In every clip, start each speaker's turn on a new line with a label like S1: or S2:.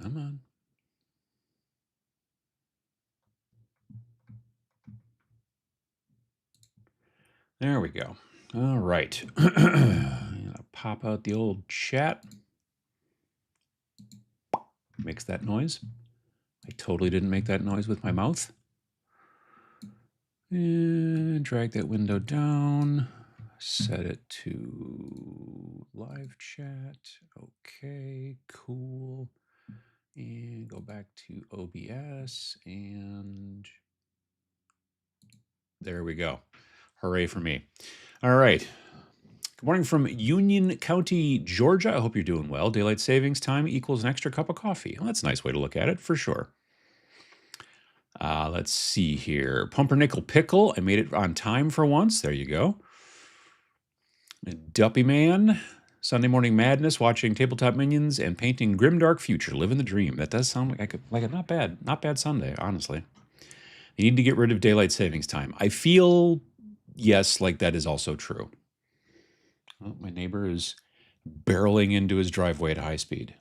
S1: Come on. There we go. All right. Pop out the old chat. Makes that noise. I totally didn't make that noise with my mouth. And drag that window down. Set it to live chat. Okay, cool. And go back to OBS. And there we go. Hooray for me. All right. Good morning from Union County, Georgia. I hope you're doing well. Daylight savings time equals an extra cup of coffee. Well, that's a nice way to look at it, for sure. Let's see here. Pumpernickel Pickle. I made it on time for once. There you go. Duppy Man. Sunday Morning Madness, watching Tabletop Minions and painting Grimdark Future. Living the dream. That does sound like a not bad Sunday, honestly. You need to get rid of daylight savings time. I feel, yes, like that is also true. Oh, my neighbor is barreling into his driveway at high speed.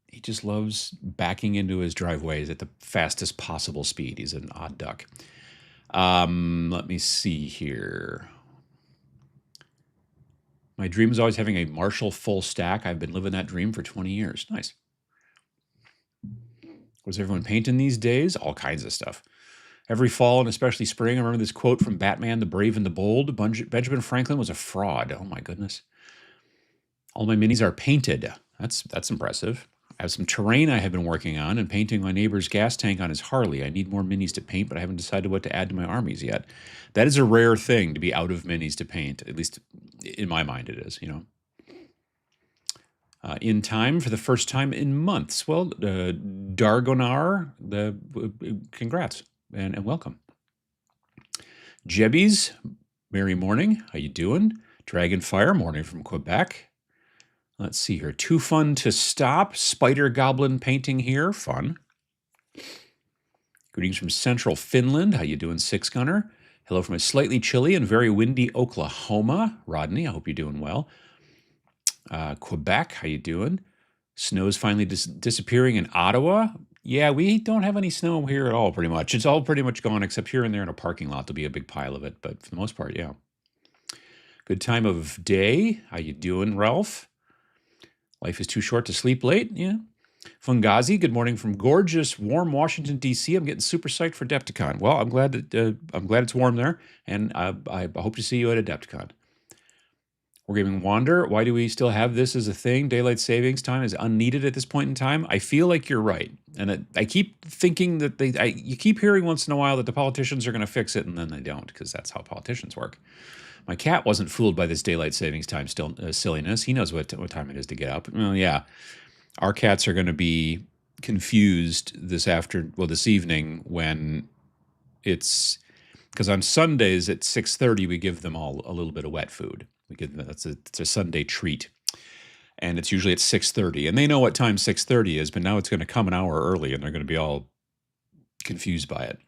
S1: He just loves backing into his driveways at the fastest possible speed. He's an odd duck. Let me see here. My dream is always having a Marshall full stack. I've been living that dream for 20 years. Nice. What's everyone painting these days? All kinds of stuff. Every fall and especially spring, I remember this quote from Batman, the Brave and the Bold. Benjamin Franklin was a fraud. Oh my goodness. All my minis are painted. That's impressive. I have some terrain I have been working on and painting my neighbor's gas tank on his Harley. I need more minis to paint, but I haven't decided what to add to my armies yet. That is a rare thing, to be out of minis to paint. At least in my mind it is, you know. In time for the first time in months. Well, Dargonar, congrats and welcome. Jebbies, merry morning. How you doing? Dragonfire, morning from Quebec. Let's see here. Too fun to stop. Spider Goblin painting here. Fun. Greetings from Central Finland. How you doing, Six Gunner? Hello from a slightly chilly and very windy Oklahoma. Rodney, I hope you're doing well. Quebec, how you doing? Snow's finally disappearing in Ottawa. Yeah, we don't have any snow here at all, pretty much. It's all pretty much gone, except here and there in a parking lot. There'll be a big pile of it, but for the most part, yeah. Good time of day. How you doing, Ralph? Life is too short to sleep late. Yeah. Fungazi, good morning from gorgeous, warm Washington, D.C. I'm getting super psyched for AdeptiCon. Well, I'm glad it's warm there, and I hope to see you at AdeptiCon. Wargaming Wander, why do we still have this as a thing? Daylight savings time is unneeded at this point in time. I feel like you're right, and I keep thinking that you keep hearing once in a while that the politicians are going to fix it, and then they don't, because that's how politicians work. My cat wasn't fooled by this daylight savings time silliness. He knows what time it is to get up. Well, yeah, our cats are going to be confused this evening when it's because on Sundays at 6:30 we give them all a little bit of wet food. We give them it's a Sunday treat, and it's usually at 6:30. And they know what time 6:30 is, but now it's going to come an hour early, and they're going to be all confused by it.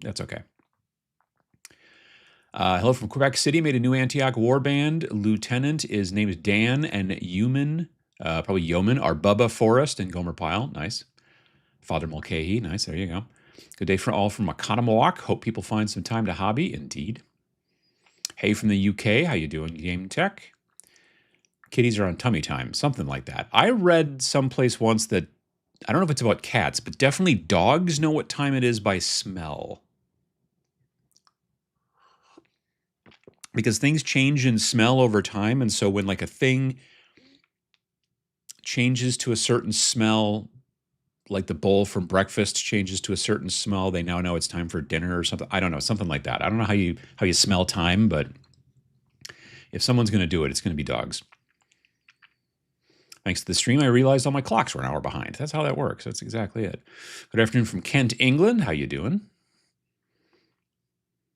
S1: That's okay. Hello from Quebec City. Made a new Antioch warband. Lieutenant. His name is Dan, and Yeoman, probably Yeoman, are Bubba Forrest and Gomer Pyle. Nice. Father Mulcahy. Nice. There you go. Good day for all from Oconomowoc. Hope people find some time to hobby. Indeed. Hey from the UK. How you doing, Game Tech? Kitties are on tummy time. Something like that. I read someplace once that, I don't know if it's about cats, but definitely dogs know what time it is by smell. Because things change in smell over time, and so when like a thing changes to a certain smell, like the bowl from breakfast changes to a certain smell, they now know it's time for dinner or something. I don't know, something like that. I don't know how you smell time, but if someone's going to do it, it's going to be dogs. Thanks to the stream, I realized all my clocks were an hour behind. That's how that works. That's exactly it. Good afternoon from Kent, England. How you doing?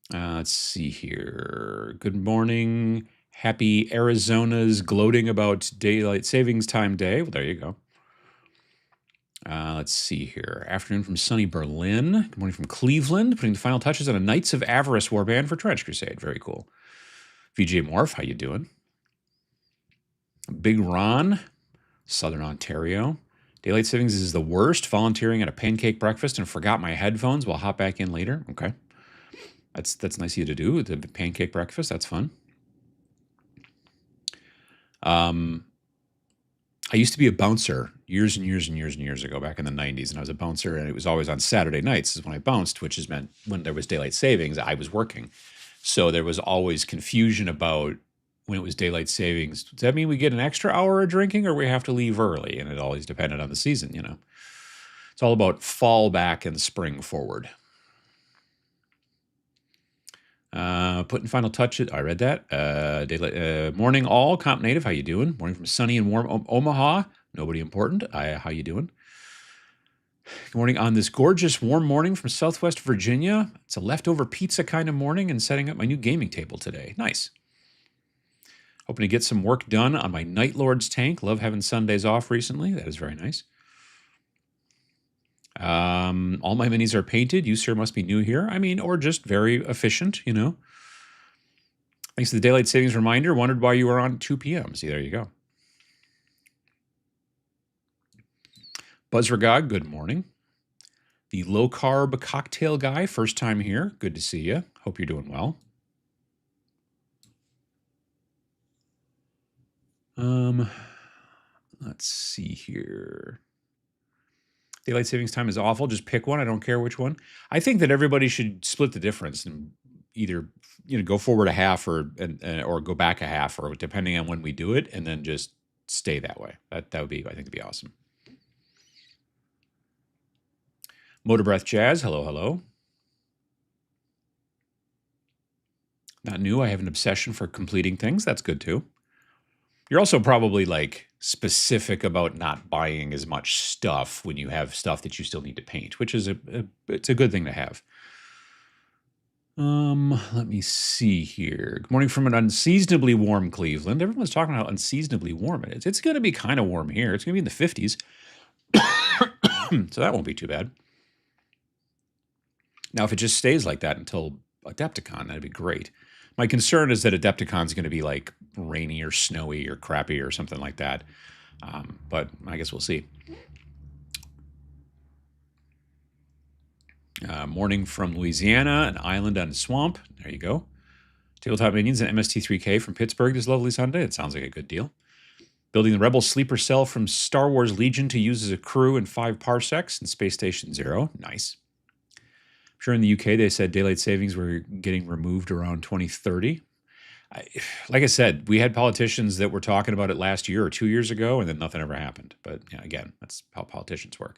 S1: Let's see here. Good morning. Happy Arizona's gloating about daylight savings time day. Well, there you go. Let's see here. Afternoon from sunny Berlin. Good morning from Cleveland. Putting the final touches on a Knights of Avarice warband for Trench Crusade. Very cool. VJ Morph, how you doing? Big Ron. Southern Ontario. Daylight savings is the worst. Volunteering at a pancake breakfast and forgot my headphones. We'll hop back in later. Okay. That's nice of you to do. The pancake breakfast. That's fun. I used to be a bouncer years and years and years and years ago, back in the 90s, and I was a bouncer, and it was always on Saturday nights is when I bounced, which is meant when there was daylight savings, I was working. So there was always confusion about when it was daylight savings. Does that mean we get an extra hour of drinking or we have to leave early? And it always depended on the season, you know. It's all about fall back and spring forward. Putting final touches. I read that. Morning all, Comp Native. How you doing? Morning from sunny and warm Omaha. Nobody important. How you doing? Good morning on this gorgeous warm morning from Southwest Virginia. It's a leftover pizza kind of morning and setting up my new gaming table today. Nice. Hoping to get some work done on my Night Lord's tank. Love having Sundays off recently. That is very nice. All my minis are painted. You, sir, must be new here. I mean, or just very efficient, you know. Thanks to the daylight savings reminder. Wondered why you were on 2 p.m. See, there you go. Buzzragog, good morning. The low-carb cocktail guy, first time here. Good to see you. Hope you're doing well. Let's see here. Daylight savings time is awful. Just pick one. I don't care which one. I think that everybody should split the difference and either go forward a half or go back a half, or depending on when we do it, and then just stay that way. That would be, I think, it'd be awesome. Motor Breath Jazz. Hello, hello. Not new. I have an obsession for completing things. That's good too. You're also probably like specific about not buying as much stuff when you have stuff that you still need to paint, which is it's a good thing to have. Let me see here. Good morning from an unseasonably warm Cleveland. Everyone's talking about how unseasonably warm it is. It's going to be kind of warm here. It's going to be in the 50s. So that won't be too bad. Now, if it just stays like that until AdeptiCon, that'd be great. My concern is that AdeptiCon is going to be like rainy or snowy or crappy or something like that. But I guess we'll see. Morning from Louisiana, an island on a swamp. There you go. Tabletop Minions and MST3K from Pittsburgh this lovely Sunday. It sounds like a good deal. Building the Rebel sleeper cell from Star Wars Legion to use as a crew in 5 parsecs in Space Station Zero. Nice. I'm sure in the UK they said daylight savings were getting removed around 2030. Like I said, we had politicians that were talking about it last year or 2 years ago, and then nothing ever happened. But again, that's how politicians work.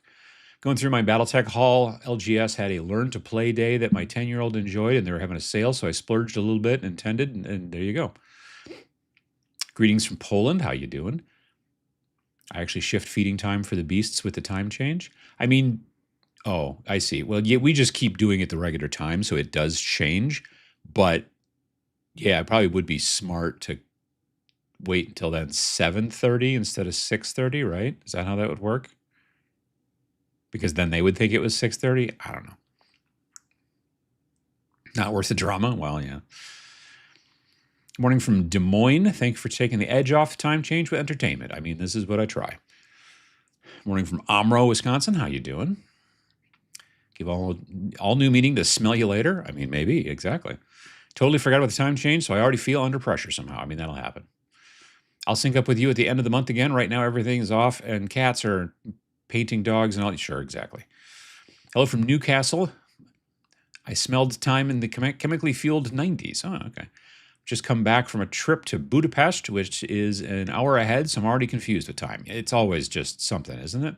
S1: Going through my Battletech haul, LGS had a learn to play day that my 10-year-old enjoyed, and they were having a sale, so I splurged a little bit and attended, and there you go. Greetings from Poland. How you doing? I actually shift feeding time for the beasts with the time change. I mean, oh, I see. Well, yeah, we just keep doing it the regular time, so it does change. But yeah, it probably would be smart to wait until then 7:30 instead of 6:30, right? Is that how that would work? Because then they would think it was 6:30. I don't know. Not worth the drama? Well, yeah. Morning from Des Moines. Thank you for taking the edge off the time change with entertainment. I mean, this is what I try. Morning from Omro, Wisconsin. How you doing? Give all new meaning to smell you later. I mean, maybe, exactly. Totally forgot about the time change, so I already feel under pressure somehow. I mean, that'll happen. I'll sync up with you at the end of the month again. Right now, everything is off, and cats are painting dogs and all. Sure, exactly. Hello from Newcastle. I smelled time in the chemically fueled 90s. Oh, okay. Just come back from a trip to Budapest, which is an hour ahead, so I'm already confused with time. It's always just something, isn't it?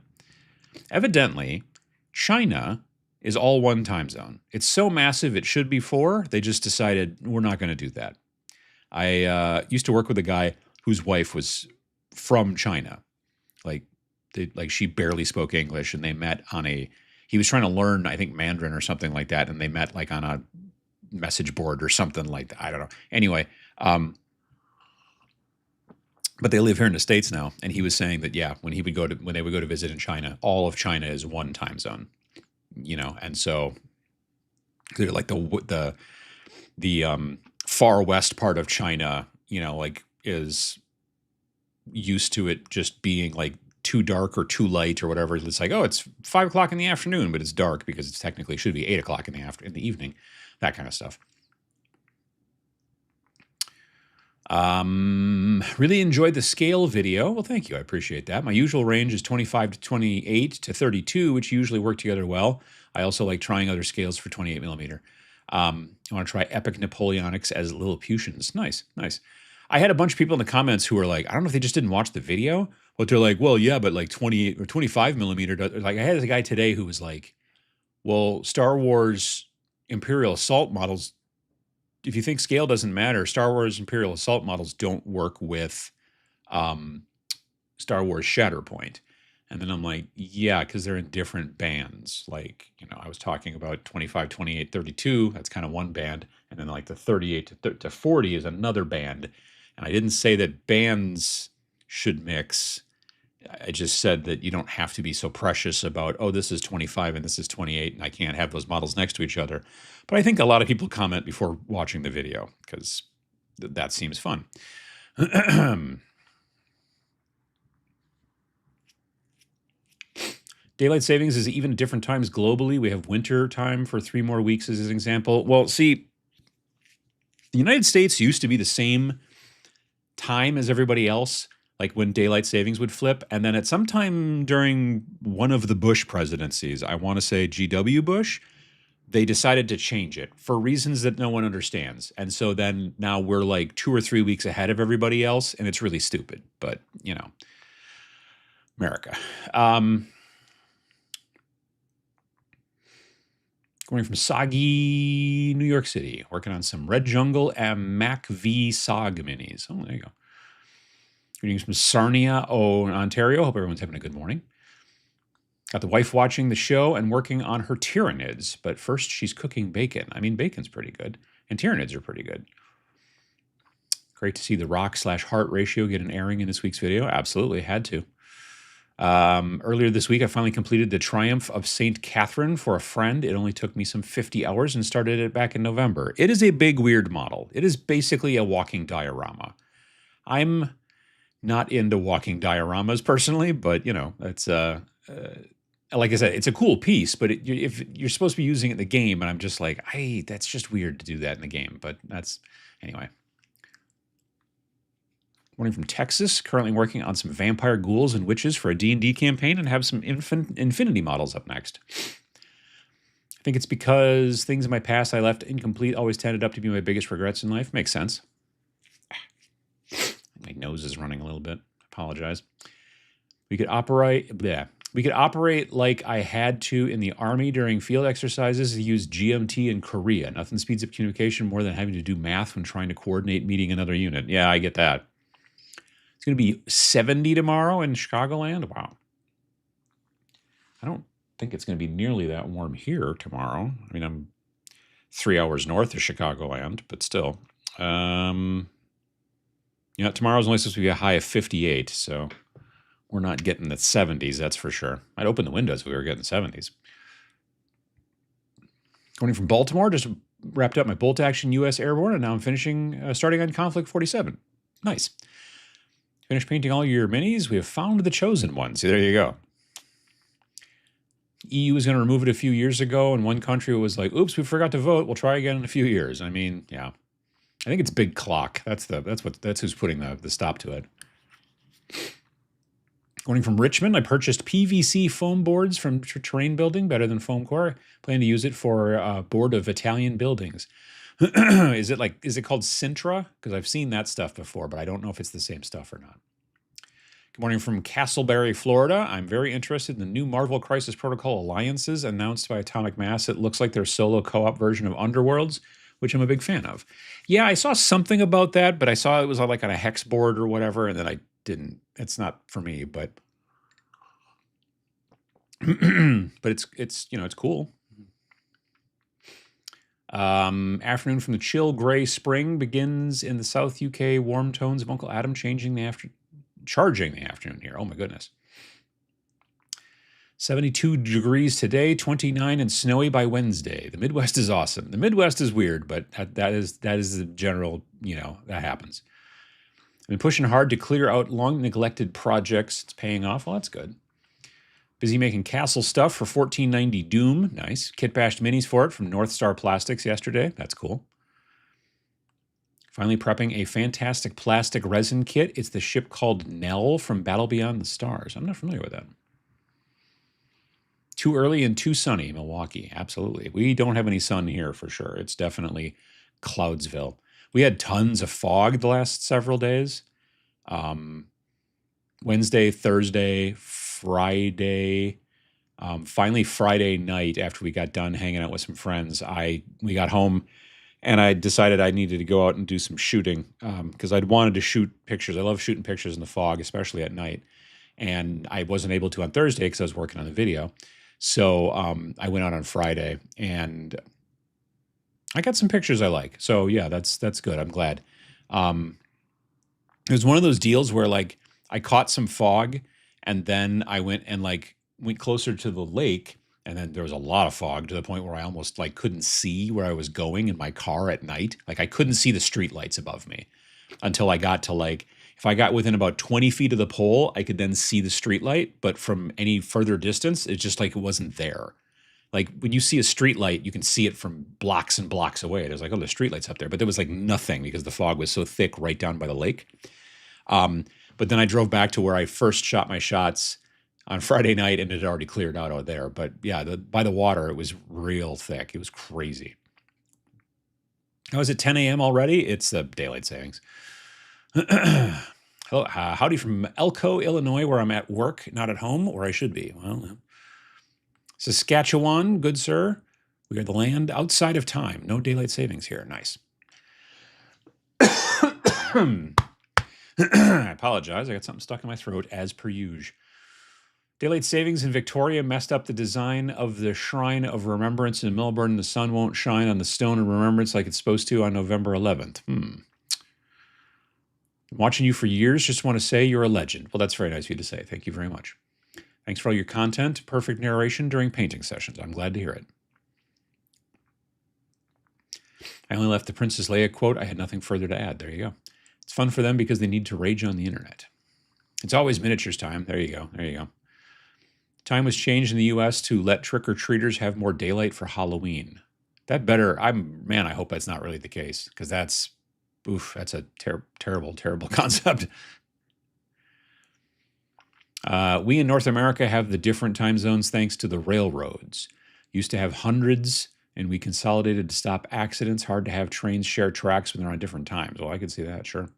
S1: Evidently, China is all one time zone. It's so massive it should be 4. They just decided we're not going to do that. I used to work with a guy whose wife was from China. Like she barely spoke English, and they met on he was trying to learn, I think, Mandarin or something like that, and they met like on a message board or something like that. I don't know. Anyway, but they live here in the States now, and he was saying that, yeah, when they would go to visit in China, all of China is one time zone, and so they're like the far west part of China, like is used to it just being like too dark or too light or whatever. It's like, oh, it's 5 o'clock in the afternoon, but it's dark because it's technically should be 8 o'clock in the evening, that kind of stuff. Really enjoyed the scale video. Well, thank you. I appreciate that. My usual range is 25 to 28 to 32, which usually work together well. I also like trying other scales for 28 millimeter. I want to try Epic Napoleonics as Lilliputians. Nice, nice. I had a bunch of people in the comments who were like, I don't know if they just didn't watch the video, but they're like, well, yeah, but like 28 or 25 millimeter. Like I had a guy today who was like, well, Star Wars Imperial Assault models, if you think scale doesn't matter, Star Wars Imperial Assault models don't work with Star Wars Shatterpoint. And then I'm like, yeah, because they're in different bands. Like, I was talking about 25, 28, 32. That's kind of one band. And then like the 38 to 40 is another band. And I didn't say that bands should mix. I just said that you don't have to be so precious about, oh, this is 25 and this is 28, and I can't have those models next to each other. But I think a lot of people comment before watching the video because that seems fun. Daylight savings is even at different times globally. We have winter time for 3 more weeks as an example. Well, see, the United States used to be the same time as everybody else, like when daylight savings would flip. And then at some time during one of the Bush presidencies, I want to say G.W. Bush, they decided to change it for reasons that no one understands. And so then now we're like 2 or 3 weeks ahead of everybody else, and it's really stupid. But, America. Going from Soggy, New York City, working on some Red Jungle and Mac V SOG minis. Oh, there you go. Greetings from Sarnia, Ontario. Hope everyone's having a good morning. Got the wife watching the show and working on her Tyranids, but first she's cooking bacon. I mean, bacon's pretty good, and Tyranids are pretty good. Great to see the rock/heart ratio get an airing in this week's video. Absolutely, had to. Earlier this week, I finally completed the Triumph of St. Catherine for a friend. It only took me some 50 hours and started it back in November. It is a big, weird model. It is basically a walking diorama. I'm not into walking dioramas personally, but, it's like I said, it's a cool piece, but if you're supposed to be using it in the game, and I'm just like, that's just weird to do that in the game, but anyway. Morning from Texas, currently working on some vampire ghouls and witches for a D&D campaign and have some Infinity models up next. I think it's because things in my past I left incomplete always tended up to be my biggest regrets in life. Makes sense. My nose is running a little bit. Apologize. We could operate like I had to in the Army during field exercises to use GMT in Korea. Nothing speeds up communication more than having to do math when trying to coordinate meeting another unit. Yeah, I get that. It's going to be 70 tomorrow in Chicagoland. Wow. I don't think it's going to be nearly that warm here tomorrow. I mean, I'm 3 hours north of Chicagoland, but still. Tomorrow's only supposed to be a high of 58, so we're not getting the 70s, that's for sure. I'd open the windows if we were getting 70s. Going from Baltimore, just wrapped up my bolt action U.S. Airborne, and now I'm starting on Conflict 47. Nice. Finished painting all your minis. We have found the chosen one. See, there you go. EU was going to remove it a few years ago, and one country was like, oops, we forgot to vote. We'll try again in a few years. I mean, yeah. I think it's Big Clock. That's who's putting the stop to it. Going from Richmond, I purchased PVC foam boards from Terrain Building, better than foam core. Plan to use it for a board of Italian buildings. Is it called Sintra? Because I've seen that stuff before, but I don't know if it's the same stuff or not. Good morning from Castleberry, Florida. I'm very interested in the new Marvel Crisis Protocol alliances announced by Atomic Mass. It looks like their solo co-op version of Underworlds, which I'm a big fan of. Yeah, I saw something about that, but I saw it was like on a hex board or whatever, and then I didn't. It's not for me, but but it's cool. Afternoon from the chill gray spring begins in the South UK. Warm tones of Uncle Adam charging the afternoon here. Oh my goodness. 72 degrees today, 29 and snowy by Wednesday. The Midwest is awesome. The Midwest is weird, but that is the general, that happens. I've been pushing hard to clear out long neglected projects. It's paying off. Well, that's good. Busy making castle stuff for 1490 Doom. Nice. Kit bashed minis for it from North Star Plastics yesterday. That's cool. Finally prepping a fantastic plastic resin kit. It's the ship called Nell from Battle Beyond the Stars. I'm not familiar with that. Too early and too sunny, Milwaukee. Absolutely. We don't have any sun here for sure. It's definitely Cloudsville. We had tons of fog the last several days. Wednesday, Thursday, Friday. Finally, Friday night, after we got done hanging out with some friends, we got home and I decided I needed to go out and do some shooting because I'd wanted to shoot pictures. I love shooting pictures in the fog, especially at night. And I wasn't able to on Thursday because I was working on the video. So I went out on Friday and I got some pictures I like. So yeah, that's good. I'm glad. It was one of those deals where like I caught some fog and then I went and like went closer to the lake. And then there was a lot of fog to the point where I almost like couldn't see where I was going in my car at night. Like I couldn't see the street lights above me until I got to like, if I got within about 20 feet of the pole, I could then see the street light. But from any further distance, it's just like it wasn't there. Like when you see a street light, you can see it from blocks and blocks away. There's like, oh, the street light's up there. But there was like nothing because the fog was so thick right down by the lake. But then I drove back to where I first shot my shots on Friday night and it had already cleared out there. But yeah, by the water, it was real thick. It was crazy. Now, is it 10 a.m. already? It's daylight savings. Hello, howdy from Elko, Illinois, where I'm at work, not at home, or I should be. Well, Saskatchewan, good sir. We are the land outside of time. No daylight savings here. Nice. I apologize. I got something stuck in my throat, as per usual. Daylight savings in Victoria messed up the design of the Shrine of Remembrance in Melbourne. The sun won't shine on the stone of remembrance like it's supposed to on November 11th. Watching you for years, just want to say you're a legend. Well, that's very nice of you to say. Thank you very much. Thanks for all your content. Perfect narration during painting sessions. I'm glad to hear it. I only left the Princess Leia quote. I had nothing further to add. There you go. It's fun for them because they need to rage on the internet. It's always miniatures time. There you go. There you go. Time was changed in the U.S. to let trick-or-treaters have more daylight for Halloween. That better, I hope that's not really the case, because that's a terrible, terrible concept. We in North America have the different time zones thanks to the railroads. Used to have hundreds, and we consolidated to stop accidents. Hard to have trains share tracks when they're on different times. Well, I could see that, sure.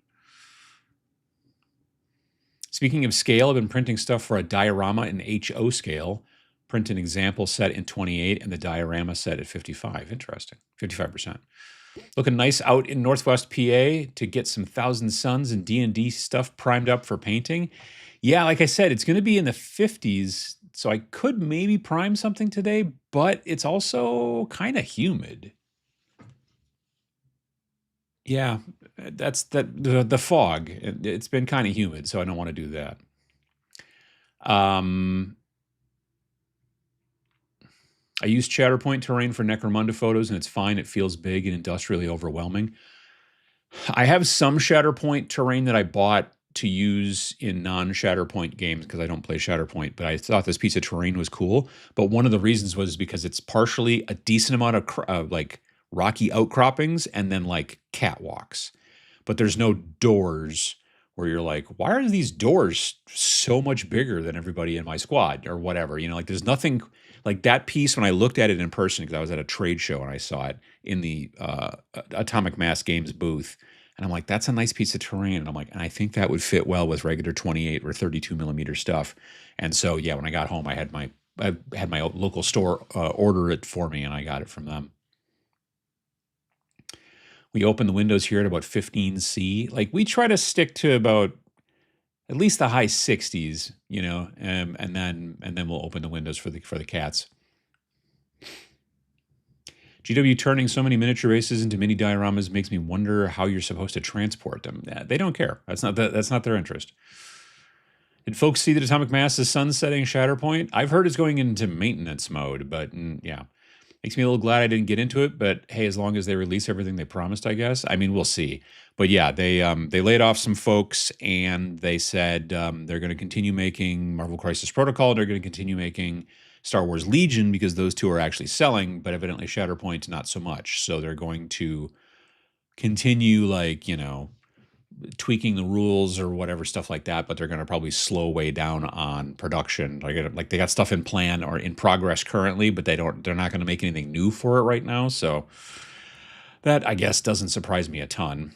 S1: Speaking of scale, I've been printing stuff for a diorama in HO scale. Print an example set in 28 and the diorama set at 55. Interesting. 55%. Looking nice out in Northwest PA to get some Thousand Suns and D&D stuff primed up for painting. Yeah, like I said, it's going to be in the 50s, so I could maybe prime something today, but it's also kind of humid. Yeah, that's the fog. It's been kind of humid, so I don't want to do that. I use Shatterpoint terrain for Necromunda photos, and it's fine. It feels big and industrially overwhelming. I have some Shatterpoint terrain that I bought to use in non-Shatterpoint games because I don't play Shatterpoint, but I thought this piece of terrain was cool. But one of the reasons was because it's partially a decent amount of like rocky outcroppings and then like catwalks. But there's no doors where you're like, why are these doors so much bigger than everybody in my squad or whatever? You know, like there's nothing like that piece when I looked at it in person, because I was at a trade show and I saw it in the Atomic Mass Games booth. And I'm like, that's a nice piece of terrain. And I'm like, and I think that would fit well with regular 28 or 32 millimeter stuff. And so, yeah, when I got home, I had my local store order it for me, and I got it from them. We open the windows here at about 15C. Like we try to stick to about at least the high 60s, you know, and then we'll open the windows for the cats. GW turning so many miniature races into mini dioramas makes me wonder how you're supposed to transport them. They don't care. That's not their interest. Did folks see that Atomic Mass is sunsetting Shatterpoint? I've heard it's going into maintenance mode, but yeah. Makes me a little glad I didn't get into it, but hey, as long as they release everything they promised, I guess. I mean, we'll see. But yeah, they laid off some folks, and they said they're going to continue making Marvel Crisis Protocol. They're going to continue making Star Wars Legion because those two are actually selling, but evidently Shatterpoint not so much. So they're going to continue, like, tweaking the rules or whatever stuff like that, but they're going to probably slow way down on production. Like they got stuff in plan or in progress currently, but they're not going to make anything new for it right now. So that, I guess, doesn't surprise me a ton.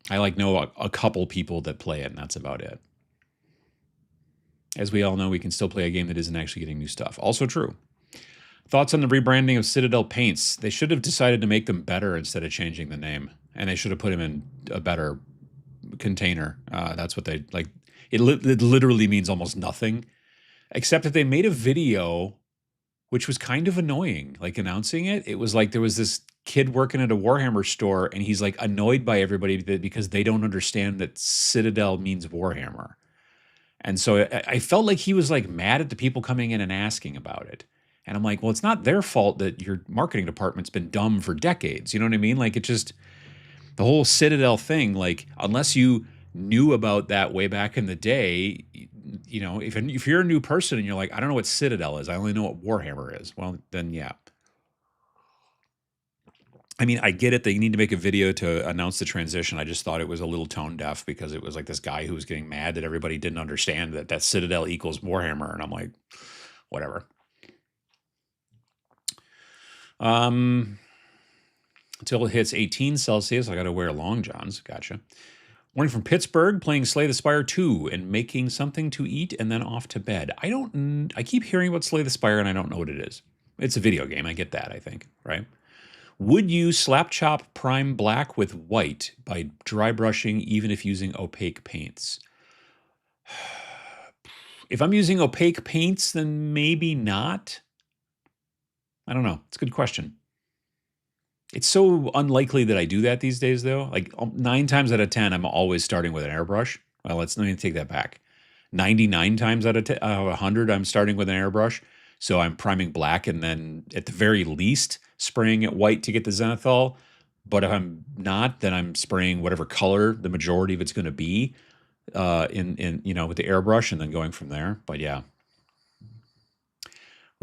S1: I know a couple people that play it, and that's about it. As we all know, we can still play a game that isn't actually getting new stuff. Also true. Thoughts on the rebranding of Citadel paints? They should have decided to make them better instead of changing the name, and they should have put them in a better container. That's what they like. It literally means almost nothing, except that they made a video, which was kind of annoying. Like announcing it, it was like there was this kid working at a Warhammer store, and he's like annoyed by everybody because they don't understand that Citadel means Warhammer, and so I felt like he was like mad at the people coming in and asking about it. And I'm like, well, it's not their fault that your marketing department's been dumb for decades. You know what I mean? Like, it just, the whole Citadel thing, like, unless you knew about that way back in the day, if you're a new person and you're like, I don't know what Citadel is, I only know what Warhammer is, well, then yeah. I mean, I get it. They need to make a video to announce the transition. I just thought it was a little tone deaf because it was like this guy who was getting mad that everybody didn't understand that Citadel equals Warhammer. And I'm like, whatever. Until it hits 18 Celsius, I got to wear long johns. Gotcha. Morning from Pittsburgh, playing Slay the Spire 2 and making something to eat and then off to bed. I keep hearing about Slay the Spire and I don't know what it is. It's a video game. I get that, I think, right? Would you slap chop prime black with white by dry brushing even if using opaque paints? If I'm using opaque paints, then maybe not. I don't know. It's a good question. It's so unlikely that I do that these days, though. Like 9 times out of 10, I'm always starting with an airbrush. Well, let me take that back. 99 times out of 100, I'm starting with an airbrush. So I'm priming black and then at the very least spraying it white to get the zenithal. But if I'm not, then I'm spraying whatever color the majority of it's going to be in with the airbrush and then going from there. But yeah.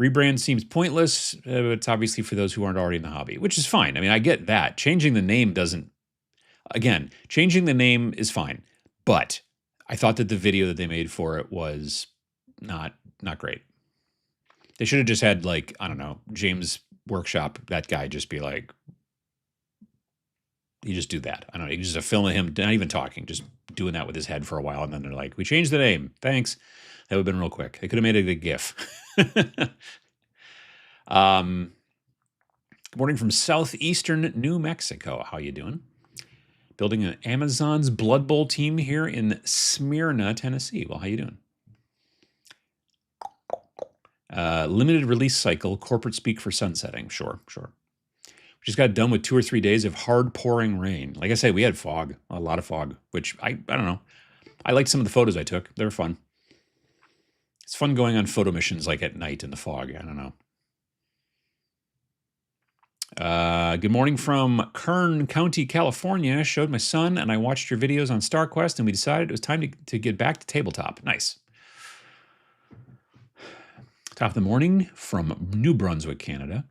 S1: Rebrand seems pointless, but it's obviously for those who aren't already in the hobby, which is fine. I mean, I get that. Changing the name changing the name is fine. But I thought that the video that they made for it was not great. They should have just had, like, I don't know, James Workshop, that guy just be like, you just do that. I don't know. You just a film of him, not even talking, just doing that with his head for a while. And then they're like, we changed the name. Thanks. That would have been real quick. They could have made it a GIF. Good morning from southeastern New Mexico. How you doing? Building an Amazon's Blood Bowl team here in Smyrna, Tennessee. Well, how you doing? Limited release cycle, corporate speak for sunsetting. Sure. We just got done with 2 or 3 days of hard pouring rain. Like I say, we had fog, a lot of fog, which I don't know. I liked some of the photos I took. They were fun. It's fun going on photo missions like at night in the fog. I don't know. Good morning from Kern County, California. Showed my son and I watched your videos on StarQuest and we decided it was time to get back to tabletop. Nice. Top of the morning from New Brunswick, Canada.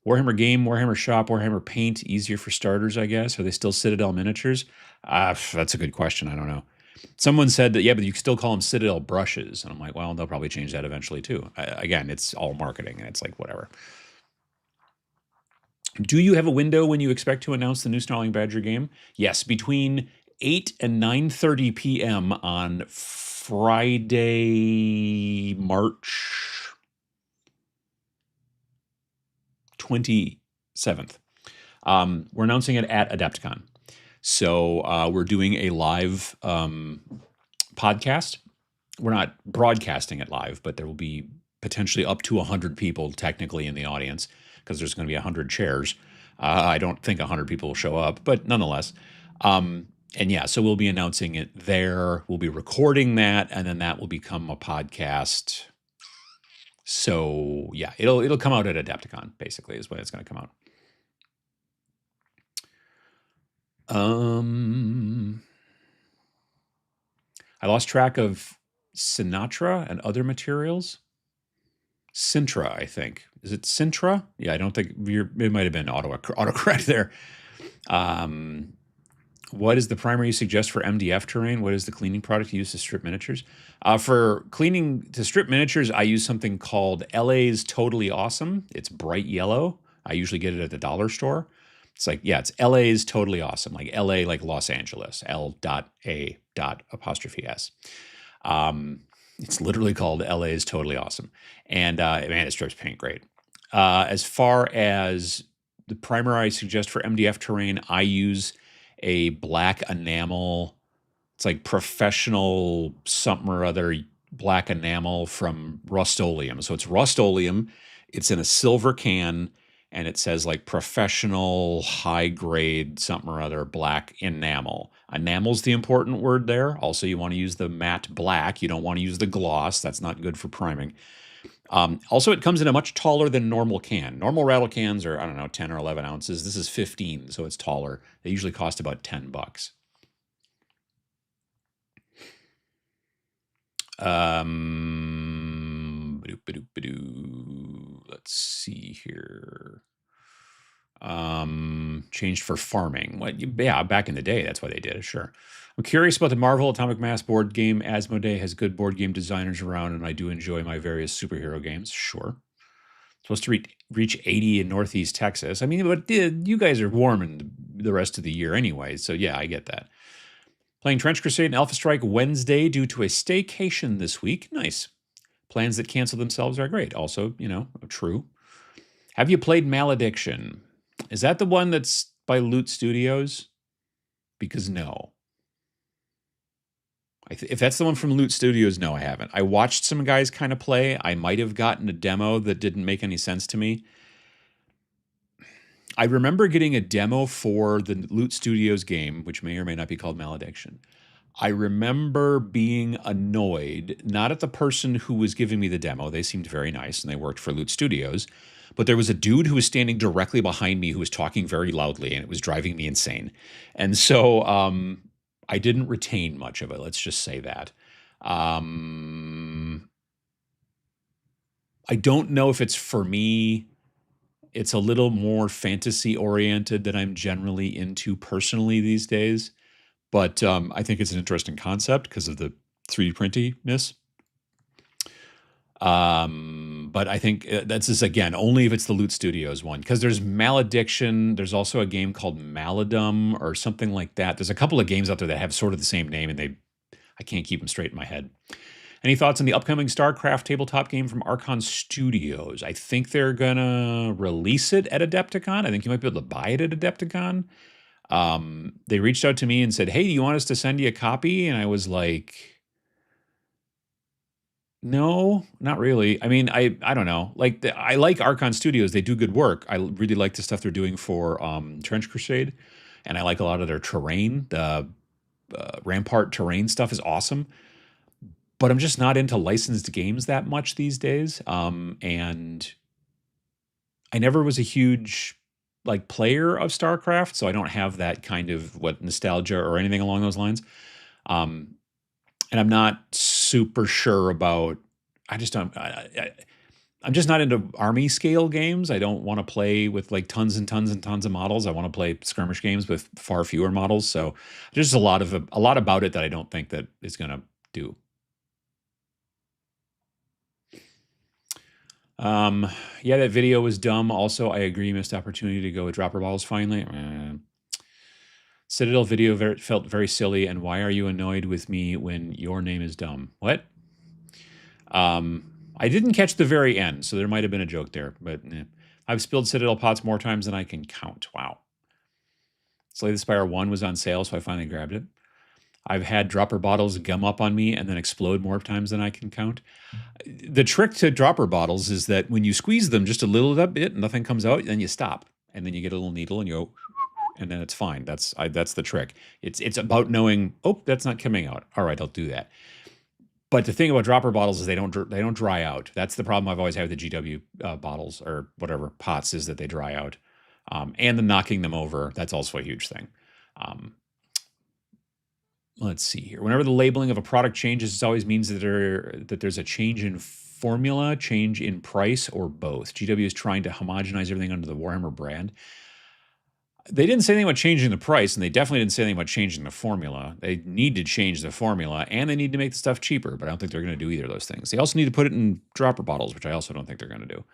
S1: Warhammer game, Warhammer shop, Warhammer paint, easier for starters, I guess. Are they still Citadel miniatures? That's a good question. I don't know. Someone said that, yeah, but you can still call them Citadel brushes. And I'm like, well, they'll probably change that eventually too. Again, it's all marketing and it's like, whatever. Do you have a window when you expect to announce the new Snarling Badger game? Yes, between 8 and 9:30 p.m. on Friday, March 27th. We're announcing it at AdeptiCon. So we're doing a live podcast. We're not broadcasting it live, but there will be potentially up to 100 people technically in the audience because there's going to be 100 chairs. I don't think 100 people will show up, but nonetheless. And yeah, so we'll be announcing it there. We'll be recording that, and then that will become a podcast So yeah, it'll come out at AdeptiCon, basically, is when it's going to come out. I lost track of Sinatra and other materials. Sintra, I think. Is it Sintra? Yeah, I don't think it might have been autocorrect there. Um, what is the primer you suggest for MDF terrain? What is the cleaning product you use to strip miniatures? For cleaning to strip miniatures, I use something called LA's Totally Awesome. It's bright yellow. I usually get it at the dollar store. It's like, yeah, it's LA's Totally Awesome, like LA, like Los Angeles, L.A.'S. It's literally called LA's Totally Awesome. And man, it strips paint great. As far as the primer I suggest for MDF terrain, I use a black enamel. It's like professional something or other black enamel from Rust-Oleum. So it's Rust-Oleum. It's in a silver can, and it says like professional high grade something or other black enamel. Enamel's the important word there. Also, you want to use the matte black. You don't want to use the gloss. That's not good for priming. Also, it comes in a much taller than normal can. Normal rattle cans are, I don't know, 10 or 11 ounces. This is 15, so it's taller. They usually cost about $10. Let's see here. Changed for farming. What? Yeah, back in the day, that's why they did it. Sure. I'm curious about the Marvel Atomic Mass board game. Asmodee has good board game designers around, and I do enjoy my various superhero games. Sure. Supposed to reach 80 in Northeast Texas. I mean, but you guys are warm in the rest of the year anyway, so yeah, I get that. Playing Trench Crusade and Alpha Strike Wednesday due to a staycation this week. Nice. Plans that cancel themselves are great. Also, true. Have you played Malediction? Is that the one that's by Loot Studios? Because no. If that's the one from Loot Studios, no, I haven't. I watched some guys kind of play. I might have gotten a demo that didn't make any sense to me. I remember getting a demo for the Loot Studios game, which may or may not be called Malediction. I remember being annoyed, not at the person who was giving me the demo. They seemed very nice and they worked for Loot Studios. But there was a dude who was standing directly behind me who was talking very loudly, and it was driving me insane. And so I didn't retain much of it. Let's just say that. I don't know if it's for me. It's a little more fantasy oriented than I'm generally into personally these days. But I think it's an interesting concept because of the 3D printiness. But I think that's just, again, only if it's the Loot Studios one. Because there's Malediction. There's also a game called Maladum or something like that. There's a couple of games out there that have sort of the same name, and I can't keep them straight in my head. Any thoughts on the upcoming StarCraft tabletop game from Archon Studios? I think they're going to release it at Adepticon. I think you might be able to buy it at Adepticon. They reached out to me and said, hey, do you want us to send you a copy? And I was like, no, not really. I mean, I don't know. Like, I like Archon Studios. They do good work. I really like the stuff they're doing for Trench Crusade. And I like a lot of their terrain. The Rampart terrain stuff is awesome. But I'm just not into licensed games that much these days. And I never was a huge player of StarCraft, so I don't have that kind of nostalgia or anything along those lines. And I'm not super sure about. I'm just not into army scale games. I don't want to play with tons and tons and tons of models. I want to play skirmish games with far fewer models. So there's a lot about it that I don't think that it's going to do. Yeah, that video was dumb. Also, I agree, missed opportunity to go with dropper balls finally. Citadel video felt very silly, and why are you annoyed with me when your name is dumb? What? I didn't catch the very end, so there might have been a joke there, but I've spilled Citadel pots more times than I can count. Wow. Slay the Spire 1 was on sale, so I finally grabbed it. I've had dropper bottles gum up on me and then explode more times than I can count. The trick to dropper bottles is that when you squeeze them just a little bit, nothing comes out, then you stop. And then you get a little needle and you go, and then it's fine. That's the trick. It's about knowing, oh, that's not coming out. All right, I'll do that. But the thing about dropper bottles is they don't dry out. That's the problem I've always had with the GW bottles or whatever pots, is that they dry out, and the knocking them over. That's also a huge thing. Let's see here. Whenever the labeling of a product changes, it always means that there's a change in formula, change in price, or both. GW is trying to homogenize everything under the Warhammer brand. They didn't say anything about changing the price, and they definitely didn't say anything about changing the formula. They need to change the formula, and they need to make the stuff cheaper, but I don't think they're going to do either of those things. They also need to put it in dropper bottles, which I also don't think they're going to do.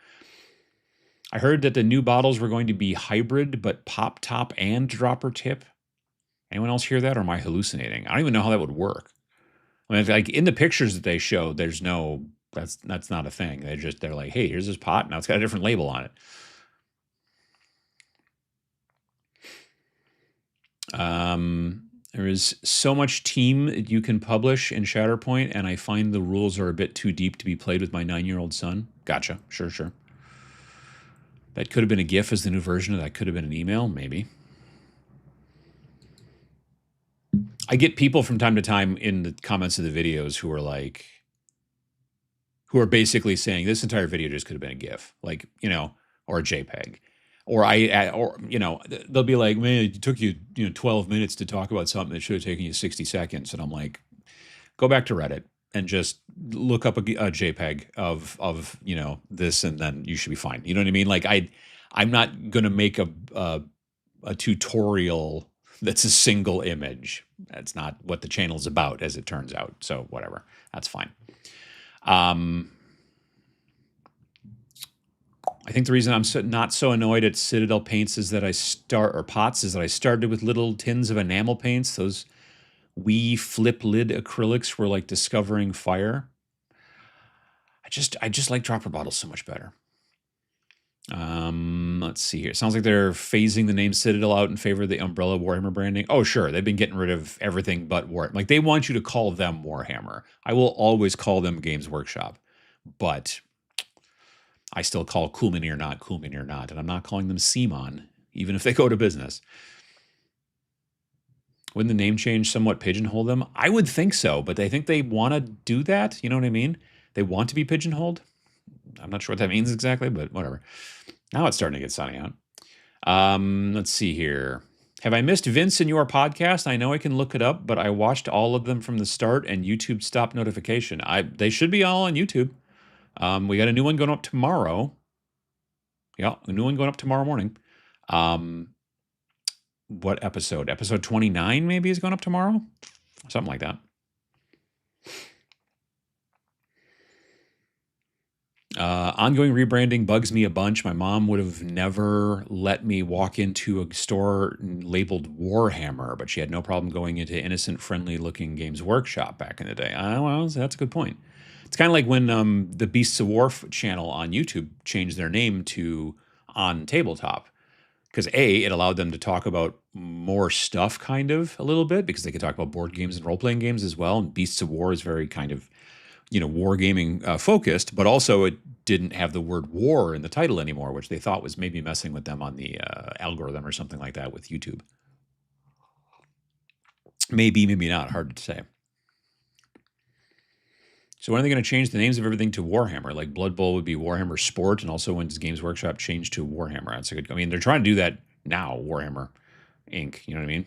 S1: I heard that the new bottles were going to be hybrid, but pop top and dropper tip. Anyone else hear that, or am I hallucinating? I don't even know how that would work. I mean, like in the pictures that they showed, there's no, that's not a thing. They're like, hey, here's this pot, now it's got a different label on it. There is so much team you can publish in Shatterpoint, and I find the rules are a bit too deep to be played with my 9-year-old son. Gotcha. Sure. That could have been a GIF as the new version of that. Could have been an email, maybe. I get people from time to time in the comments of the videos who are like, who are basically saying this entire video just could have been a GIF, like, you know, or a JPEG. Or you know, they'll be like, man, it took you, 12 minutes to talk about something that should have taken you 60 seconds. And I'm like, go back to Reddit and just look up a JPEG of this, and then you should be fine. You know what I mean? Like I'm not going to make a tutorial that's a single image. That's not what the channel's about, as it turns out. So whatever, that's fine. I think the reason I'm not so annoyed at Citadel paints is that I started with little tins of enamel paints. Those wee flip lid acrylics were like discovering fire. I just like dropper bottles so much better. Let's see here. It sounds like they're phasing the name Citadel out in favor of the Umbrella Warhammer branding. Oh, sure. They've been getting rid of everything but Warhammer. Like, they want you to call them Warhammer. I will always call them Games Workshop, but I still call Cool Mini or Not, and I'm not calling them CMON, even if they go to business. Wouldn't the name change somewhat pigeonhole them? I would think so, but they think they want to do that. You know what I mean? They want to be pigeonholed. I'm not sure what that means exactly, but whatever. Now it's starting to get sunny out. Let's see here. Have I missed Vince in your podcast? I know I can look it up, but I watched all of them from the start, and YouTube stopped notification. They should be all on YouTube. We got a new one going up tomorrow. Yeah, a new one going up tomorrow morning. What episode? Episode 29 maybe is going up tomorrow? Something like that. Ongoing rebranding bugs me a bunch. My mom would have never let me walk into a store labeled Warhammer, but she had no problem going into innocent, friendly-looking Games Workshop back in the day. Well, that's a good point. It's kind of like when the Beasts of War channel on YouTube changed their name to On Tabletop, because it allowed them to talk about more stuff, kind of, a little bit, because they could talk about board games and role-playing games as well, and Beasts of War is very kind of, wargaming focused, but also it didn't have the word war in the title anymore, which they thought was maybe messing with them on the algorithm or something like that with YouTube. Maybe not, hard to say. So when are they going to change the names of everything to Warhammer? Like Blood Bowl would be Warhammer Sport, and also when does Games Workshop change to Warhammer? That's a good. I mean, they're trying to do that now. Warhammer Inc. You know what I mean?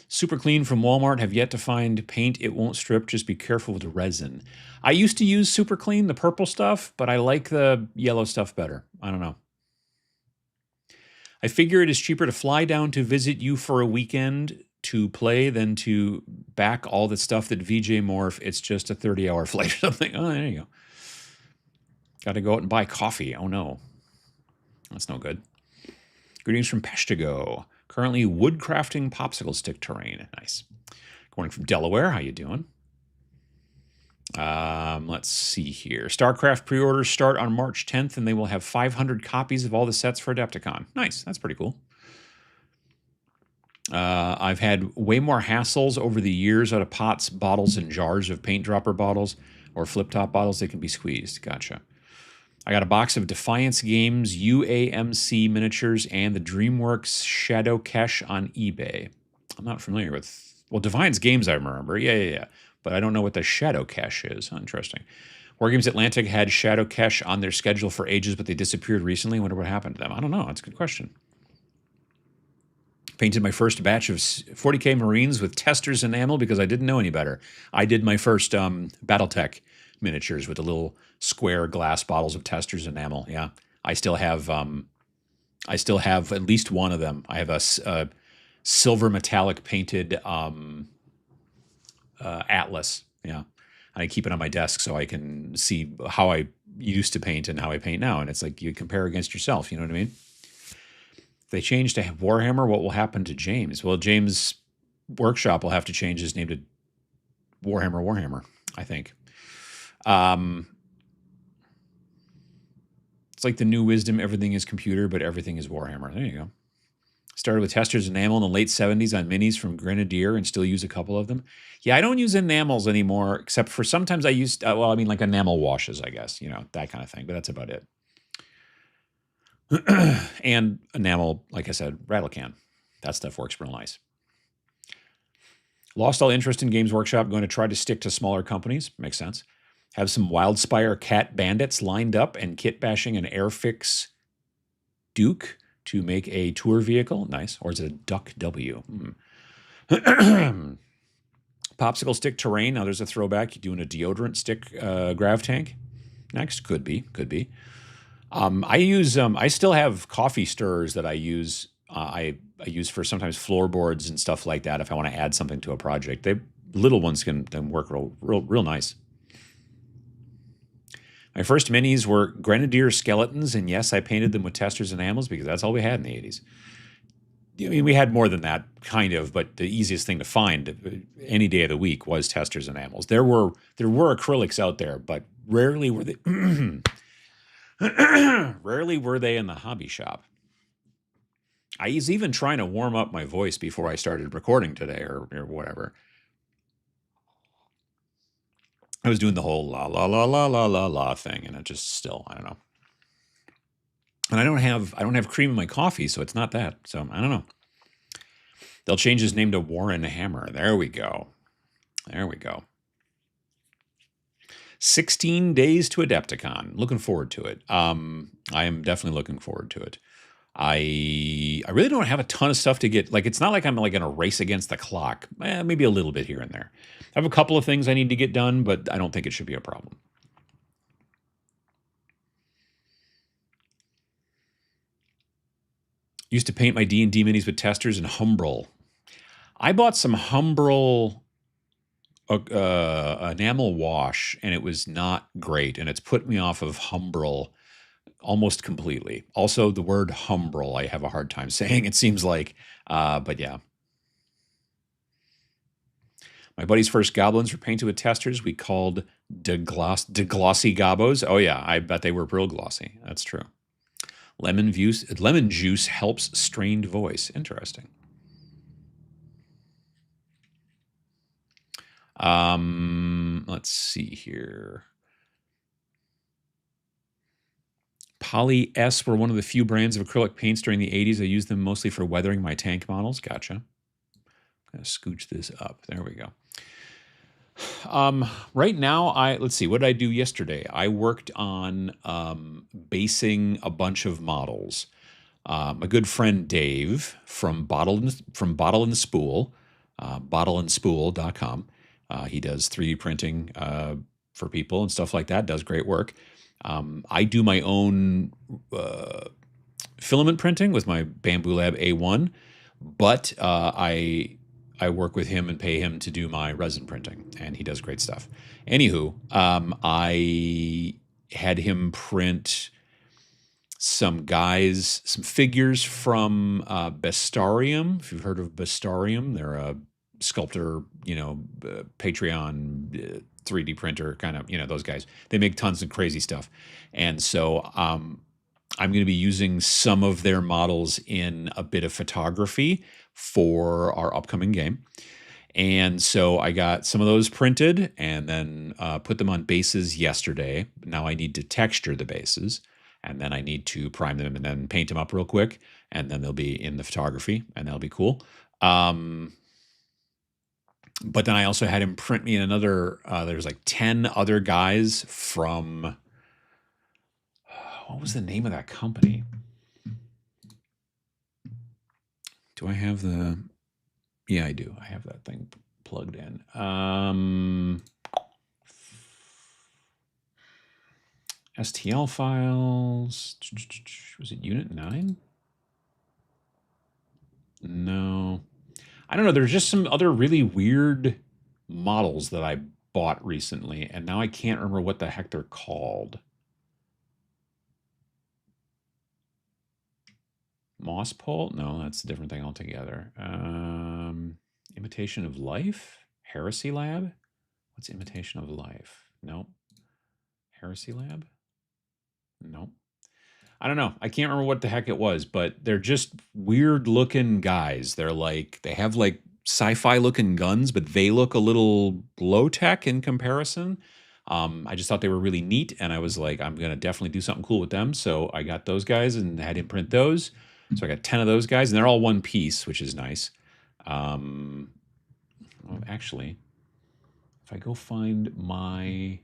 S1: Super Clean from Walmart. Have yet to find paint it won't strip. Just be careful with the resin. I used to use Super Clean, the purple stuff, but I like the yellow stuff better. I don't know. I figure it is cheaper to fly down to visit you for a weekend to play than to back all the stuff that VJ Morph. It's just a 30-hour flight or something. Oh, there you go. Got to go out and buy coffee. Oh, no. That's no good. Greetings from Peshtigo. Currently woodcrafting popsicle stick terrain. Nice. Good morning from Delaware. How you doing? Let's see here. StarCraft pre-orders start on March 10th, and they will have 500 copies of all the sets for AdeptiCon. Nice. That's pretty cool. I've had way more hassles over the years out of pots, bottles, and jars of paint dropper bottles or flip-top bottles that can be squeezed. Gotcha. I got a box of Defiance Games UAMC miniatures and the DreamWorks Shadow Cache on eBay. I'm not familiar with... Well, Defiance Games I remember. Yeah. but I don't know what the shadow cache is. Interesting. Wargames Atlantic had shadow cache on their schedule for ages, but they disappeared recently. I wonder what happened to them. I don't know. That's a good question. Painted my first batch of 40K Marines with Tester's enamel because I didn't know any better. I did my first Battletech miniatures with the little square glass bottles of Tester's enamel. Yeah, I still have at least one of them. I have a silver metallic painted Atlas. Yeah, I keep it on my desk so I can see how I used to paint and how I paint now. And it's like you compare against yourself. You know what I mean? If they change to Warhammer, what will happen to James? Well, James' workshop will have to change his name to Warhammer, I think. It's like the new wisdom, everything is computer, but everything is Warhammer. There you go. Started with Tester's enamel in the late 70s on minis from Grenadier and still use a couple of them. Yeah, I don't use enamels anymore, except for sometimes I used, like enamel washes, I guess, that kind of thing, but that's about it. And enamel, like I said, rattle can. That stuff works real nice. Lost all interest in Games Workshop. Going to try to stick to smaller companies. Makes sense. Have some Wildspire Cat Bandits lined up and kit bashing an Airfix Duke to make a tour vehicle. Nice. Or is it a Duck W? Popsicle stick terrain. Now there's a throwback. You doing a deodorant stick grav tank? Next. Could be. I still have coffee stirrers that I use. I use for sometimes floorboards and stuff like that if I want to add something to a project. They little ones can work real nice. My first minis were Grenadier skeletons, and yes, I painted them with Tester's enamels because that's all we had in the 80s. I mean, we had more than that, kind of, but the easiest thing to find any day of the week was Tester's enamels. There were acrylics out there, but rarely were they rarely were they in the hobby shop. I was even trying to warm up my voice before I started recording today or whatever. I was doing the whole la la la la la la la thing, and it just still, I don't know. And I don't have cream in my coffee, so it's not that. So I don't know. They'll change his name to Warren Hammer. There we go. 16 days to AdeptiCon. Looking forward to it. I am definitely looking forward to it. I really don't have a ton of stuff to get. Like, it's not like I'm like in a race against the clock. Maybe a little bit here and there. I have a couple of things I need to get done, but I don't think it should be a problem. Used to paint my D&D minis with Testers and Humbrol. I bought some Humbrol enamel wash, and it was not great, and it's put me off of Humbrol almost completely. Also, the word Humbrol I have a hard time saying, it seems like, but yeah. My buddy's first goblins were painted with Testers. We called de glossy gobos. Oh yeah, I bet they were real glossy. That's true. Lemon juice helps strained voice. Interesting. Let's see here. Poly S were one of the few brands of acrylic paints during the 80s. I used them mostly for weathering my tank models. Gotcha. I'm going to scooch this up. There we go. Right now, let's see, what did I do yesterday? I worked on basing a bunch of models. My good friend Dave from Bottle and Spool, bottleandspool.com. He does 3D printing for people and stuff like that. Does great work. I do my own filament printing with my Bamboo Lab A1, but I work with him and pay him to do my resin printing, and he does great stuff. Anywho, I had him print some figures from Bestarium. If you've heard of Bestarium, they're a sculptor, Patreon 3D printer, kind of, those guys. They make tons of crazy stuff. And so I'm going to be using some of their models in a bit of photography for our upcoming game. And so I got some of those printed and then put them on bases yesterday. Now I need to texture the bases, and then I need to prime them and then paint them up real quick, and then they'll be in the photography, and that'll be cool. But then I also had him print me another, there's like 10 other guys from, what was the name of that company? Do I have the, yeah, I do. I have that thing plugged in. STL files. Was it Unit 9? No. I don't know. There's just some other really weird models that I bought recently, and now I can't remember what the heck they're called. Moss Pole? No, that's a different thing altogether. Imitation of Life? Heresy Lab? What's Imitation of Life? Nope. Heresy Lab? Nope. I don't know. I can't remember what the heck it was, but they're just weird looking guys. They're like, they have like sci-fi looking guns, but they look a little low tech in comparison. I just thought they were really neat, and I was like, I'm gonna definitely do something cool with them. So I got those guys and had him print those. So I got 10 of those guys, and they're all one piece, which is nice. Well, actually, if I go find my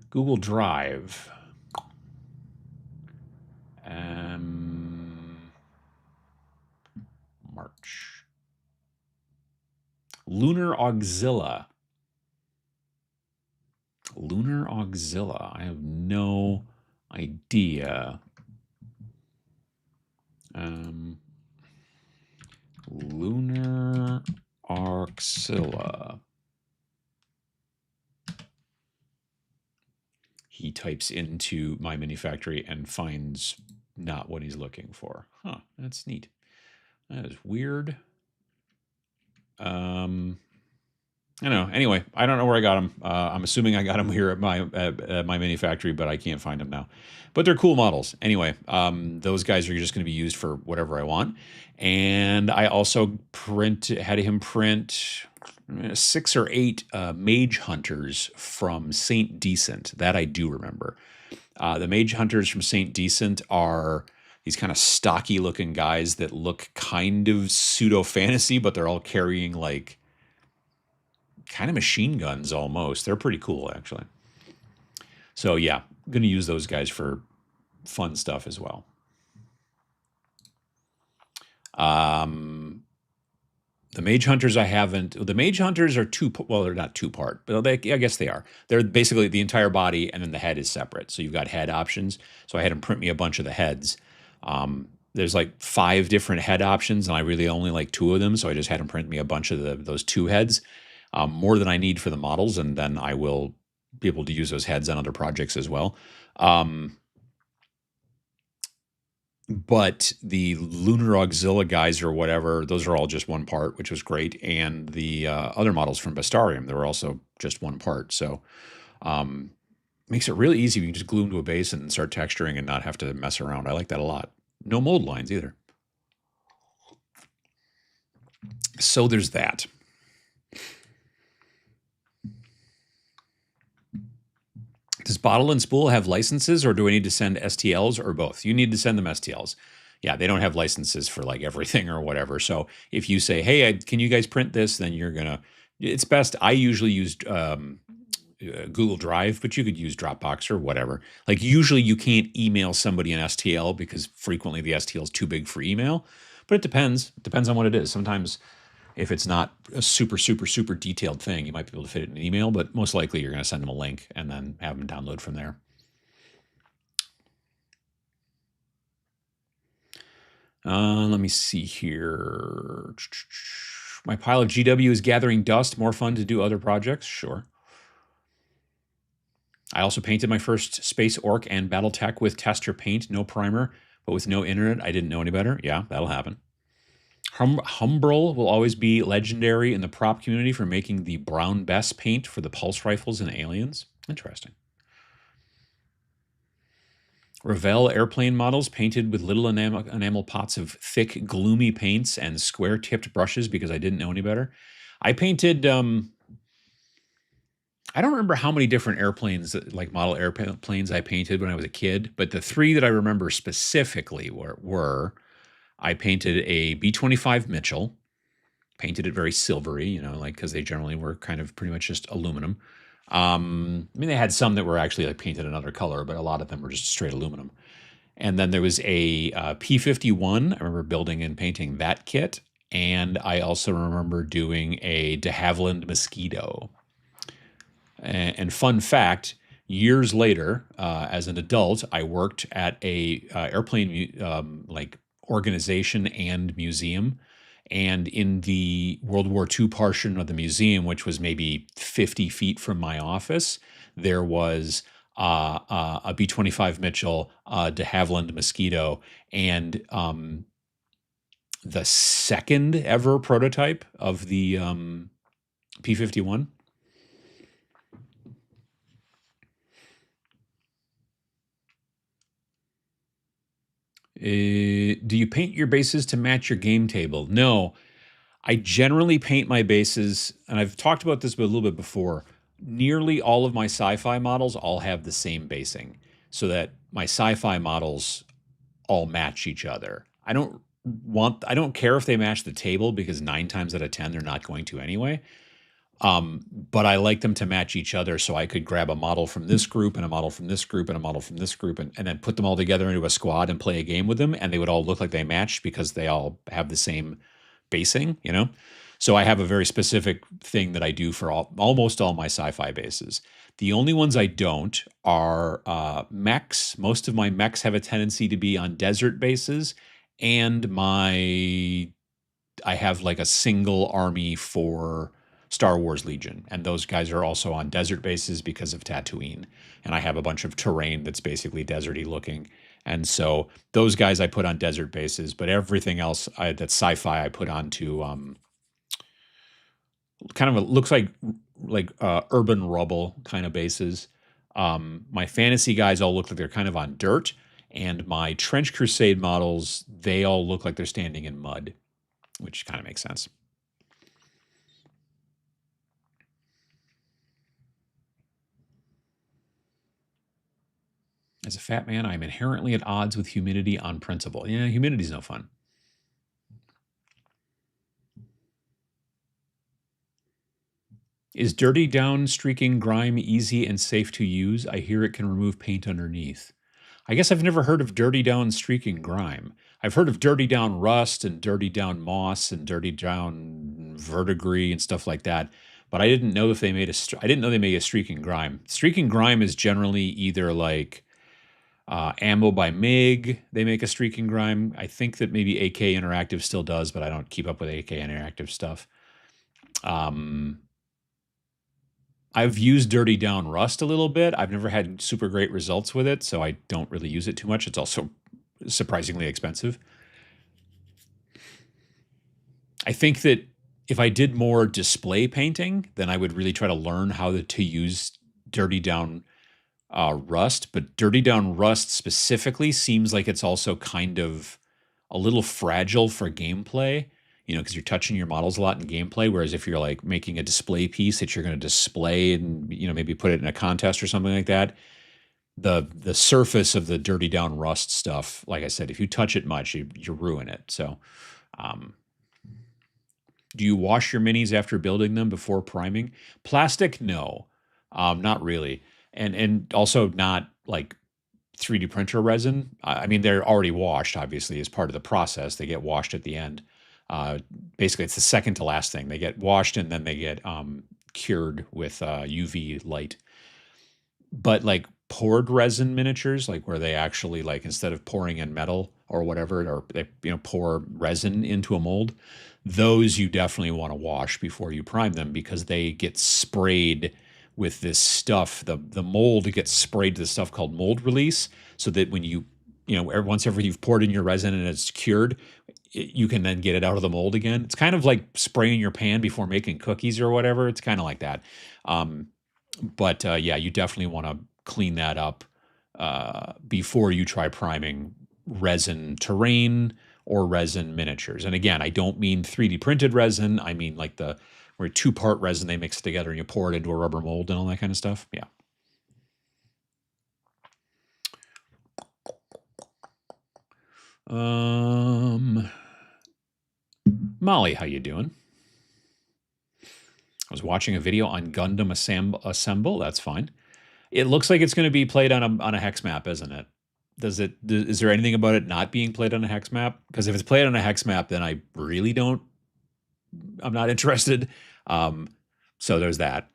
S1: Google Drive, March. Lunar Auxilla. Lunar Auxilla. I have no idea. Lunar Auxilla. He types into My Mini Factory and finds not what he's looking for. Huh, that's neat. That is weird. I don't know. Anyway, I don't know where I got them. I'm assuming I got them here at my Mini Factory, but I can't find them now. But they're cool models. Anyway, those guys are just going to be used for whatever I want. And I also had him print 6 or 8 Mage Hunters from Saint Decent. That I do remember. The Mage Hunters from Saint Decent are these kind of stocky looking guys that look kind of pseudo fantasy, but they're all carrying like kind of machine guns almost. They're pretty cool, actually. So yeah, I'm going to use those guys for fun stuff as well. The Mage Hunters I haven't. The Mage Hunters are well, they're not two-part, but I guess they are. They're basically the entire body, and then the head is separate. So you've got head options. So I had him print me a bunch of the heads. There's like 5 different head options, and I really only like 2 of them. So I just had him print me a bunch of those 2 heads, more than I need for the models, and then I will be able to use those heads on other projects as well. But the Lunar Auxilla guys or whatever, those are all just one part, which was great. And the other models from Bestarium, they were also just one part. So makes it really easy. You can just glue them to a base and start texturing and not have to mess around. I like that a lot. No mold lines either. So there's that. Does Bottle and Spool have licenses, or do I need to send STLs, or both? You need to send them STLs. Yeah, they don't have licenses for like everything or whatever. So if you say, hey, can you guys print this? Then you're going to, it's best. I usually use Google Drive, but you could use Dropbox or whatever. Like usually you can't email somebody an STL because frequently the STL is too big for email, but it depends. It depends on what it is. Sometimes if it's not a super, super, super detailed thing, you might be able to fit it in an email, but most likely you're going to send them a link and then have them download from there. Let me see here. My pile of GW is gathering dust. More fun to do other projects? Sure. I also painted my first Space Orc and Battletech with tester paint, no primer, but with no internet. I didn't know any better. Yeah, that'll happen. Humbrol will always be legendary in the prop community for making the brown Bess paint for the pulse rifles and aliens. Interesting. Revell airplane models painted with little enamel pots of thick, gloomy paints and square-tipped brushes because I didn't know any better. I painted, I don't remember how many different airplanes, like model airplanes I painted when I was a kid, but the 3 that I remember specifically were I painted a B-25 Mitchell, painted it very silvery, you know, like because they generally were kind of pretty much just aluminum. I mean, they had some that were actually like painted another color, but a lot of them were just straight aluminum. And then there was a P-51. I remember building and painting that kit. And I also remember doing a de Havilland Mosquito. And fun fact, years later, as an adult, I worked at a airplane like organization and museum. And in the World War II portion of the museum, which was maybe 50 feet from my office, there was a B-25 Mitchell, de Havilland Mosquito, and the second ever prototype of the P-51. Do you paint your bases to match your game table? No, I generally paint my bases, and I've talked about this a little bit before. Nearly all of my sci-fi models all have the same basing, so that my sci-fi models all match each other. I don't care if they match the table because 9 times out of 10 they're not going to anyway. But I like them to match each other so I could grab a model from this group and a model from this group and a model from this group and then put them all together into a squad and play a game with them, and they would all look like they matched because they all have the same basing, you know? So I have a very specific thing that I do for almost all my sci-fi bases. The only ones I don't are mechs. Most of my mechs have a tendency to be on desert bases, and I have like a single army for Star Wars Legion, and those guys are also on desert bases because of Tatooine. And I have a bunch of terrain that's basically deserty looking. And so those guys I put on desert bases, but everything else that's sci-fi I put onto kind of looks like urban rubble kind of bases. My fantasy guys all look like they're kind of on dirt, and my Trench Crusade models, they all look like they're standing in mud, which kind of makes sense. As a fat man, I'm inherently at odds with humidity on principle. Yeah, humidity's no fun. Is Dirty Down Streaking Grime easy and safe to use? I hear it can remove paint underneath. I guess I've never heard of Dirty Down Streaking Grime. I've heard of Dirty Down Rust and Dirty Down Moss and Dirty Down Verdigris and stuff like that. But I didn't know if they made I didn't know they made a Streaking Grime. Streaking Grime is generally either like Ammo by MiG, they make a Streaking Grime. I think that maybe AK Interactive still does, but I don't keep up with AK Interactive stuff. I've used Dirty Down Rust a little bit. I've never had super great results with it, so I don't really use it too much. It's also surprisingly expensive. I think that if I did more display painting, then I would really try to learn how to use Dirty Down Rust. But Dirty Down Rust specifically seems like it's also kind of a little fragile for gameplay, you know, because you're touching your models a lot in gameplay. Whereas if you're like making a display piece that you're going to display and, you know, maybe put it in a contest or something like that, the surface of the Dirty Down Rust stuff, like I said, if you touch it much, you ruin it. So, do you wash your minis after building them before priming? Plastic, no, not really, and also not like 3D printer resin. I mean, they're already washed, obviously, as part of the process. They get washed at the end. Basically, it's the second to last thing. They get washed and then they get cured with UV light. But like poured resin miniatures, like where they actually like instead of pouring in metal or whatever, or they pour resin into a mold, those you definitely want to wash before you prime them because they get sprayed with this stuff. The mold gets sprayed to the stuff called mold release, so that when once ever you've poured in your resin and it's cured, you can then get it out of the mold again. It's kind of like spraying your pan before making cookies or whatever. It's kind of like that. But yeah, you definitely want to clean that up before you try priming resin terrain or resin miniatures. And again, I don't mean 3D printed resin. I mean like where 2-part resin they mix together and you pour it into a rubber mold and all that kind of stuff. Yeah. Molly, how you doing? was watching a video on Gundam Assemble. That's fine. It looks like it's going to be played on a hex map, isn't it? Is there anything about it not being played on a hex map? Because if it's played on a hex map, then I'm not interested. So there's that.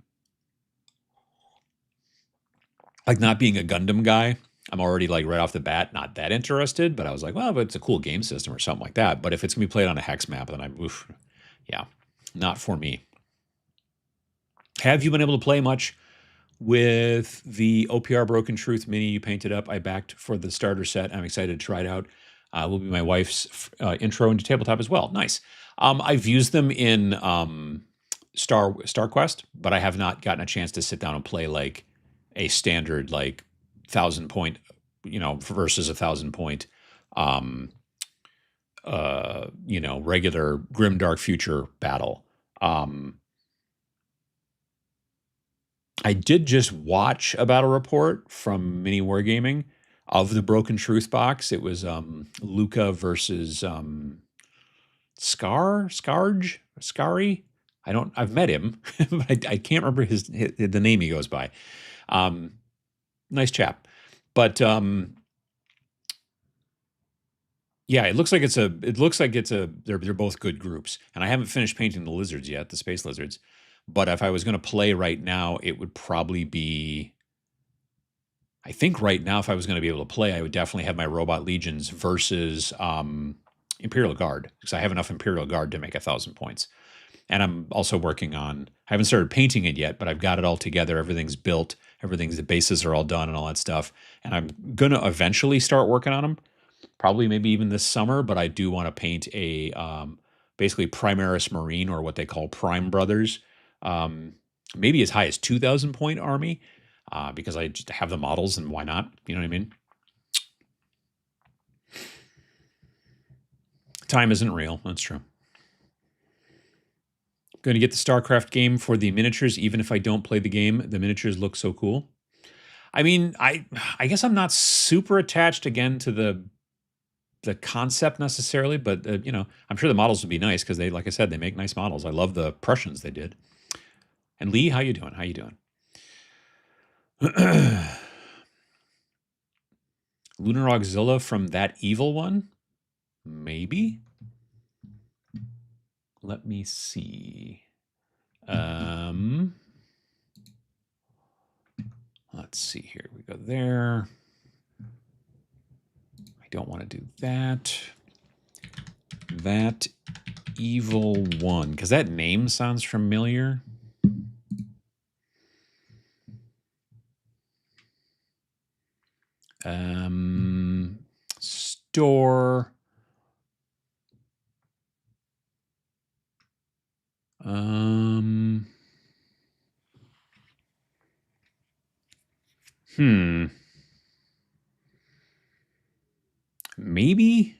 S1: Like, not being a Gundam guy, I'm already, like, right off the bat not that interested, but I was like, well, but it's a cool game system or something like that. But if it's gonna be played on a hex map, then yeah, not for me. Have you been able to play much with the OPR Broken Truth mini you painted up? I backed for the starter set. I'm excited to try it out. Will be my wife's intro into tabletop as well. Nice. I've used them in Star Quest, but I have not gotten a chance to sit down and play like a standard, like 1,000 point, versus 1,000 point, regular grimdark future battle. I did just watch a battle report from Mini Wargaming of the Broken Truth box. It was Luca versus Scary. I've met him, but I can't remember the name he goes by. Nice chap. But yeah, it looks like they're both good groups. And I haven't finished painting the lizards yet, the space lizards. But if I was going to play right now, it would probably be, I think right now, if I was going to be able to play, I would definitely have my Robot Legions versus Imperial Guard, because I have enough Imperial Guard to make 1,000 points. And I'm also working on, I haven't started painting it yet, but I've got it all together. Everything's built. The bases are all done and all that stuff. And I'm going to eventually start working on them, probably maybe even this summer, but I do want to paint a basically Primaris Marine, or what they call Prime Brothers, maybe as high as 2,000 point army, because I just have the models, and why not? You know what I mean? Time isn't real. That's true. Going to get the StarCraft game for the miniatures, even if I don't play the game. The miniatures look so cool. I mean, I guess I'm not super attached again to the concept necessarily, but I'm sure the models would be nice, because they, like I said, they make nice models. I love the Prussians they did. And Lee, how you doing? Lunar Auxilla from That Evil One? Maybe? Let me see. Let's see here. We go there. I don't want to do that. That Evil One, because that name sounds familiar. Store. Maybe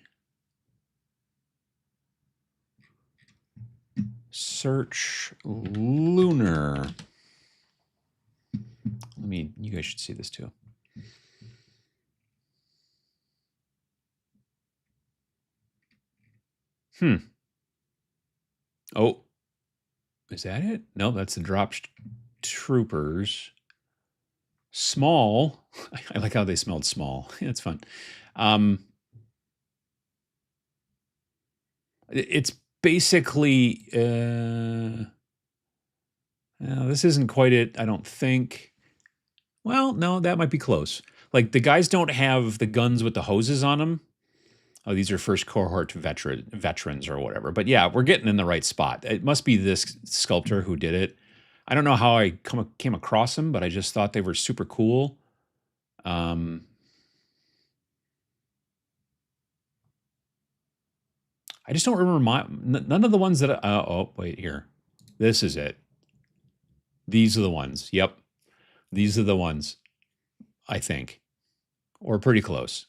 S1: search Lunar. You guys should see this too. Oh, is that it? No, that's the drop troopers. Small. I like how they smelled small. It's fun. It's basically, this isn't quite it, I don't think. Well, no, that might be close. Like, the guys don't have the guns with the hoses on them. Oh, these are first cohort veterans or whatever. But yeah, we're getting in the right spot. It must be this sculptor who did it. I don't know how I came across them, but I just thought they were super cool. I just don't remember none of the ones that oh, wait, here. This is it. These are the ones. Yep. These are the ones, I think. Or pretty close.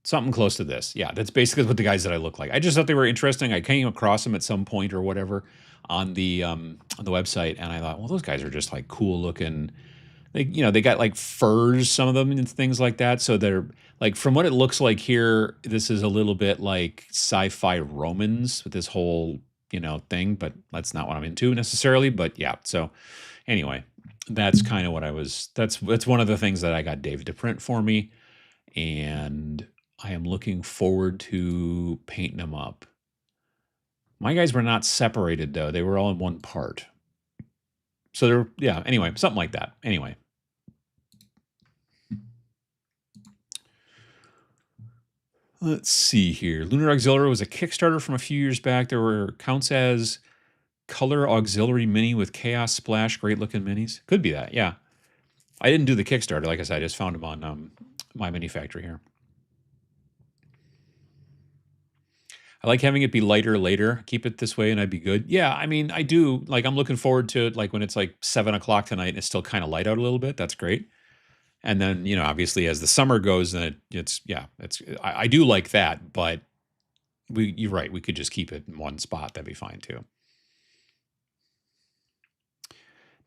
S1: Something close to this. Yeah, that's basically what the guys that I look like. I just thought they were interesting. I came across them at some point or whatever on the website, and I thought, well, those guys are just like cool looking. They got like furs, some of them, and things like that. So they're like, from what it looks like here, this is a little bit like sci-fi Romans with this whole thing, but that's not what I'm into necessarily. But yeah, so anyway, that's kind of what that's one of the things that I got Dave to print for me, and I am looking forward to painting them up. My guys were not separated though; they were all in one part. So yeah. Anyway, something like that. Anyway. Let's see here. Lunar Auxiliary was a Kickstarter from a few years back. There were counts as Color Auxiliary Mini with Chaos Splash. Great looking minis. Could be that, yeah. I didn't do the Kickstarter. Like I said, I just found them on My Mini Factory here. I like having it be lighter later. Keep it this way and I'd be good. Yeah, I mean, I do. Like, I'm looking forward to it. Like when it's like 7 o'clock tonight and it's still kind of light out a little bit. That's great. And then, obviously as the summer goes, then I do like that, but you're right. We could just keep it in one spot. That'd be fine too.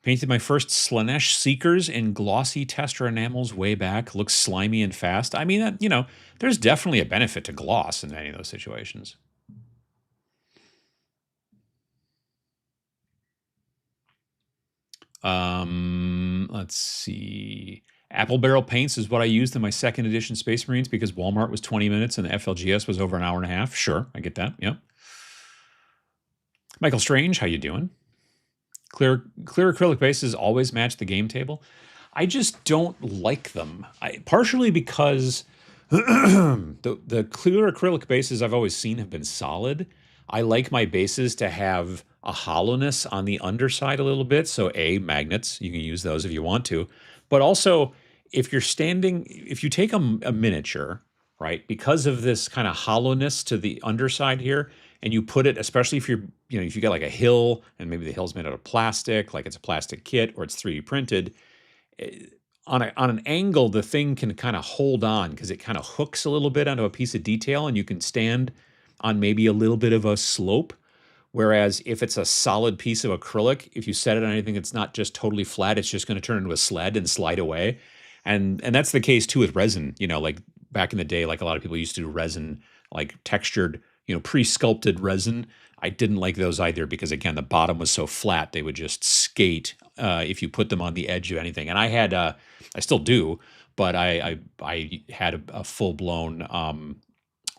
S1: Painted my first Slanesh Seekers in glossy tester enamels way back. Looks slimy and fast. I mean, there's definitely a benefit to gloss in any of those situations. Let's see. Apple Barrel paints is what I used in my second edition Space Marines because Walmart was 20 minutes and the FLGS was over an hour and a half. Sure, I get that. Yep. Michael Strange, how you doing? Clear acrylic bases always match the game table. I just don't like them. Partially because the clear acrylic bases I've always seen have been solid. I like my bases to have a hollowness on the underside a little bit. So magnets, you can use those if you want to. But also, if you take a miniature, right, because of this kind of hollowness to the underside here, and you put it, especially if if you got like a hill and maybe the hill's made out of plastic, like it's a plastic kit or it's 3D printed, on an angle, the thing can kind of hold on because it kind of hooks a little bit onto a piece of detail and you can stand on maybe a little bit of a slope. Whereas if it's a solid piece of acrylic, if you set it on anything that's not just totally flat, it's just going to turn into a sled and slide away. And that's the case too with resin. Like back in the day, like a lot of people used to do resin, like textured, pre-sculpted resin. I didn't like those either because again, the bottom was so flat they would just skate if you put them on the edge of anything. And I had, I still do, but I had a full blown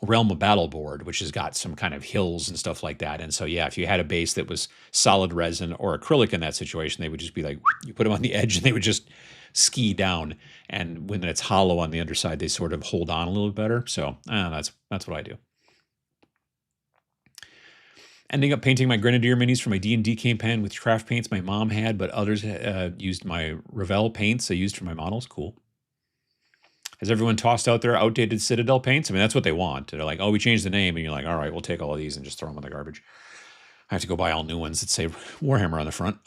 S1: Realm of Battle board, which has got some kind of hills and stuff like that. And so, yeah, if you had a base that was solid resin or acrylic in that situation, they would just be like, you put them on the edge and they would just ski down. And when it's hollow on the underside, they sort of hold on a little better. So that's what I do. Ending up painting my Grenadier minis for my D&D campaign with craft paints my mom had, but others used my Revell paints I used for my models. Cool. Has everyone tossed out their outdated Citadel paints? I mean, that's what they want. They're like, oh, we changed the name. And you're like, all right, we'll take all of these and just throw them in the garbage. I have to go buy all new ones that say Warhammer on the front.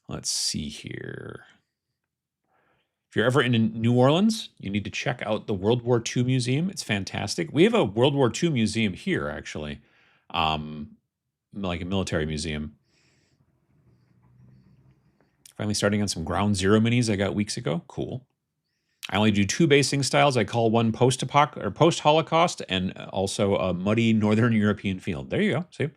S1: Let's see here. If you're ever in New Orleans, you need to check out the World War II Museum. It's fantastic. We have a World War II museum here, actually, like a military museum. Finally starting on some Ground Zero minis I got weeks ago. Cool. I only do 2 basing styles. I call one post-Holocaust and also a muddy Northern European field. There you go. See?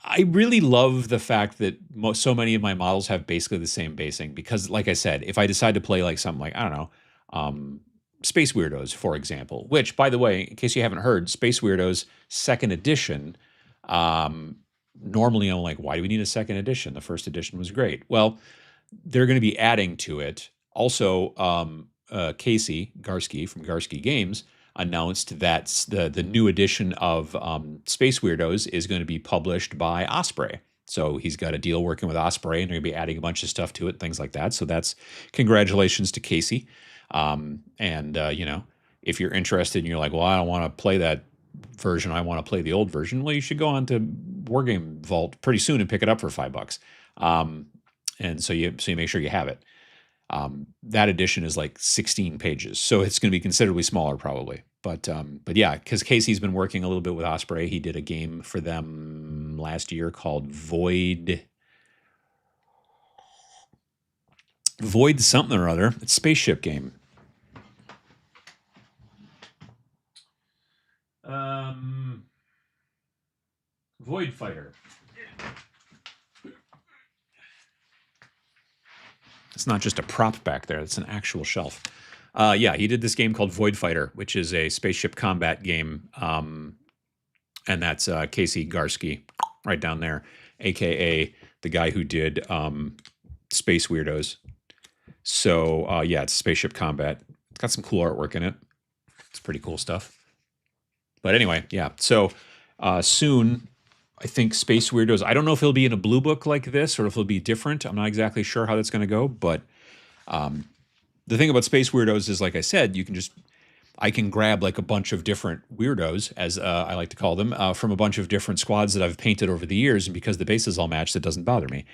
S1: I really love the fact that so many of my models have basically the same basing because, like I said, if I decide to play like something like, I don't know, Space Weirdos, for example, which, by the way, in case you haven't heard, Space Weirdos 2nd edition, normally I'm like, why do we need a 2nd edition? The 1st edition was great. Well, they're going to be adding to it. Also, Casey Garsky from Garsky Games announced that the new edition of Space Weirdos is going to be published by Osprey. So he's got a deal working with Osprey, and they're going to be adding a bunch of stuff to it, things like that. So that's congratulations to Casey. If you're interested and you're like, well, I don't want to play that version, I want to play the old version. Well, you should go on to Wargame Vault pretty soon and pick it up for $5. And so you make sure you have it. That edition is like 16 pages, so it's going to be considerably smaller probably. But yeah, because Casey's been working a little bit with Osprey. He did a game for them last year called Void something or other. It's a spaceship game. Void Fighter. It's not just a prop back there. It's an actual shelf. Yeah, he did this game called Void Fighter, which is a spaceship combat game. And that's Casey Garsky right down there, a.k.a. the guy who did Space Weirdos. So, yeah, it's spaceship combat. It's got some cool artwork in it. It's pretty cool stuff. But anyway, yeah. So soon, I think Space Weirdos, I don't know if it'll be in a blue book like this or if it'll be different. I'm not exactly sure how that's going to go. But the thing about Space Weirdos is, like I said, I can grab like a bunch of different weirdos, as I like to call them, from a bunch of different squads that I've painted over the years. And because the bases all match, that doesn't bother me.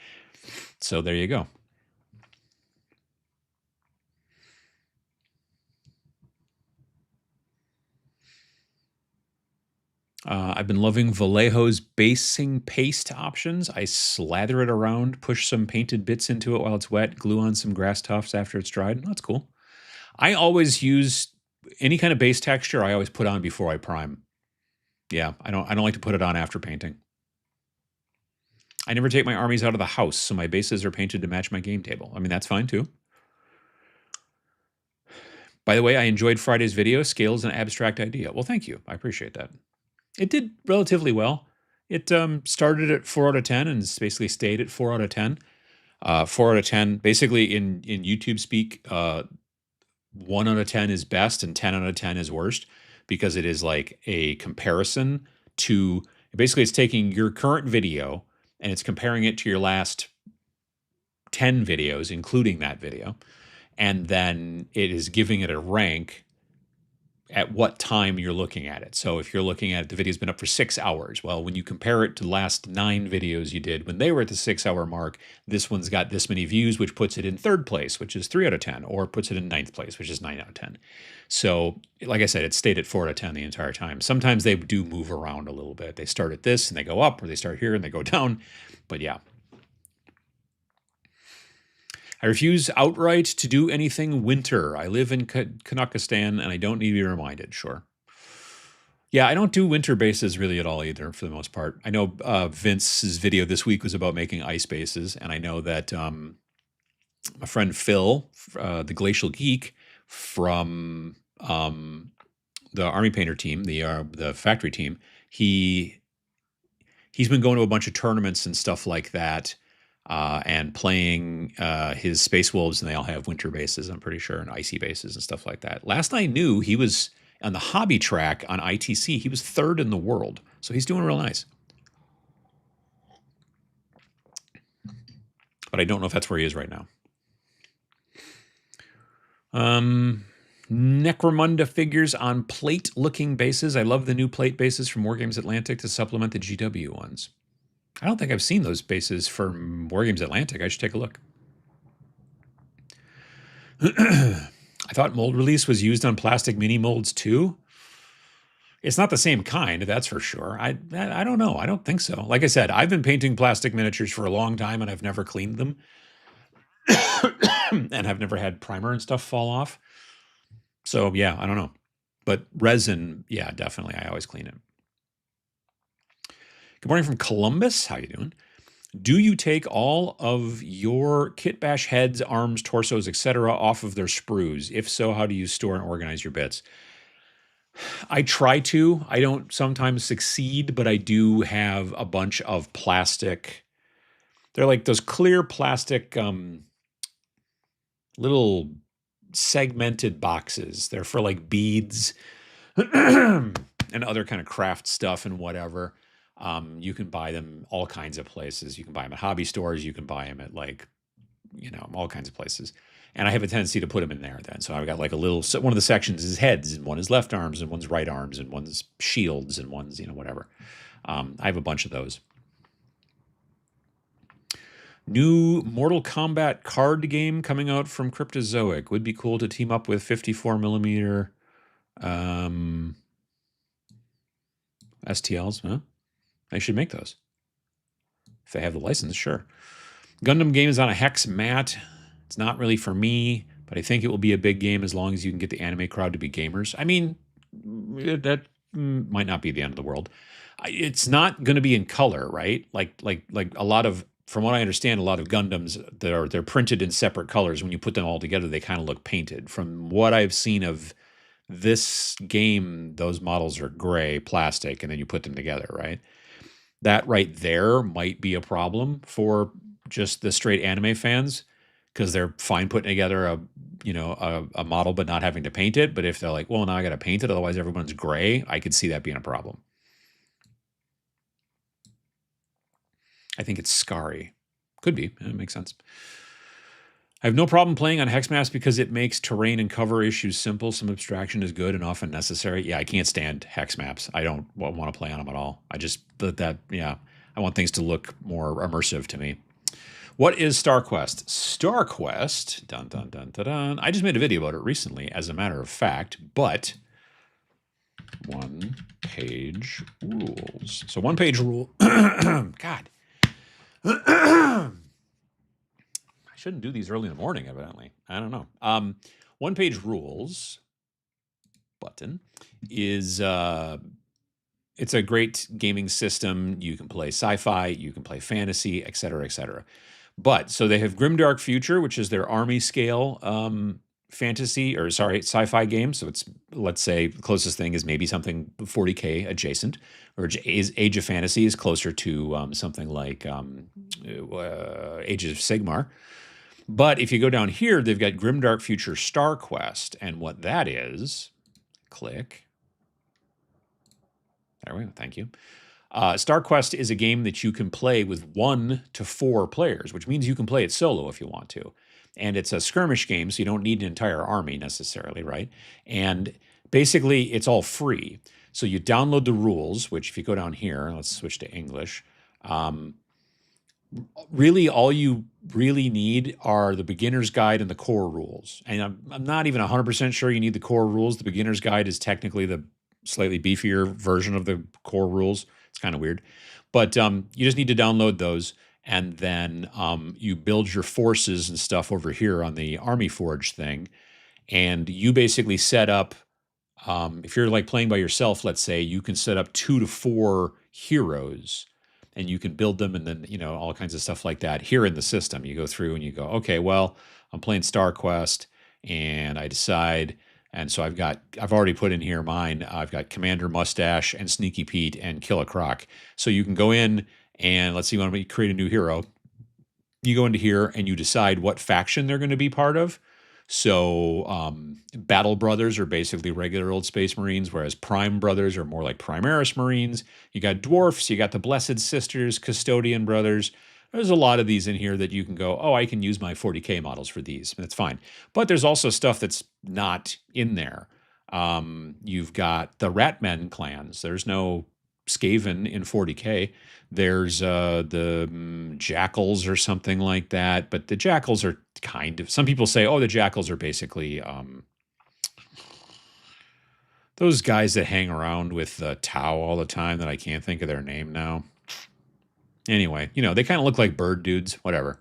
S1: So there you go. I've been loving Vallejo's basing paste options. I slather it around, push some painted bits into it while it's wet, glue on some grass tufts after it's dried. That's cool. I always use any kind of base texture. I always put on before I prime. Yeah, I don't like to put it on after painting. I never take my armies out of the house, so my bases are painted to match my game table. I mean, that's fine too. By the way, I enjoyed Friday's video. Scale is an abstract idea. Well, thank you. I appreciate that. It did relatively well. It started at 4 out of 10 and basically stayed at 4 out of 10. 4 out of 10, basically in YouTube speak, 1 out of 10 is best and 10 out of 10 is worst, because it is like a comparison to, basically it's taking your current video and it's comparing it to your last 10 videos, including that video. And then it is giving it a rank at what time you're looking at it. So if you're looking at it, the video's been up for 6 hours. Well, when you compare it to the last 9 videos you did, when they were at the 6-hour mark, this one's got this many views, which puts it in 3rd place, which is 3 out of 10, or puts it in 9th place, which is 9 out of 10. So like I said, it stayed at 4 out of 10 the entire time. Sometimes they do move around a little bit. They start at this and they go up, or they start here and they go down. But yeah. I refuse outright to do anything winter. I live in Kazakhstan and I don't need to be reminded. Sure. Yeah, I don't do winter bases really at all either, for the most part. I know Vince's video this week was about making ice bases, and I know that my friend Phil, the Glacial Geek from the Army Painter team, the factory team, he's been going to a bunch of tournaments and stuff like that. And playing his Space Wolves, and they all have winter bases, I'm pretty sure, and icy bases and stuff like that. Last I knew, he was on the hobby track on ITC. He was 3rd in the world, so he's doing real nice. But I don't know if that's where he is right now. Necromunda figures on plate-looking bases. I love the new plate bases from Wargames Atlantic to supplement the GW ones. I don't think I've seen those bases from Wargames Atlantic. I should take a look. I thought mold release was used on plastic mini molds too. It's not the same kind, that's for sure. I don't know. I don't think so. Like I said, I've been painting plastic miniatures for a long time and I've never cleaned them. And I've never had primer and stuff fall off. So yeah, I don't know. But resin, yeah, definitely. I always clean it. Good morning from Columbus. How you doing? Do you take all of your kit bash heads, arms, torsos, etc. off of their sprues? If so, how do you store and organize your bits? I try to. I don't sometimes succeed, but I do have a bunch of plastic. They're like those clear plastic little segmented boxes. They're for like beads and other kind of craft stuff and whatever. You can buy them all kinds of places. You can buy them at hobby stores. You can buy them at all kinds of places. And I have a tendency to put them in there then. So I've got like one of the sections is heads, and one is left arms, and one's right arms, and one's shields, and one's, whatever. I have a bunch of those. New Mortal Kombat card game coming out from Cryptozoic. Would be cool to team up with 54mm STLs, huh? I should make those. If they have the license, sure. Gundam game is on a hex mat. It's not really for me, but I think it will be a big game as long as you can get the anime crowd to be gamers. I mean, that might not be the end of the world. It's not going to be in color, right? Like a lot of, from what I understand, a lot of Gundams they're printed in separate colors. When you put them all together, they kind of look painted. From what I've seen of this game, those models are gray plastic, and then you put them together, right? That right there might be a problem for just the straight anime fans because they're fine putting together a model but not having to paint it. But if they're like, well, now I got to paint it, otherwise everyone's gray, I could see that being a problem. I think it's Scary. Could be. It makes sense. I have no problem playing on hex maps because it makes terrain and cover issues simple. Some abstraction is good and often necessary. Yeah, I can't stand hex maps. I don't want to play on them at all. I just, I want things to look more immersive to me. What is StarQuest? StarQuest, dun dun dun dun dun. I just made a video about it recently, as a matter of fact, but one-page rules. So one-page rule, God. I shouldn't do these early in the morning, evidently. I don't know. One-page rules button is it's a great gaming system. You can play sci-fi, you can play fantasy, et cetera, et cetera. But so they have Grimdark Future, which is their army scale sci-fi game. So it's, let's say, the closest thing is maybe something 40K adjacent, or Age of Fantasy is closer to something like Age of Sigmar. But if you go down here, they've got Grimdark Future StarQuest, and what that is, click. There we go, thank you. StarQuest is a game that you can play with 1 to 4 players, which means you can play it solo if you want to. And it's a skirmish game, so you don't need an entire army necessarily, right? And basically, it's all free. So you download the rules, which if you go down here, let's switch to English. Really, all you really need are the beginner's guide and the core rules. And I'm not even 100% sure you need the core rules. The beginner's guide is technically the slightly beefier version of the core rules. It's kind of weird. But you just need to download those, and then you build your forces and stuff over here on the Army Forge thing. And you basically set up, if you're like playing by yourself, let's say, you can set up 2 to 4 heroes, and you can build them, and then, all kinds of stuff like that here in the system. You go through and you go, okay, well, I'm playing StarQuest, and I decide, and so I've already put in here mine. I've got Commander Mustache and Sneaky Pete and Killer Croc. So you can go in and, let's see, when we create a new hero, you go into here and you decide what faction they're going to be part of. So Battle Brothers are basically regular old Space Marines, whereas Prime Brothers are more like Primaris Marines. You got Dwarfs, you got the Blessed Sisters, Custodian Brothers. There's a lot of these in here that you can go, oh, I can use my 40K models for these. That's fine. But there's also stuff that's not in there. You've got the Ratmen clans. There's no Skaven in 40K. There's the Jackals or something like that. But the Jackals are kind of, some people say, oh, the Jackals are basically those guys that hang around with Tau all the time that I can't think of their name now. Anyway, they kind of look like bird dudes, whatever.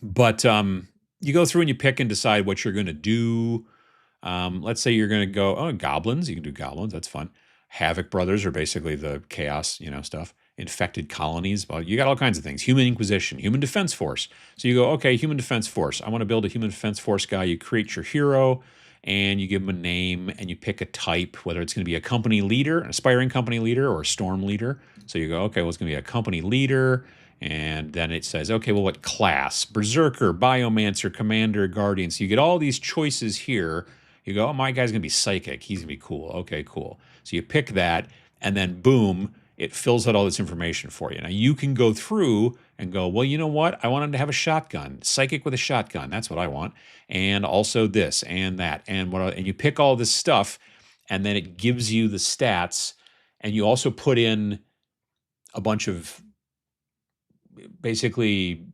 S1: But you go through and you pick and decide what you're going to do. Let's say you're going to go, oh, goblins. You can do goblins. That's fun. Havoc Brothers are basically the chaos, stuff. Infected colonies. Well, you got all kinds of things. Human Inquisition, Human Defense Force. So you go, okay, Human Defense Force. I want to build a Human Defense Force guy. You create your hero, and you give him a name, and you pick a type, whether it's going to be a company leader, an aspiring company leader, or a storm leader. So you go, okay, well, it's going to be a company leader, and then it says, okay, well, what class? Berserker, Biomancer, Commander, Guardian. So you get all these choices here. You go, oh, my guy's going to be psychic. He's going to be cool. Okay, cool. So you pick that, and then boom, it fills out all this information for you. Now, you can go through and go, well, you know what? I wanted to have a shotgun. Psychic with a shotgun. That's what I want. And also this and that. And you pick all this stuff, and then it gives you the stats. And you also put in a bunch of basically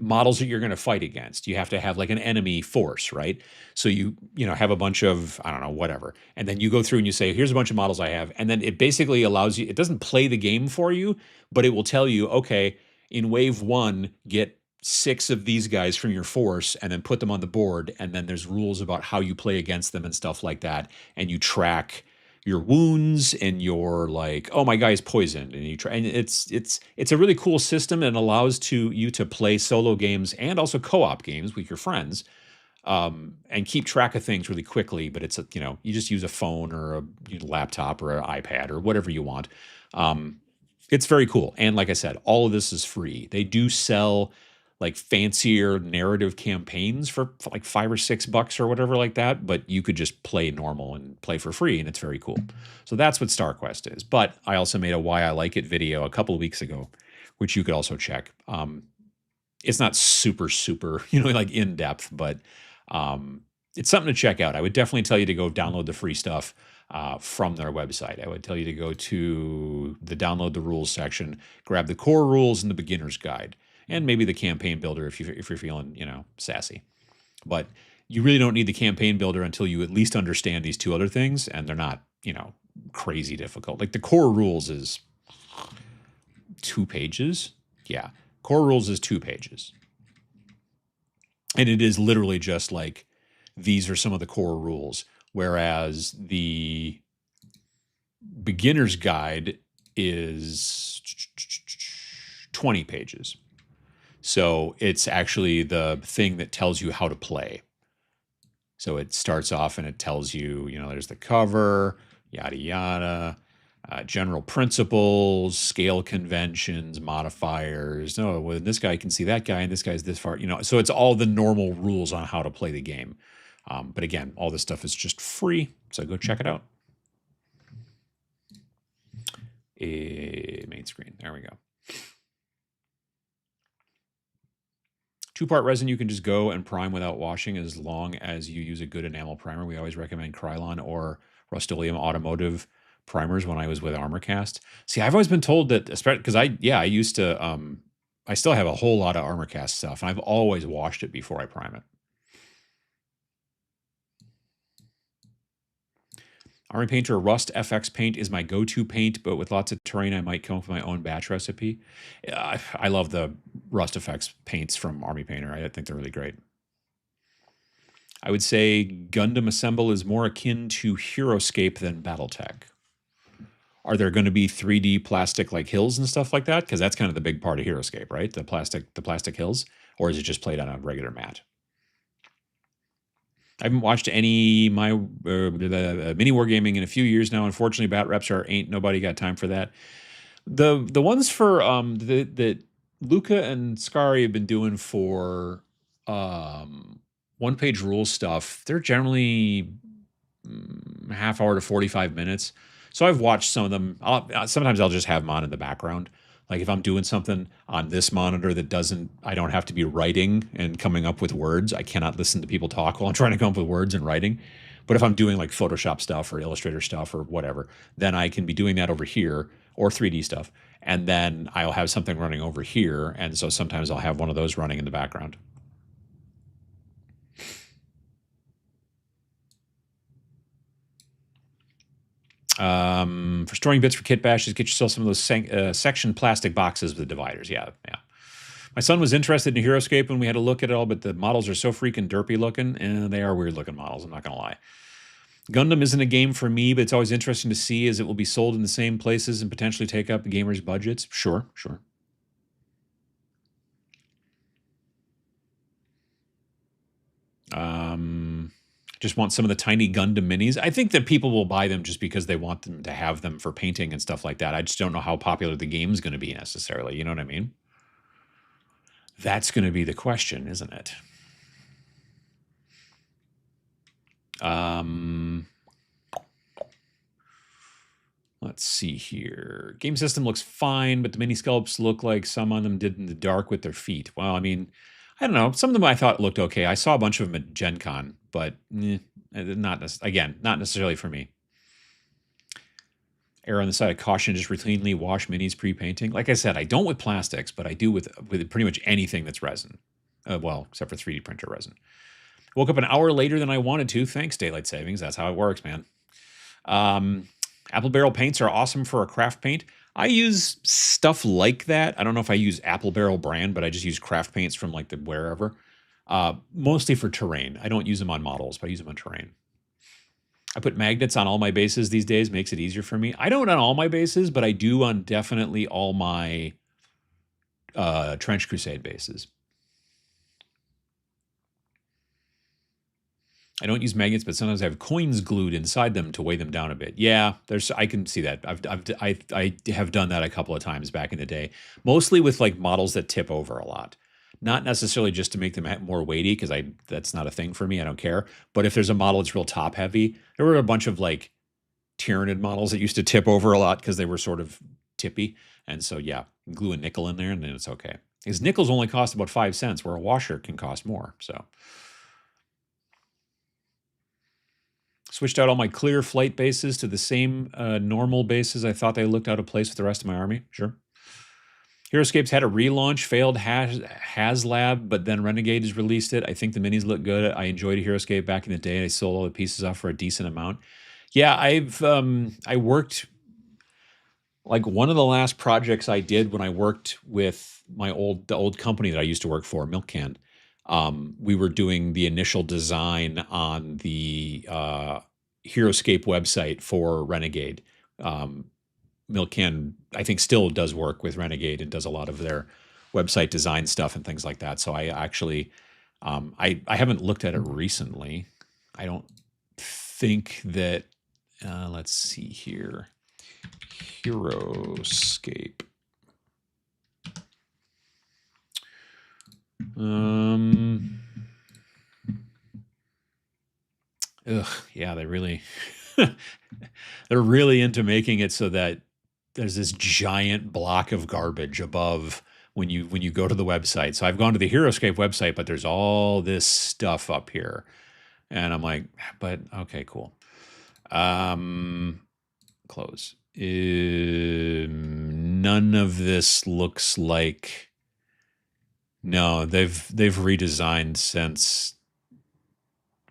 S1: models that you're going to fight against. You have to have like an enemy force, right? So you have a bunch of, I don't know, whatever. And then you go through and you say, here's a bunch of models I have. And then it basically allows you, it doesn't play the game for you, but it will tell you, okay, in wave 1, get 6 of these guys from your force and then put them on the board. And then there's rules about how you play against them and stuff like that. And you track your wounds and your like, oh, my guy's poisoned, and you try, and it's a really cool system, and allows you to play solo games and also co-op games with your friends, and keep track of things really quickly. But it's you just use a phone or a laptop or an iPad or whatever you want. It's very cool, and like I said, all of this is free. They do sell like fancier narrative campaigns for like $5 or $6 or whatever like that, but you could just play normal and play for free, and it's very cool. So that's what StarQuest is. But I also made a Why I Like It video a couple of weeks ago, which you could also check. It's not super like in depth, but it's something to check out. I would definitely tell you to go download the free stuff from their website. I would tell you to go to the download the rules section, grab the core rules and the beginner's guide, and maybe the campaign builder if you're feeling sassy. But you really don't need the campaign builder until you at least understand these two other things, and they're not crazy difficult. Like the core rules is 2 pages. Yeah, core rules is 2 pages. And it is literally just like, these are some of the core rules. Whereas the beginner's guide is 20 pages. So it's actually the thing that tells you how to play. So it starts off and it tells you, there's the cover, yada, yada. General principles, scale conventions, modifiers. No, well, this guy can see that guy, and this guy's this far. So it's all the normal rules on how to play the game. But again, all this stuff is just free, so go check it out. Main screen. There we go. 2-part resin you can just go and prime without washing, as long as you use a good enamel primer. We always recommend Krylon or Rust-Oleum Automotive primers when I was with ArmorCast. See, I've always been told that, because I used to, I still have a whole lot of ArmorCast stuff, and I've always washed it before I prime it. Army Painter Rust FX paint is my go-to paint, but with lots of terrain, I might come up with my own batch recipe. I love the Rust FX paints from Army Painter. I think they're really great. I would say Gundam Assemble is more akin to Heroescape than Battletech. Are there going to be 3D plastic like hills and stuff like that? Because that's kind of the big part of Heroescape, right? The plastic hills, or is it just played on a regular mat? I haven't watched any mini wargaming in a few years now. Unfortunately, Bat Reps ain't nobody got time for that. The ones for that Luca and Scary have been doing for one-page rule stuff, they're generally half hour to 45 minutes. So I've watched some of them. Sometimes I'll just have them on in the background. Like if I'm doing something on this monitor that I don't have to be writing and coming up with words. I cannot listen to people talk while I'm trying to come up with words and writing. But if I'm doing like Photoshop stuff or Illustrator stuff or whatever, then I can be doing that over here, or 3D stuff. And then I'll have something running over here. And so sometimes I'll have one of those running in the background. For storing bits for kit bashes, get yourself some of those section plastic boxes with the dividers. Yeah. My son was interested in Heroescape when we had a look at it all, but the models are so freaking derpy looking, and they are weird looking models, I'm not going to lie. Gundam isn't a game for me, but it's always interesting to see, as it will be sold in the same places and potentially take up gamers' budgets. Sure. Just want some of the tiny Gundam minis. I think that people will buy them just because they want them to have them for painting and stuff like that. I just don't know how popular the game's going to be necessarily. You know what I mean? That's going to be the question, isn't it? Let's see here. Game system looks fine, but the mini sculpts look like some on them did in the dark with their feet. Well, I mean, I don't know. Some of them I thought looked okay. I saw a bunch of them at Gen Con, but not necessarily for me. Err on the side of caution, just routinely wash minis pre-painting. Like I said, I don't with plastics, but I do with pretty much anything that's resin. Well, except for 3D printer resin. Woke up an hour later than I wanted to. Thanks, daylight savings. That's how it works, man. Apple Barrel paints are awesome for a craft paint. I use stuff like that. I don't know if I use Apple Barrel brand, but I just use craft paints from like the wherever. Mostly for terrain. I don't use them on models, but I use them on terrain. I put magnets on all my bases these days. Makes it easier for me. I don't on all my bases, but I do on definitely all my Trench Crusade bases. I don't use magnets, but sometimes I have coins glued inside them to weigh them down a bit. Yeah, I can see that. I have done that a couple of times back in the day, mostly with like models that tip over a lot. Not necessarily just to make them more weighty, because that's not a thing for me. I don't care. But if there's a model that's real top heavy, there were a bunch of like Tyranid models that used to tip over a lot because they were sort of tippy. And so yeah, glue a nickel in there and then it's okay. Because nickels only cost about 5 cents, where a washer can cost more. So switched out all my clear flight bases to the same normal bases. I thought they looked out of place with the rest of my army. Sure. HeroScapes had a relaunch, failed HasLab, but then Renegade has released it. I think the minis look good. I enjoyed a HeroScape back in the day. I sold all the pieces off for a decent amount. Yeah, I worked, like one of the last projects I did when I worked with the old company that I used to work for, Milk Can. We were doing the initial design on the HeroScape website for Renegade. Milk Can, I think, still does work with Renegade and does a lot of their website design stuff and things like that. So I actually, I haven't looked at it recently. I don't think that, let's see here, HeroScape. Yeah, they really, they're really into making it so that there's this giant block of garbage above when you go to the website. So I've gone to the HeroScape website, but there's all this stuff up here, and I'm like, but okay, cool. Close. None of this looks like. No, they've redesigned since.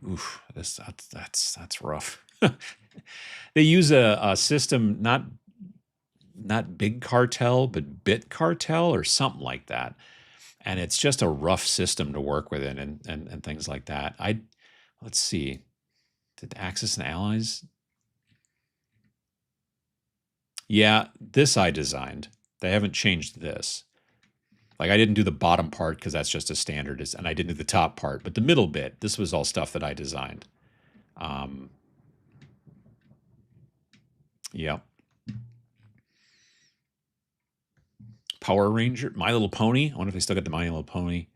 S1: Oof, that's rough. They use a system, not Big Cartel, but Bit Cartel or something like that, and it's just a rough system to work with it and things like that. Let's see, did Axis and Allies? Yeah, this I designed. They haven't changed this. Like I didn't do the bottom part because that's just a standard, and I didn't do the top part, but the middle bit, this was all stuff that I designed. Yeah. Power Ranger, My Little Pony. I wonder if they still got the My Little Pony.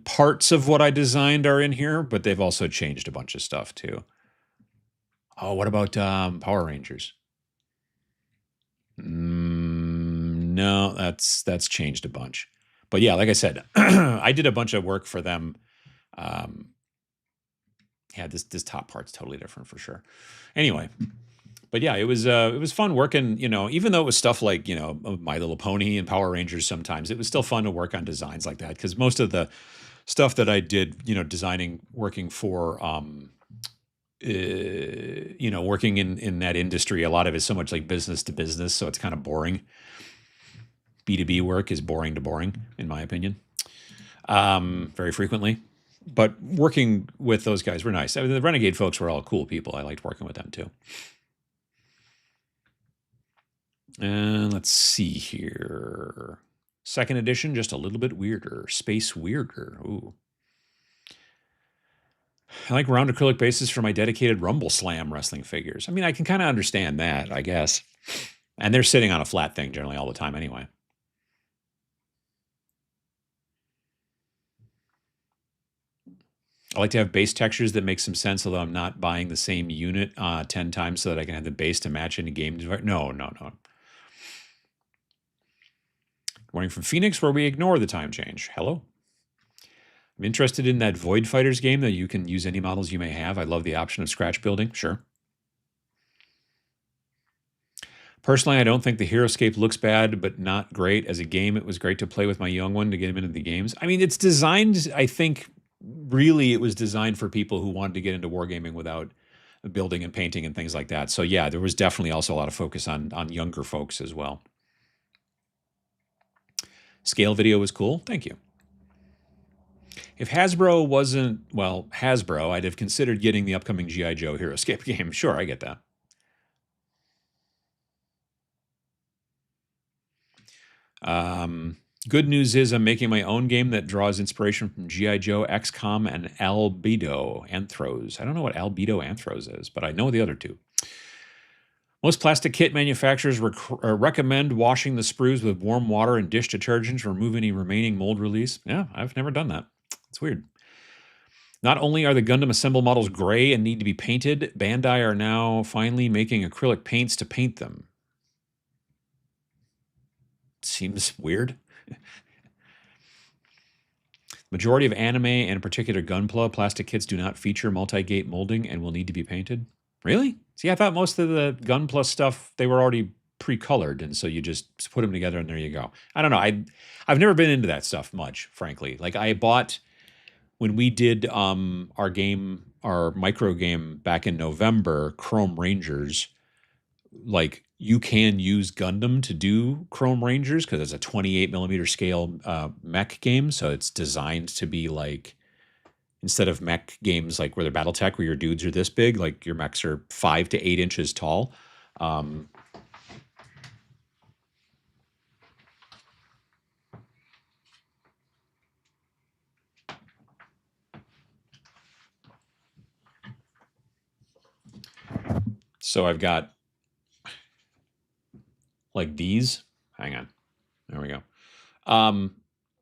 S1: Parts of what I designed are in here, but they've also changed a bunch of stuff too. Oh, what about Power Rangers? No, that's changed a bunch. But yeah, like I said, I did a bunch of work for them. Yeah, this top part's totally different for sure. Anyway, but yeah, it was fun working. You know, even though it was stuff like My Little Pony and Power Rangers, sometimes it was still fun to work on designs like that because most of the stuff that I did, designing, working for, working in that industry, a lot of it's so much like business to business, so it's kind of boring. B2B work is boring to boring, in my opinion, very frequently. But working with those guys were nice. I mean, the Renegade folks were all cool people. I liked working with them too. And let's see here. Second edition, just a little bit weirder. Space weirder. Ooh. I like round acrylic bases for my dedicated Rumble Slam wrestling figures. I mean, I can kind of understand that, I guess. And they're sitting on a flat thing generally all the time anyway. I like to have base textures that make some sense, although I'm not buying the same unit 10 times so that I can have the base to match any game. No. Morning from Phoenix, where we ignore the time change. Hello. I'm interested in that Void Fighters game that you can use any models you may have. I love the option of scratch building. Sure. Personally, I don't think the HeroScape looks bad, but not great. As a game, it was great to play with my young one to get him into the games. I mean, it's designed, I think, really it was designed for people who wanted to get into wargaming without building and painting and things like that. So yeah, there was definitely also a lot of focus on younger folks as well. Scale video was cool. Thank you. If Hasbro wasn't, well, Hasbro, I'd have considered getting the upcoming G.I. Joe HeroScape game. Sure, I get that. Good news is I'm making my own game that draws inspiration from G.I. Joe, XCOM, and Albedo Anthros. I don't know what Albedo Anthros is, but I know the other two. Most plastic kit manufacturers recommend washing the sprues with warm water and dish detergent to remove any remaining mold release. Yeah, I've never done that. It's weird. Not only are the Gundam Assemble models gray and need to be painted, Bandai are now finally making acrylic paints to paint them. Seems weird. Majority of anime and in particular Gunpla plastic kits do not feature multi-gate molding and will need to be painted. Really? See, I thought most of the Gunpla stuff, they were already pre-colored, and so you just put them together and there you go. I don't know. I've never been into that stuff much, frankly. Like I bought, when we did our game, our micro game back in November, Chrome Rangers, like you can use Gundam to do Chrome Rangers because it's a 28 millimeter scale mech game. So it's designed to be like, instead of mech games like where they're Battletech, where your dudes are this big, like your mechs are 5 to 8 inches tall. So I've got like these. Hang on. There we go.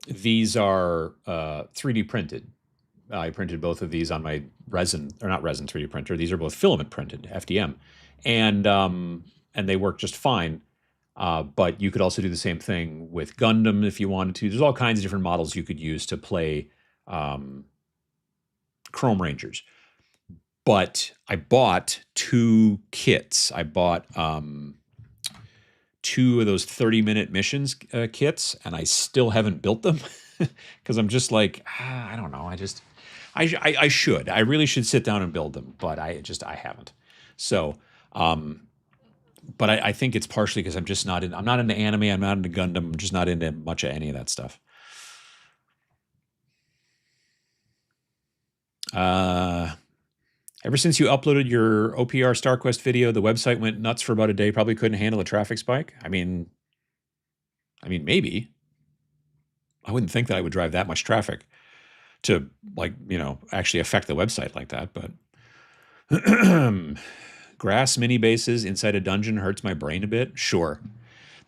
S1: These are 3D printed. I printed both of these on my resin, or not resin 3D printer. These are both filament printed, FDM, and they work just fine. But you could also do the same thing with Gundam if you wanted to. There's all kinds of different models you could use to play Chrome Rangers. But I bought 2 kits. I bought 2 of those 30-minute missions kits, and I still haven't built them because I'm just like, I don't know. I should. I really should sit down and build them, but I haven't. So, but I think it's partially because I'm just not in. I'm not into anime. I'm not into Gundam. I'm just not into much of any of that stuff. Ever since you uploaded your OPR StarQuest video, the website went nuts for about a day. Probably couldn't handle a traffic spike. I mean, maybe. I wouldn't think that I would drive that much traffic to, like, actually affect the website like that. But grass mini bases inside a dungeon hurts my brain a bit. Sure.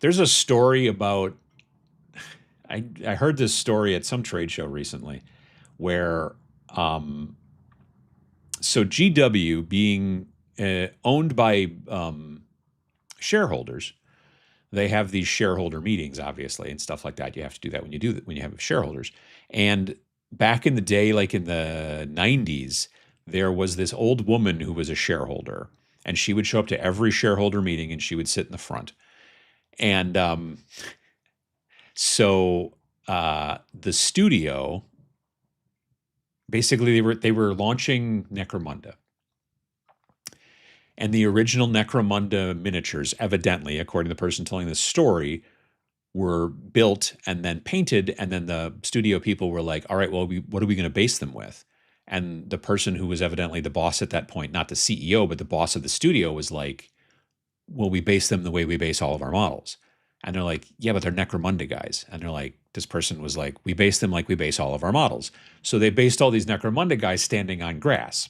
S1: There's a story about, I heard this story at some trade show recently where, so GW being owned by shareholders, they have these shareholder meetings, obviously, and stuff like that. You have to do that when you have shareholders. And back in the day, like in the 90s, there was this old woman who was a shareholder, and she would show up to every shareholder meeting, and she would sit in the front. And so the studio, basically, they were launching Necromunda. And the original Necromunda miniatures, evidently, according to the person telling the story, were built and then painted. And then the studio people were like, all right, well, what are we going to base them with? And the person who was evidently the boss at that point, not the CEO, but the boss of the studio, was like, well, we base them the way we base all of our models. And they're like, yeah, but they're Necromunda guys. And they're like, this person was like, we base them like we base all of our models. So they based all these Necromunda guys standing on grass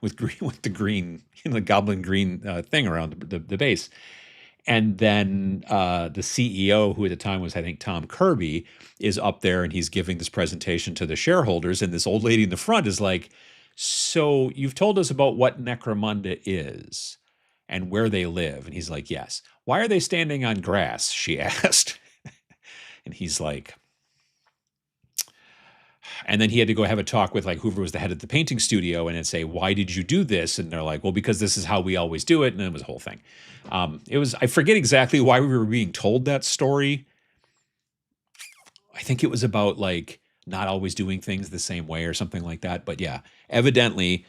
S1: with the green, the goblin green thing around the base. And then the CEO, who at the time was, I think, Tom Kirby, is up there and he's giving this presentation to the shareholders. And this old lady in the front is like, so you've told us about what Necromunda is and where they live. And he's like, yes. Why are they standing on grass? She asked. And he's like, and then he had to go have a talk with like whoever was the head of the painting studio and then say, why did you do this? And they're like, well, because this is how we always do it. And then it was a whole thing. I forget exactly why we were being told that story. I think it was about like not always doing things the same way or something like that. But yeah, evidently,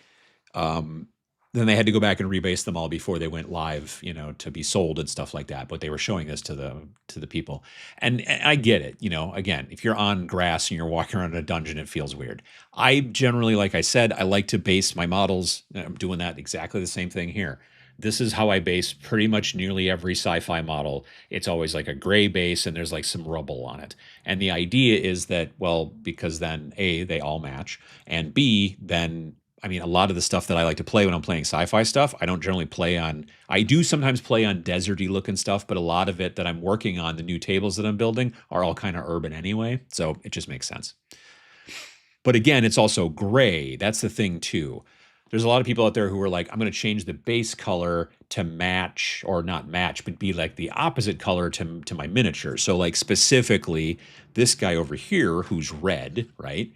S1: Then they had to go back and rebase them all before they went live, to be sold and stuff like that. But they were showing this to the people, and I get it. Again, if you're on grass and you're walking around in a dungeon, it feels weird. I generally, like I said, I like to base my models. I'm doing that exactly the same thing here. This is how I base pretty much nearly every sci-fi model. It's always like a gray base and there's like some rubble on it. And the idea is that, well, because then A, they all match, and B, then I mean, a lot of the stuff that I like to play when I'm playing sci-fi stuff, I don't generally play on. I do sometimes play on deserty looking stuff, but a lot of it that I'm working on, the new tables that I'm building, are all kind of urban anyway. So it just makes sense. But again, it's also gray. That's the thing too. There's a lot of people out there who are like, I'm going to change the base color to match, or not match, but be like the opposite color to my miniature. So like specifically this guy over here who's red, right?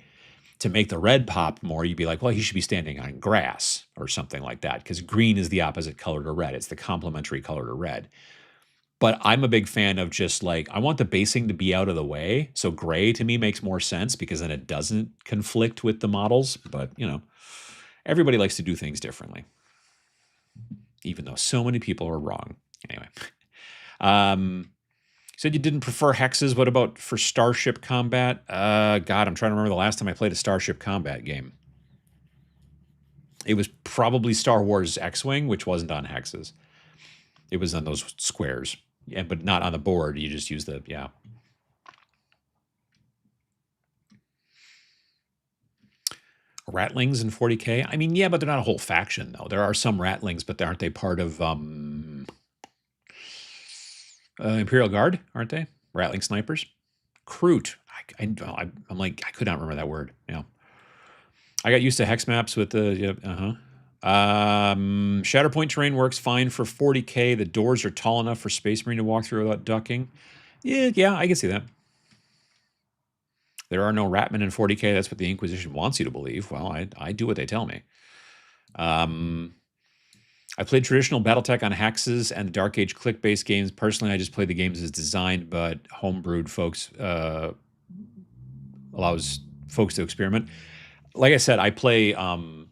S1: To make the red pop more, you'd be like, well, he should be standing on grass or something like that, because green is the opposite color to red. It's the complementary color to red. But I'm a big fan of just like, I want the basing to be out of the way. So gray to me makes more sense because then it doesn't conflict with the models. But, everybody likes to do things differently, even though so many people are wrong. Anyway. Said you didn't prefer hexes. What about for Starship Combat? God, I'm trying to remember the last time I played a Starship Combat game. It was probably Star Wars X-Wing, which wasn't on hexes. It was on those squares, but not on the board. You just use the, yeah. Ratlings in 40K? I mean, yeah, but they're not a whole faction, though. There are some Ratlings, but aren't they part of Imperial Guard, aren't they? Rattling snipers? Kroot. I'm like, I could not remember that word. Yeah. I got used to hex maps with the, Shatterpoint terrain works fine for 40K. The doors are tall enough for Space Marine to walk through without ducking. Yeah, I can see that. There are no Ratmen in 40K. That's what the Inquisition wants you to believe. Well, I do what they tell me. I played traditional BattleTech on hexes and Dark Age click-based games. Personally, I just play the games as designed, but homebrewed folks allows folks to experiment. Like I said, I play Alpha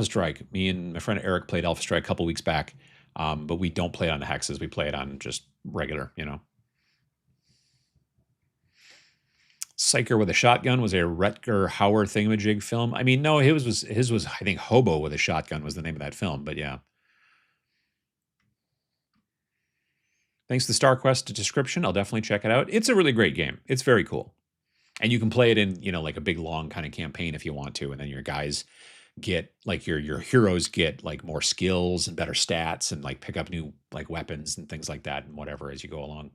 S1: Strike. Me and my friend Eric played Alpha Strike a couple weeks back, but we don't play it on hexes. We play it on just regular, Psyker with a Shotgun was a Rutger Hauer thingamajig film. I mean, no, his was I think Hobo with a Shotgun was the name of that film, but yeah. Thanks to the StarQuest description. I'll definitely check it out. It's a really great game. It's very cool. And you can play it in, like a big long kind of campaign if you want to, and then your guys get like your heroes get like more skills and better stats and like pick up new like weapons and things like that and whatever as you go along.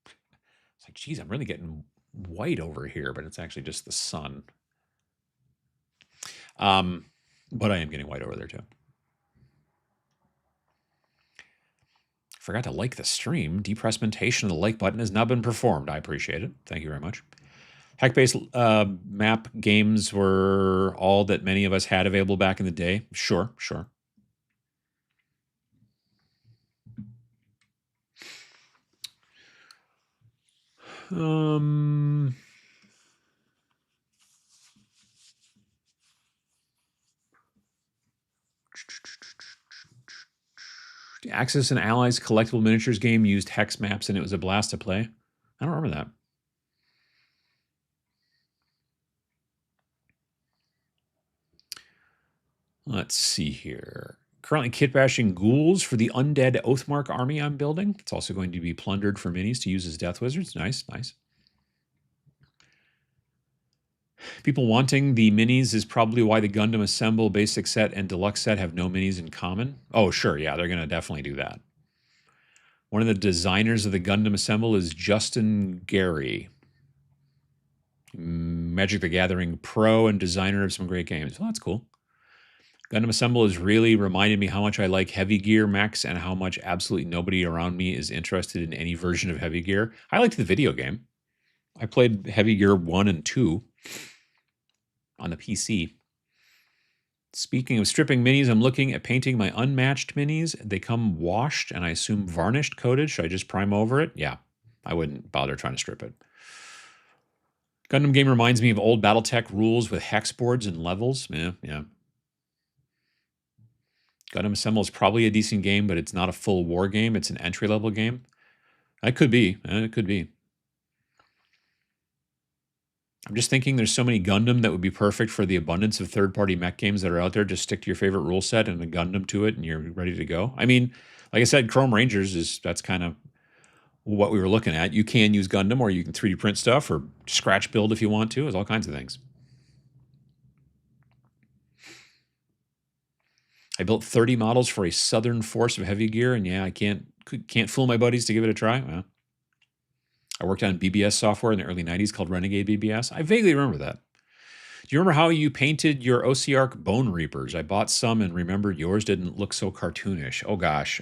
S1: It's like, geez, I'm really getting white over here, but it's actually just the sun. But I am getting white over there too. Forgot to like the stream. Depressmentation of the like button has now been performed. I appreciate it. Thank you very much. Heck-based map games were all that many of us had available back in the day. Sure. The Axis and Allies collectible miniatures game used hex maps, and it was a blast to play. I don't remember that. Let's see here. Currently kit bashing ghouls for the undead Oathmark army I'm building. It's also going to be plundered for minis to use as death wizards. Nice. People wanting the minis is probably why the Gundam Assemble basic set and deluxe set have no minis in common. Oh, sure. Yeah, they're going to definitely do that. One of the designers of the Gundam Assemble is Justin Gary. Magic the Gathering pro and designer of some great games. Well, that's cool. Gundam Assemble has really reminded me how much I like Heavy Gear mechs and how much absolutely nobody around me is interested in any version of Heavy Gear. I liked the video game. I played Heavy Gear 1 and 2 on the PC. Speaking of stripping minis, I'm looking at painting my unmatched minis. They come washed and I assume varnished coated. Should I just prime over it? Yeah, I wouldn't bother trying to strip it. Gundam game reminds me of old BattleTech rules with hex boards and levels. Yeah. Gundam Assemble is probably a decent game, but it's not a full war game. It's an entry level game. That could be. It could be. I'm just thinking there's so many Gundam that would be perfect for the abundance of third-party mech games that are out there. Just stick to your favorite rule set and a Gundam to it, and you're ready to go. I mean, like I said, Chrome Rangers that's kind of what we were looking at. You can use Gundam, or you can 3D print stuff, or scratch build if you want to. There's all kinds of things. I built 30 models for a Southern Force of Heavy Gear, and yeah, I can't fool my buddies to give it a try. Well, I worked on BBS software in the early 90s called Renegade BBS. I vaguely remember that. Do you remember how you painted your OCR Bone Reapers? I bought some and remembered yours didn't look so cartoonish. Oh gosh.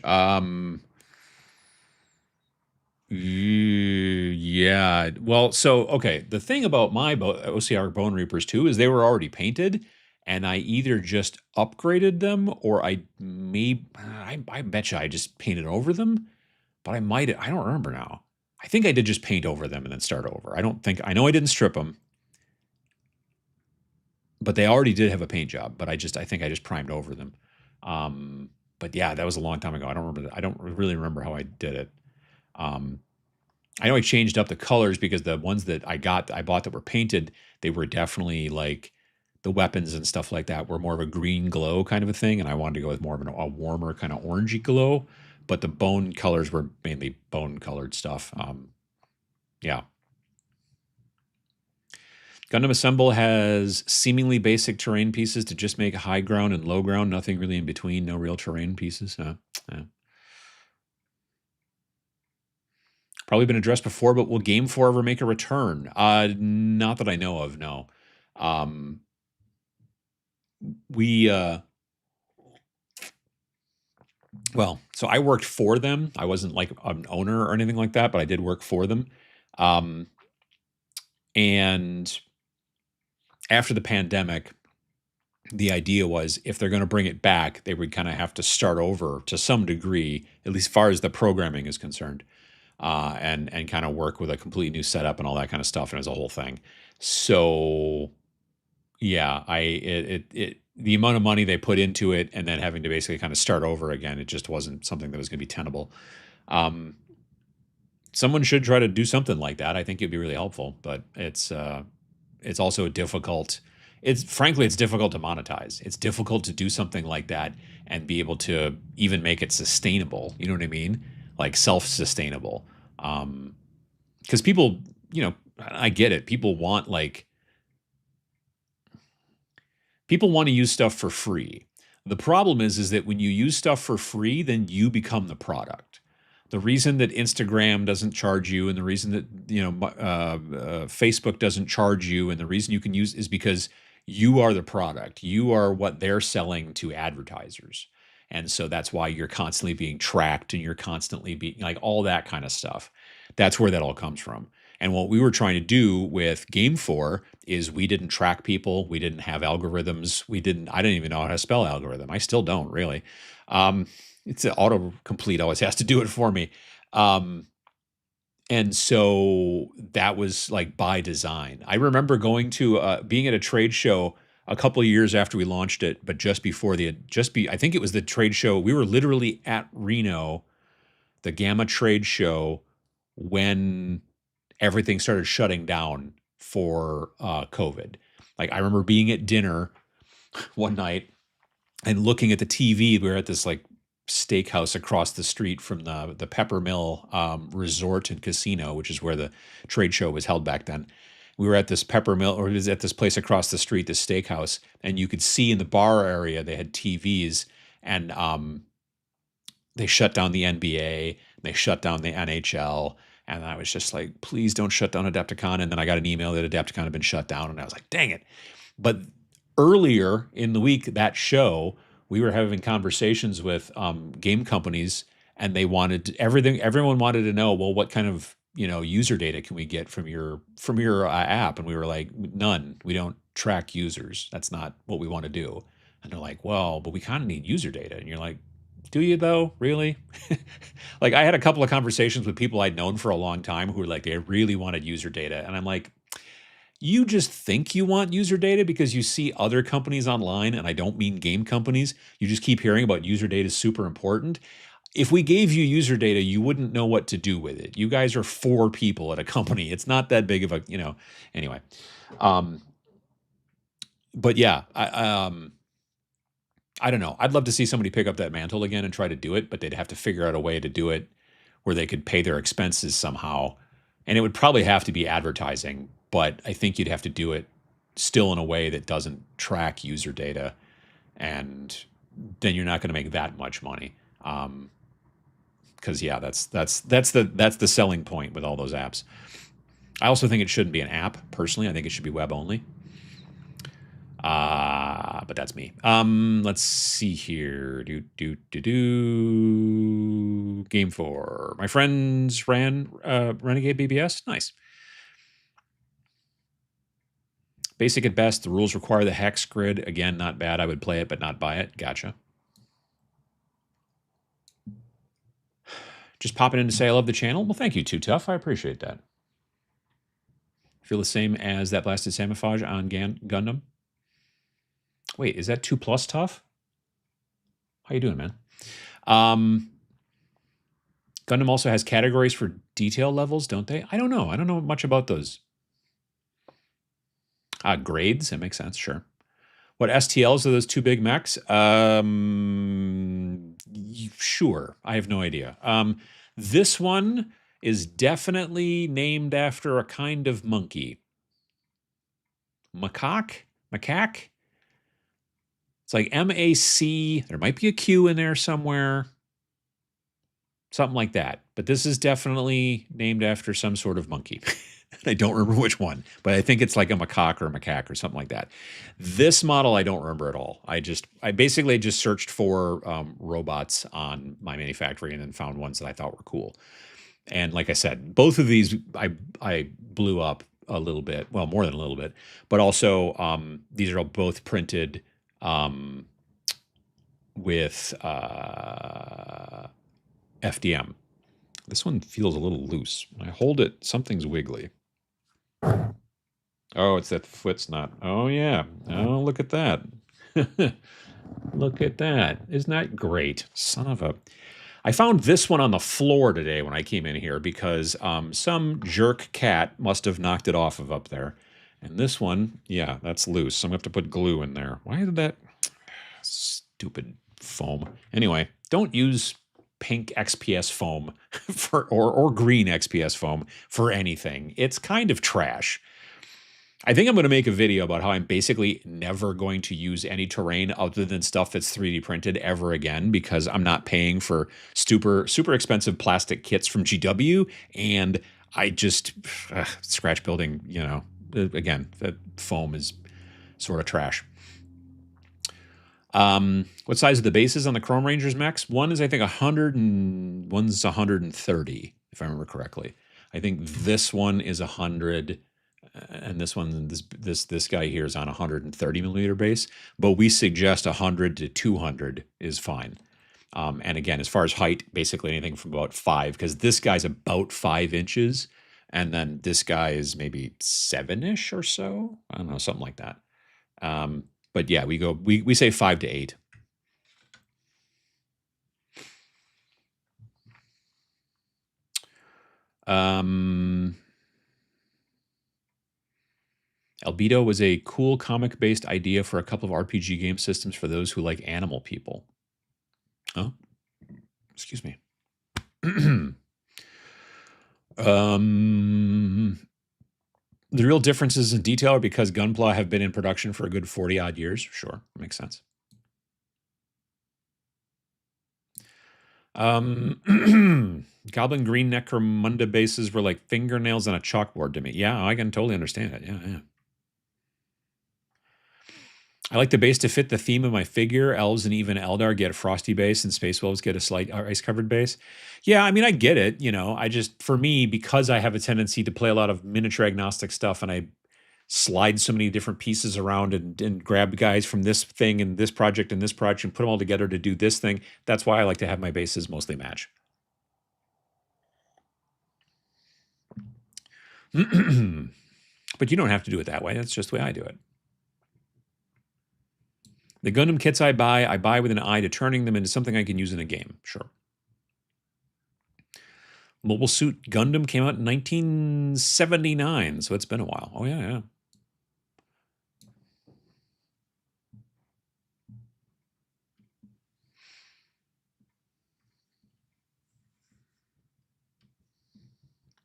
S1: Yeah. Well, so okay. The thing about my OCR Bone Reapers too is they were already painted, and I either just upgraded them or I bet you I just painted over them, but I don't remember now. I think I did just paint over them and then start over. I know I didn't strip them, but they already did have a paint job, but I think I just primed over them. But yeah, that was a long time ago. I don't remember that. I don't really remember how I did it. I know I changed up the colors because the ones that I bought that were painted, they were definitely like the weapons and stuff like that were more of a green glow kind of a thing, and I wanted to go with more of a warmer kind of orangey glow. But the bone colors were mainly bone colored stuff. Yeah. Gundam Assemble has seemingly basic terrain pieces to just make high ground and low ground, nothing really in between, no real terrain pieces. Probably been addressed before, but will Game 4 ever make a return? Not that I know of, no. Well, so I worked for them. I wasn't like an owner or anything like that, but I did work for them. And after the pandemic, the idea was if they're going to bring it back, they would kind of have to start over to some degree, at least as far as the programming is concerned, and kind of work with a completely new setup and all that kind of stuff. And it was a whole thing. So yeah, the amount of money they put into it and then having to basically kind of start over again, it just wasn't something that was going to be tenable. Someone should try to do something like that. I think it'd be really helpful, but it's also difficult. Frankly, it's difficult to monetize. It's difficult to do something like that and be able to even make it sustainable. You know what I mean? Like self-sustainable. Because people, I get it. People want to use stuff for free. The problem is that when you use stuff for free, then you become the product. The reason that Instagram doesn't charge you, and the reason that Facebook doesn't charge you, and the reason you can use is because you are the product. You are what they're selling to advertisers, and so that's why you're constantly being tracked, and you're constantly being like all that kind of stuff. That's where that all comes from. And what we were trying to do with Game 4 is we didn't track people. We didn't have algorithms. I didn't even know how to spell algorithm. I still don't really. It's an autocomplete always has to do it for me. And so that was like by design. I remember going to being at a trade show a couple of years after we launched it, but just before I think it was the trade show. We were literally at Reno, the Gamma trade show, when everything started shutting down for COVID. Like I remember being at dinner one night and looking at the TV. We were at this like steakhouse across the street from the Pepper Mill Resort and Casino, which is where the trade show was held back then. We were at this Pepper Mill, or it was at this place across the street, this steakhouse, and you could see in the bar area they had TVs, and they shut down the NBA, they shut down the NHL. And I was just like, please don't shut down AdeptiCon. And then I got an email that AdeptiCon had been shut down. And I was like, dang it. But earlier in the week, that show, we were having conversations with game companies, and they wanted everything. Everyone wanted to know, well, what kind of user data can we get from your app? And we were like, none. We don't track users. That's not what we want to do. And they're like, well, but we kind of need user data. And you're like, do you though? Really? Like I had a couple of conversations with people I'd known for a long time who were like, they really wanted user data. And I'm like, you just think you want user data because you see other companies online, and I don't mean game companies. You just keep hearing about user data is super important. If we gave you user data, you wouldn't know what to do with it. You guys are 4 people at a company. It's not that big of a, anyway. But yeah, I don't know. I'd love to see somebody pick up that mantle again and try to do it, but they'd have to figure out a way to do it where they could pay their expenses somehow. And it would probably have to be advertising, but I think you'd have to do it still in a way that doesn't track user data, and then you're not going to make that much money. Because yeah, that's the selling point with all those apps. I also think it shouldn't be an app. Personally, I think it should be web only. But that's me. Let's see here. Game 4. My friends ran Renegade BBS. Nice. Basic at best. The rules require the hex grid. Again, not bad. I would play it, but not buy it. Gotcha. Just popping in to say I love the channel. Well, thank you, Too Tough. I appreciate that. Feel the same as that blasted Samifage on Gundam. Wait, is that 2+ tough? How you doing, man? Gundam also has categories for detail levels, don't they? I don't know. I don't know much about those. Grades, that makes sense, sure. What STLs are those 2 big mechs? Sure, I have no idea. This one is definitely named after a kind of monkey. Macaque? Macaque? It's like MAC. There might be a Q in there somewhere. Something like that. But this is definitely named after some sort of monkey. I don't remember which one, but I think it's like a macaque or a macaque or something like that. This model I don't remember at all. I basically just searched for robots on My Manufactory and then found ones that I thought were cool. And like I said, both of these I blew up a little bit. Well, more than a little bit. But also these are both printed with FDM. This one feels a little loose. When I hold it, something's wiggly. Oh, it's that foot's not. Oh, yeah. Oh, look at that. Look at that. Isn't that great? Son of a... I found this one on the floor today when I came in here because some jerk cat must have knocked it off of up there. And this one, yeah, that's loose. So I'm going to have to put glue in there. Why did that... Stupid foam. Anyway, don't use pink XPS foam or green XPS foam for anything. It's kind of trash. I think I'm going to make a video about how I'm basically never going to use any terrain other than stuff that's 3D printed ever again because I'm not paying for super expensive plastic kits from GW, and I just scratch building, again, that foam is sort of trash. What size are the bases on the Chrome Rangers mechs? One is, I think, 100 and one's 130, if I remember correctly. I think this one is 100, and this one, this guy here is on 130 millimeter base. But we suggest 100 to 200 is fine. And again, as far as height, basically anything from about 5, because this guy's about 5 inches, and then this guy is maybe 7-ish or so. I don't know, something like that. But yeah, we say 5 to 8. Albedo was a cool comic-based idea for a couple of RPG game systems for those who like animal people. Oh, excuse me. The real differences in detail are because Gunpla have been in production for a good 40-odd years. Sure, makes sense. Goblin Green Necromunda bases were like fingernails on a chalkboard to me. Yeah, I can totally understand it. Yeah. I like the base to fit the theme of my figure. Elves and even Eldar get a frosty base, and Space Wolves get a slight ice-covered base. Yeah, I mean, I get it. For me, because I have a tendency to play a lot of miniature agnostic stuff, and I slide so many different pieces around and grab guys from this thing and this project and put them all together to do this thing. That's why I like to have my bases mostly match. But you don't have to do it that way. That's just the way I do it. The Gundam kits I buy with an eye to turning them into something I can use in a game. Sure. Mobile Suit Gundam came out in 1979, so it's been a while. Oh, yeah.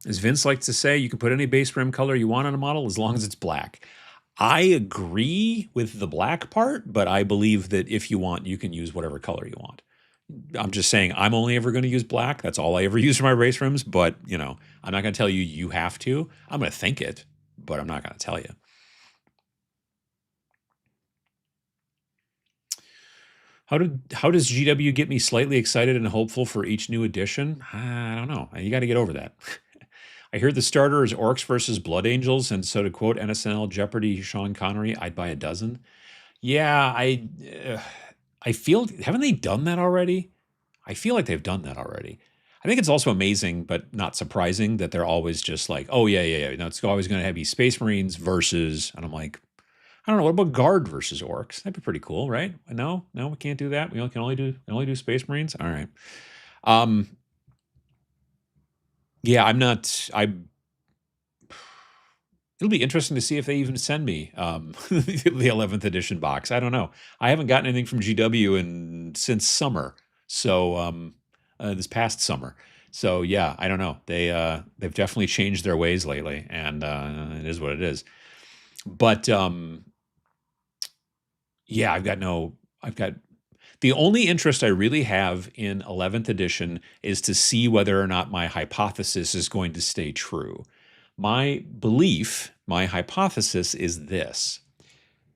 S1: As Vince likes to say, you can put any base rim color you want on a model as long as it's black. I agree with the black part, but I believe that if you want, you can use whatever color you want. I'm just saying I'm only ever going to use black. That's all I ever use for my race rims. But, I'm not going to tell you you have to. I'm going to think it, but I'm not going to tell you. How does GW get me slightly excited and hopeful for each new edition? I don't know. You got to get over that. I hear the starter is Orcs versus Blood Angels, and so to quote NSNL Jeopardy Sean Connery, I'd buy a dozen. Yeah, I feel, haven't they done that already? I feel like they've done that already. I think it's also amazing, but not surprising, that they're always just like, oh, yeah. No, it's always going to have Space Marines versus, and I'm like, I don't know, what about Guard versus Orcs? That'd be pretty cool, right? No, we can't do that. We can only do Space Marines. All right. Yeah, it'll be interesting to see if they even send me the 11th edition box. I don't know. I haven't gotten anything from GW since summer. So this past summer. So yeah, I don't know. They've definitely changed their ways lately, and it is what it is. But yeah, I've got the only interest I really have in 11th edition is to see whether or not my hypothesis is going to stay true. My belief, my hypothesis is this.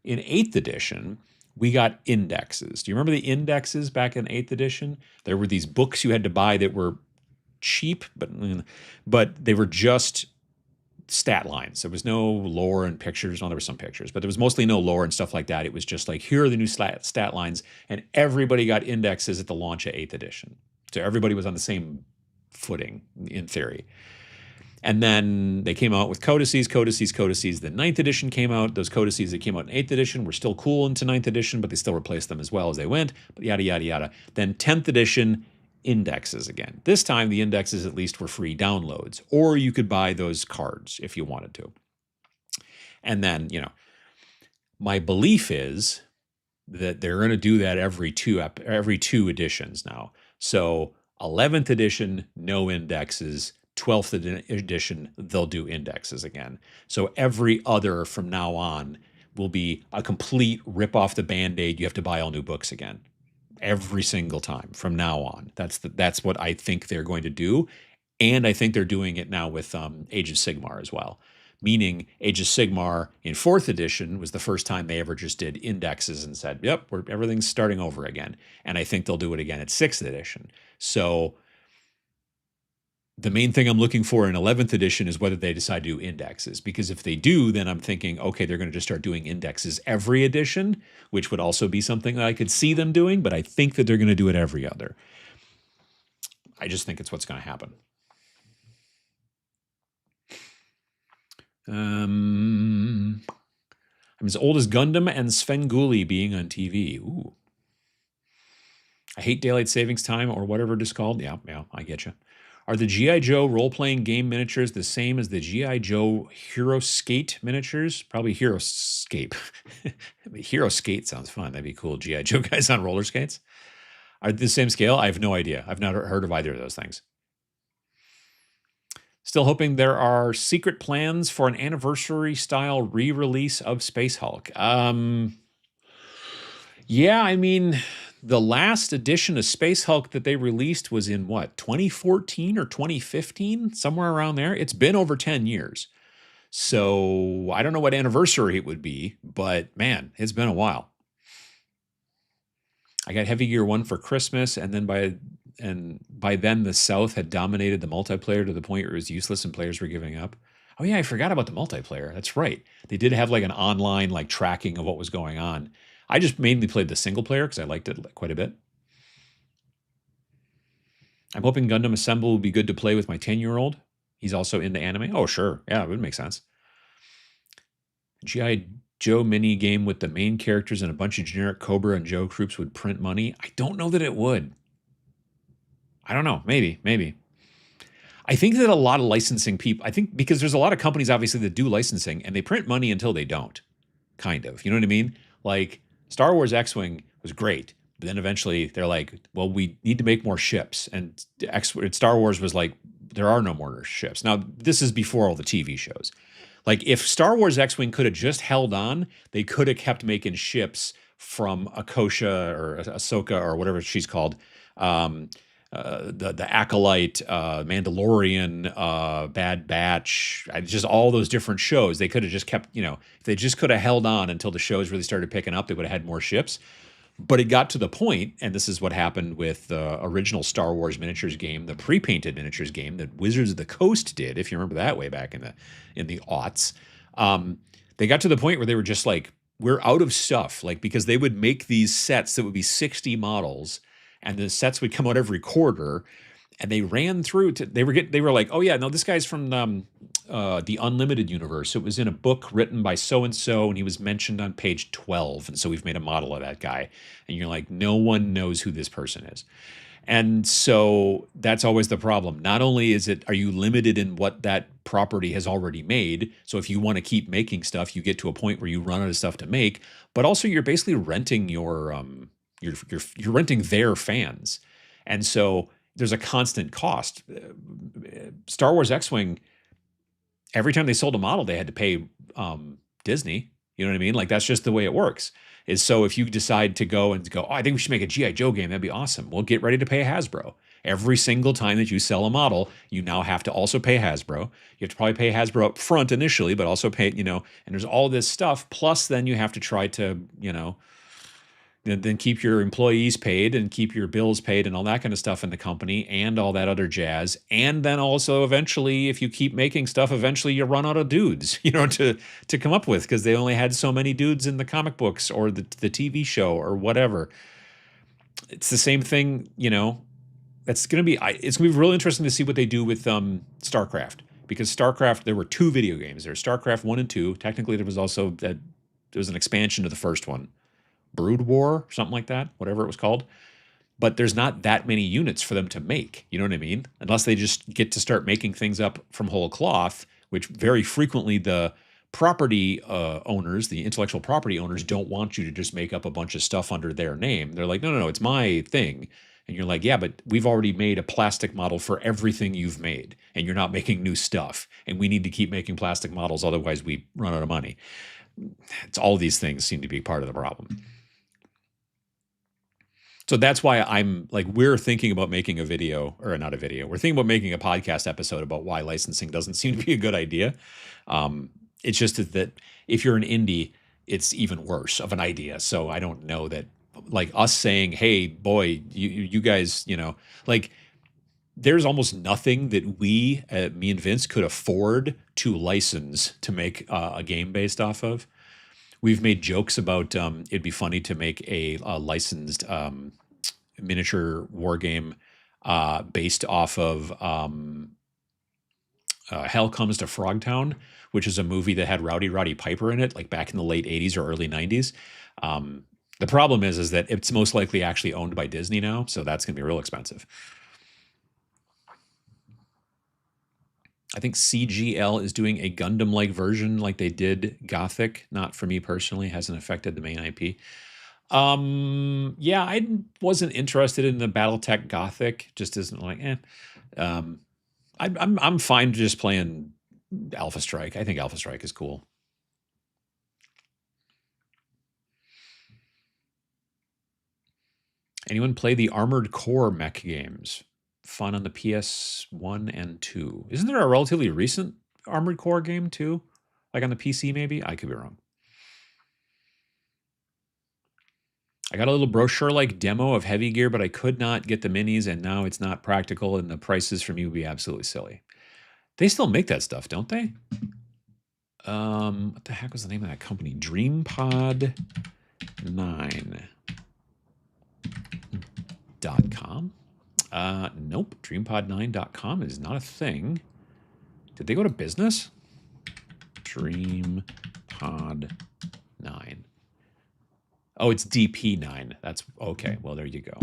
S1: In 8th edition, we got indexes. Do you remember the indexes back in 8th edition? There were these books you had to buy that were cheap, but they were just stat lines. There was no lore and pictures. Well, there were some pictures, but there was mostly no lore and stuff like that. It was just like, here are the new stat lines, and everybody got indexes at the launch of 8th edition. So everybody was on the same footing, in theory. And then they came out with codices. The 9th edition came out. Those codices that came out in 8th edition were still cool into 9th edition, but they still replaced them as well as they went, but yada, yada, yada. Then 10th edition, indexes again. This time, the indexes at least were free downloads, or you could buy those cards if you wanted to. And then, my belief is that they're going to do that every two editions now. So 11th edition, no indexes. 12th edition, they'll do indexes again. So every other from now on will be a complete rip off the Band-Aid. You have to buy all new books again. Every single time from now on. That's what I think they're going to do. And I think they're doing it now with Age of Sigmar as well. Meaning Age of Sigmar in 4th edition was the first time they ever just did indexes and said, yep, everything's starting over again. And I think they'll do it again at 6th edition. So the main thing I'm looking for in 11th edition is whether they decide to do indexes. Because if they do, then I'm thinking, okay, they're going to just start doing indexes every edition, which would also be something that I could see them doing, but I think that they're going to do it every other. I just think it's what's going to happen. I'm as old as Gundam and Svengoolie being on TV. Ooh. I hate daylight savings time or whatever it is called. Yeah, I get you. Are the G.I. Joe role-playing game miniatures the same as the G.I. Joe Hero Skate miniatures? Probably Hero Skate. Hero Skate sounds fun. That'd be cool. G.I. Joe guys on roller skates. Are they the same scale? I have no idea. I've not heard of either of those things. Still hoping there are secret plans for an anniversary-style re-release of Space Hulk. Yeah, I mean, the last edition of Space Hulk that they released was in, 2014 or 2015? Somewhere around there. It's been over 10 years. So I don't know what anniversary it would be, but man, it's been a while. I got Heavy Gear 1 for Christmas, and then by then the South had dominated the multiplayer to the point where it was useless and players were giving up. Oh yeah, I forgot about the multiplayer. That's right. They did have like an online tracking of what was going on. I just mainly played the single player because I liked it quite a bit. I'm hoping Gundam Assemble will be good to play with my 10-year-old. He's also into anime. Oh, sure. Yeah, it would make sense. G.I. Joe mini game with the main characters and a bunch of generic Cobra and Joe troops would print money. I don't know that it would. I don't know. Maybe. I think that a lot of licensing people, I think because there's a lot of companies obviously that do licensing and they print money until they don't, kind of. You know what I mean? Like Star Wars X-Wing was great, but then eventually they're like, well, we need to make more ships. And Star Wars was like, there are no more ships. Now, this is before all the TV shows. Like if Star Wars X-Wing could have just held on, they could have kept making ships from Akosha or Ahsoka or whatever she's called. The Acolyte, Mandalorian, Bad Batch, just all those different shows. They could have just kept, if they just could have held on until the shows really started picking up, they would have had more ships. But it got to the point, and this is what happened with the original Star Wars miniatures game, the pre-painted miniatures game that Wizards of the Coast did, if you remember that way back in the aughts. They got to the point where they were just like, we're out of stuff, like because they would make these sets that would be 60 models, and the sets would come out every quarter, and they ran through to they were like, oh yeah, no, this guy's from the Unlimited universe. It was in a book written by so and so, and he was mentioned on page 12, and so we've made a model of that guy. And you're like, no one knows who this person is. And so that's always the problem. Not only are you limited in what that property has already made, so if you want to keep making stuff, you get to a point where you run out of stuff to make, but also you're basically renting you're renting their fans. And so there's a constant cost. Star Wars X-Wing, every time they sold a model, they had to pay Disney. You know what I mean? Like that's just the way it works. Is so if you decide to go, oh, I think we should make a G.I. Joe game, that'd be awesome. Well, get ready to pay Hasbro. Every single time that you sell a model, you now have to also pay Hasbro. You have to probably pay Hasbro up front initially, but also pay, and there's all this stuff. Plus then you have to try to, then keep your employees paid and keep your bills paid and all that kind of stuff in the company and all that other jazz. And then also eventually, if you keep making stuff, eventually you run out of dudes, to come up with because they only had so many dudes in the comic books or the TV show or whatever. It's the same thing, it's going to be really interesting to see what they do with StarCraft, because StarCraft, there were 2 video games. There's StarCraft 1 and 2. Technically, there was also there was an expansion to the first one. Brood War, something like that, whatever it was called. But there's not that many units for them to make. You know what I mean? Unless they just get to start making things up from whole cloth, which very frequently the property owners, the intellectual property owners, don't want you to just make up a bunch of stuff under their name. They're like, no, it's my thing. And you're like, yeah, but we've already made a plastic model for everything you've made, and you're not making new stuff. And we need to keep making plastic models, otherwise we run out of money. It's all these things seem to be part of the problem. So that's why we're thinking about making a video, or not a video. We're thinking about making a podcast episode about why licensing doesn't seem to be a good idea. It's just that if you're an indie, it's even worse of an idea. So I don't know that, like us saying, hey, boy, you guys, there's almost nothing that me and Vince could afford to license to make a game based off of. We've made jokes about it'd be funny to make a licensed miniature war game based off of Hell Comes to Frogtown, which is a movie that had Roddy Piper in it, like back in the late 80s or early 90s. The problem is that it's most likely actually owned by Disney now, so that's going to be real expensive. I think CGL is doing a Gundam-like version like they did Gothic. Not for me personally, hasn't affected the main IP. Yeah, I wasn't interested in the BattleTech Gothic. Just isn't like, I'm fine just playing Alpha Strike. I think Alpha Strike is cool. Anyone play the Armored Core mech games? Fun on the PS1 and 2. Isn't there a relatively recent Armored Core game too? Like on the PC maybe? I could be wrong. I got a little brochure-like demo of Heavy Gear, but I could not get the minis, and now it's not practical, and the prices for me would be absolutely silly. They still make that stuff, don't they? What the heck was the name of that company? DreamPod9.com? Nope. DreamPod9.com is not a thing. Did they go to business? DreamPod9. Pod 9. Oh, it's DP9. That's okay. Well, there you go.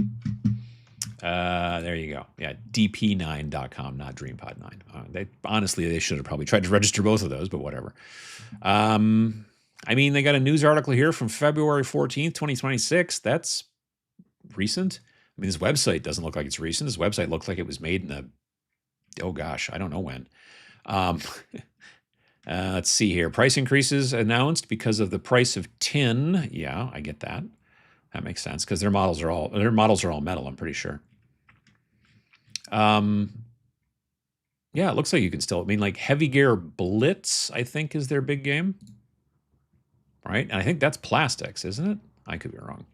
S1: There you go. Yeah, dp9.com, not DreamPod9. They should have probably tried to register both of those, but whatever. I mean, they got a news article here from February 14th, 2026. That's recent. I mean, this website doesn't look like it's recent. This website looks like it was made in the, oh gosh, I don't know when. Let's see here. Price increases announced because of the price of tin. Yeah, I get that. That makes sense because their models are all metal, I'm pretty sure. Yeah, it looks like you can still, I mean, like Heavy Gear Blitz, I think, is their big game. Right? And I think that's plastics, isn't it? I could be wrong.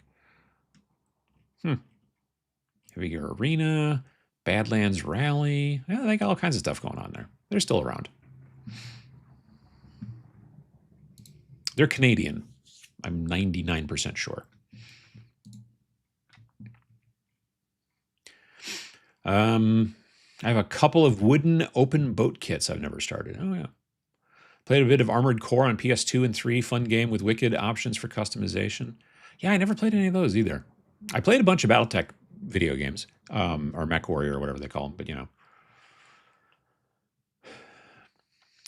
S1: Heavy Gear Arena, Badlands Rally. Yeah, they got all kinds of stuff going on there. They're still around. They're Canadian. I'm 99% sure. I have a couple of wooden open boat kits I've never started. Oh, yeah. Played a bit of Armored Core on PS2 and 3. Fun game with wicked options for customization. Yeah, I never played any of those either. I played a bunch of BattleTech video games, or MechWarrior or whatever they call them, but you know.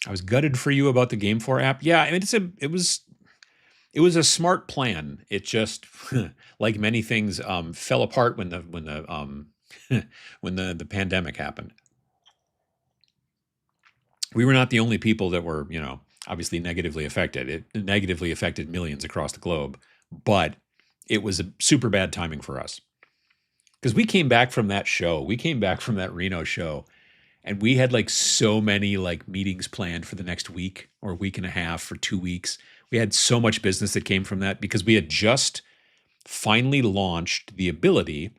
S1: I was gutted for you about the Game 4 app. Yeah, I mean, it was a smart plan. It just, like many things, fell apart when the pandemic happened. We were not the only people that were, you know, obviously negatively affected. It negatively affected millions across the globe, but it was a super bad timing for us. Because we came back from that show. We came back from that Reno show, and we had like so many like meetings planned for the next week or week and a half for 2 weeks. We had so much business that came from that because we had just finally launched the ability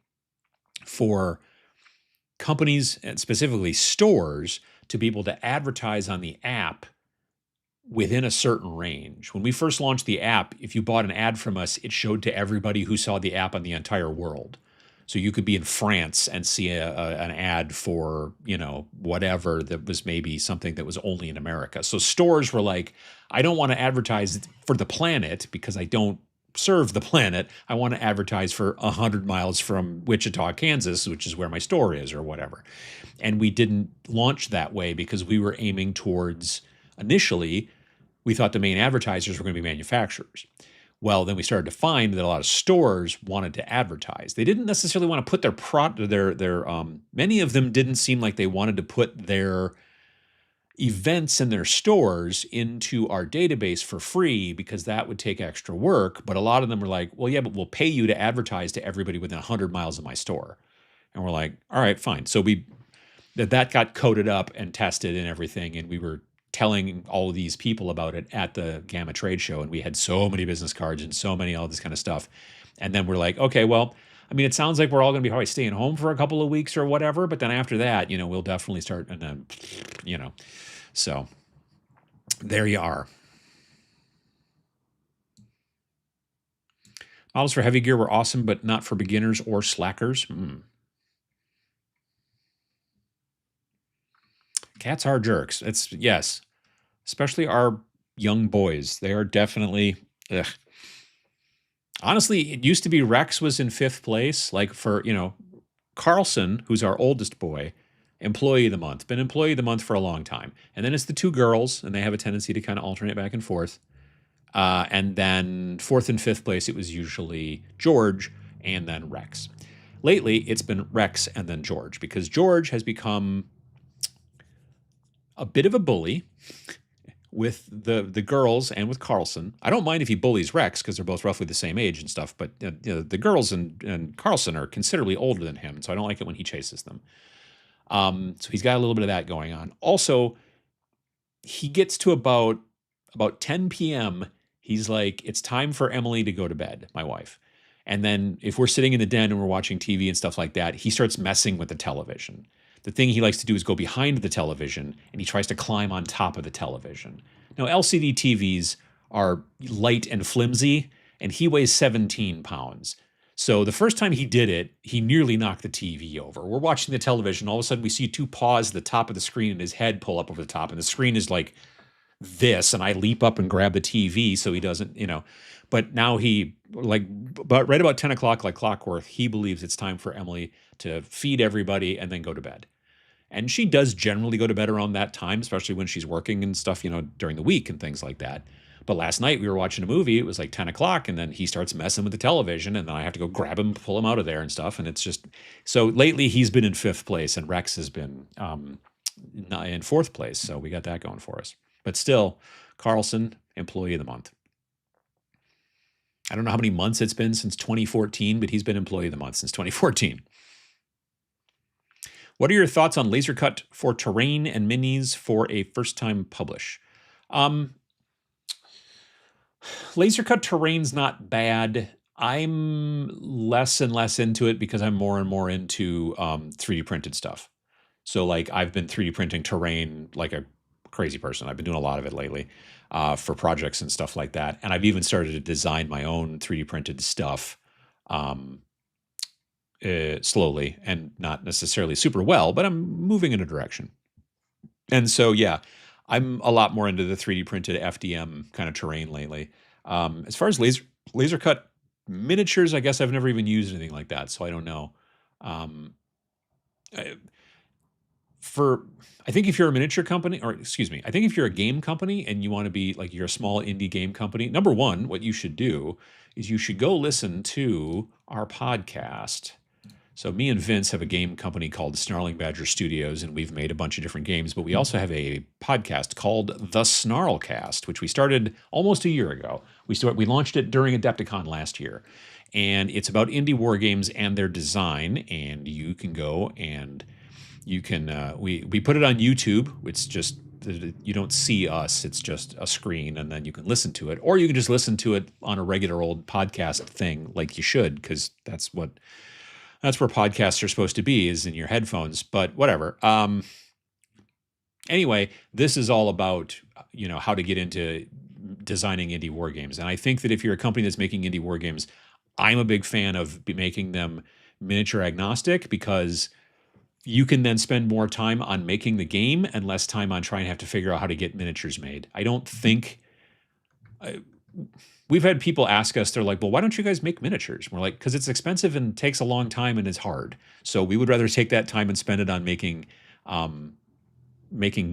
S1: for companies, and specifically stores, to be able to advertise on the app within a certain range. When we first launched the app, if you bought an ad from us, it showed to everybody who saw the app on the entire world. So you could be in France and see an ad for, you know, whatever that was maybe something that was only in America. So stores were like, I don't want to advertise for the planet because I don't serve the planet. I want to advertise for 100 miles from Wichita, Kansas, which is where my store is or whatever. And we didn't launch that way because we were aiming towards, initially, we thought the main advertisers were going to be manufacturers. Well, then we started to find that a lot of stores wanted to advertise. They didn't necessarily want to put many of them didn't seem like they wanted to put their events in their stores into our database for free because that would take extra work. But a lot of them were like, well, yeah, but we'll pay you to advertise to everybody within 100 miles of my store. And we're like, all right, fine. So that got coded up and tested and everything. And we were telling all of these people about it at the Gamma Trade Show. And we had so many business cards and all this kind of stuff. And then we're like, okay, well, I mean, it sounds like we're all going to be probably staying home for a couple of weeks or whatever. But then after that, you know, we'll definitely start, and then, you know, so there you are. Models for Heavy Gear were awesome, but not for beginners or slackers. Cats are jerks. Yes, especially our young boys. They are definitely, ugh. Honestly, it used to be Rex was in 5th place. Like for, you know, Carlson, who's our oldest boy, employee of the month, been employee of the month for a long time. And then it's the 2 girls, and they have a tendency to kind of alternate back and forth. And then 4th and 5th place, it was usually George and then Rex. Lately, it's been Rex and then George, because George has become a bit of a bully with the girls and with Carlson. I don't mind if he bullies Rex because they're both roughly the same age and stuff, but you know, the girls and Carlson are considerably older than him, so I don't like it when he chases them. So he's got a little bit of that going on. Also, he gets to about 10 p.m., he's like, it's time for Emily to go to bed, my wife. And then if we're sitting in the den and we're watching TV and stuff like that, he starts messing with the television. The thing he likes to do is go behind the television, and he tries to climb on top of the television. Now, LCD TVs are light and flimsy, and he weighs 17 pounds. So the first time he did it, he nearly knocked the TV over. We're watching the television. All of a sudden, we see 2 paws at the top of the screen and his head pull up over the top, and the screen is like this, and I leap up and grab the TV so he doesn't, but now but right about 10 o'clock, like clockwork, he believes it's time for Emily to feed everybody and then go to bed. And she does generally go to bed around that time, especially when she's working and stuff, during the week and things like that. But last night we were watching a movie. It was like 10 o'clock, and then he starts messing with the television, and then I have to go grab him, pull him out of there and stuff. And it's just so lately he's been in fifth place, and Rex has been in fourth place. So we got that going for us. But still, Carlson, employee of the month. I don't know how many months it's been since 2014, but he's been employee of the month since 2014. What are your thoughts on laser cut for terrain and minis for a first-time publish? Laser cut terrain's not bad. I'm less and less into it because I'm more and more into 3D printed stuff. So like I've been 3D printing terrain like a crazy person. I've been doing a lot of it lately for projects and stuff like that. And I've even started to design my own 3D printed stuff slowly and not necessarily super well, but I'm moving in a direction. And so, yeah, I'm a lot more into the 3D printed FDM kind of terrain lately. As far as laser cut miniatures, I guess I've never even used anything like that, so I don't know. I think if you're a miniature company, or excuse me, I think if you're a game company and you want to be like you're a small indie game company, number one, what you should do is you should go listen to our podcast. So me and Vince have a game company called Snarling Badger Studios, and we've made a bunch of different games, but we also have a podcast called The Snarlcast, which we started almost a year ago. We launched it during AdeptiCon last year, and it's about indie war games and their design, and you can go and you can we put it on YouTube. It's just you don't see us, it's just a screen, and then you can listen to it, or you can just listen to it on a regular old podcast thing like you should, because that's where podcasts are supposed to be, is in your headphones, but whatever. Anyway, this is all about how to get into designing indie war games, and I think that if you're a company that's making indie war games, I'm a big fan of making them miniature agnostic, because you can then spend more time on making the game and less time on trying to have to figure out how to get miniatures made. I don't think we've had people ask us, they're like, well, why don't you guys make miniatures? We're like, because it's expensive and takes a long time and it's hard. So we would rather take that time and spend it on making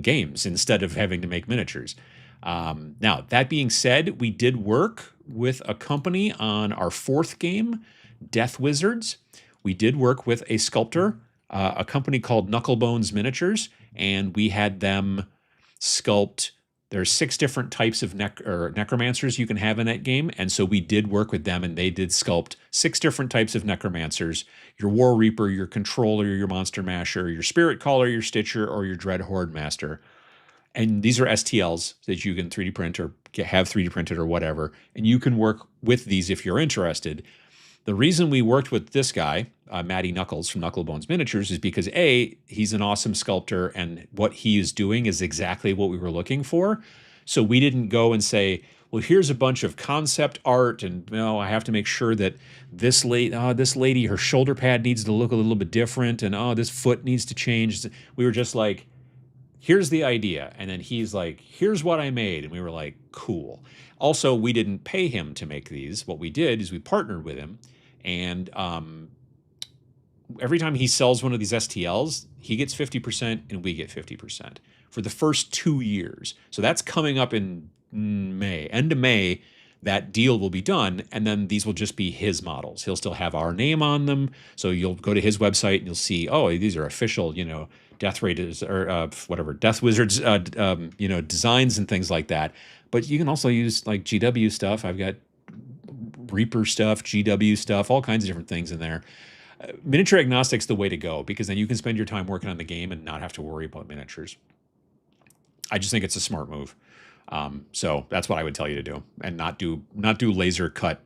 S1: games instead of having to make miniatures. Now, that being said, we did work with a company on our fourth game, Death Wizards. We did work with a sculptor, a company called Knucklebones Miniatures, and we had them sculpt. There's 6 different types of necromancers you can have in that game, and so we did work with them, and they did sculpt 6 different types of necromancers: your War Reaper, your Controller, your Monster Masher, your Spirit Caller, your Stitcher, or your Dread Horde Master. And these are STLs that you can 3D print or have 3D printed or whatever, and you can work with these if you're interested. The reason we worked with this guy, Matty Knuckles from Knucklebones Miniatures, is because A, he's an awesome sculptor, and what he is doing is exactly what we were looking for. So we didn't go and say, well, here's a bunch of concept art, and I have to make sure that this lady, her shoulder pad needs to look a little bit different, and this foot needs to change. We were just like, here's the idea. And then he's like, here's what I made. And we were like, cool. Also, we didn't pay him to make these. What we did is we partnered with him, and every time he sells one of these STLs, he gets 50% and we get 50% for the first 2 years. So that's coming up in May. End of May, that deal will be done, and then these will just be his models. He'll still have our name on them. So you'll go to his website and you'll see, these are official, Death Raiders or Death Wizards, designs and things like that. But you can also use like GW stuff. I've got Reaper stuff, GW stuff, all kinds of different things in there. Miniature agnostic's the way to go, because then you can spend your time working on the game and not have to worry about miniatures. I just think it's a smart move. So that's what I would tell you to do, and not do laser cut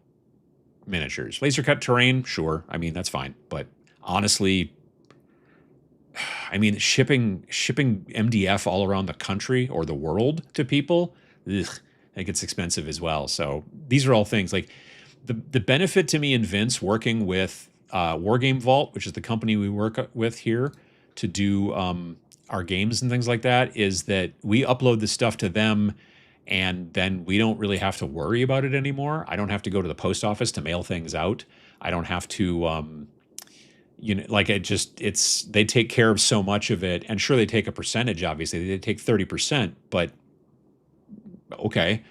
S1: miniatures. Laser cut terrain, sure. I mean, that's fine. But honestly, I mean, shipping MDF all around the country or the world to people, it gets expensive as well. So these are all things like the benefit to me and Vince working with Wargame Vault, which is the company we work with here to do our games and things like that is that we upload the stuff to them, and then we don't really have to worry about it anymore. I don't have to go to the post office to mail things out. I don't have to, like they take care of so much of it. And sure, they take a percentage, obviously. They take 30%, but okay.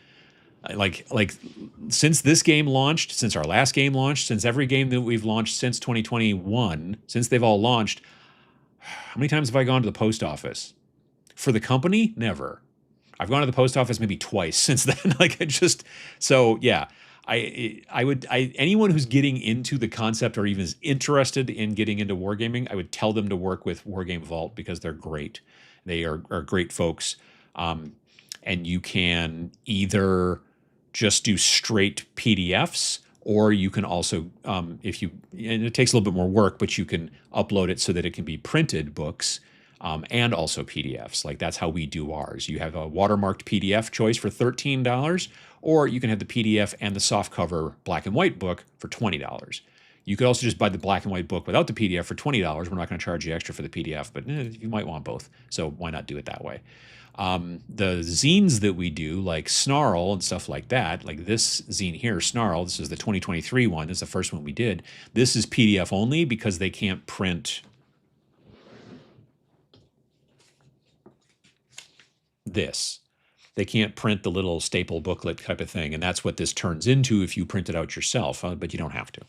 S1: Like since this game launched, since our last game launched, since every game that we've launched since 2021, since they've all launched, how many times have I gone to the post office? For the company? Never. I've gone to the post office maybe twice since then. So yeah, anyone who's getting into the concept or even is interested in getting into wargaming, I would tell them to work with Wargame Vault because they're great. They are great folks. And you can either just do straight PDFs, or you can also, and it takes a little bit more work, but you can upload it so that it can be printed books, and also PDFs. Like that's how we do ours. You have a watermarked PDF choice for $13, or you can have the PDF and the softcover black and white book for $20. You could also just buy the black and white book without the PDF for $20. We're not going to charge you extra for the PDF, but you might want both. So why not do it that way? The zines that we do, like Snarl and stuff like that, like this zine here, Snarl, this is the 2023 one. This is the first one we did. This is PDF only because they can't print this. They can't print the little staple booklet type of thing. And that's what this turns into if you print it out yourself, but you don't have to.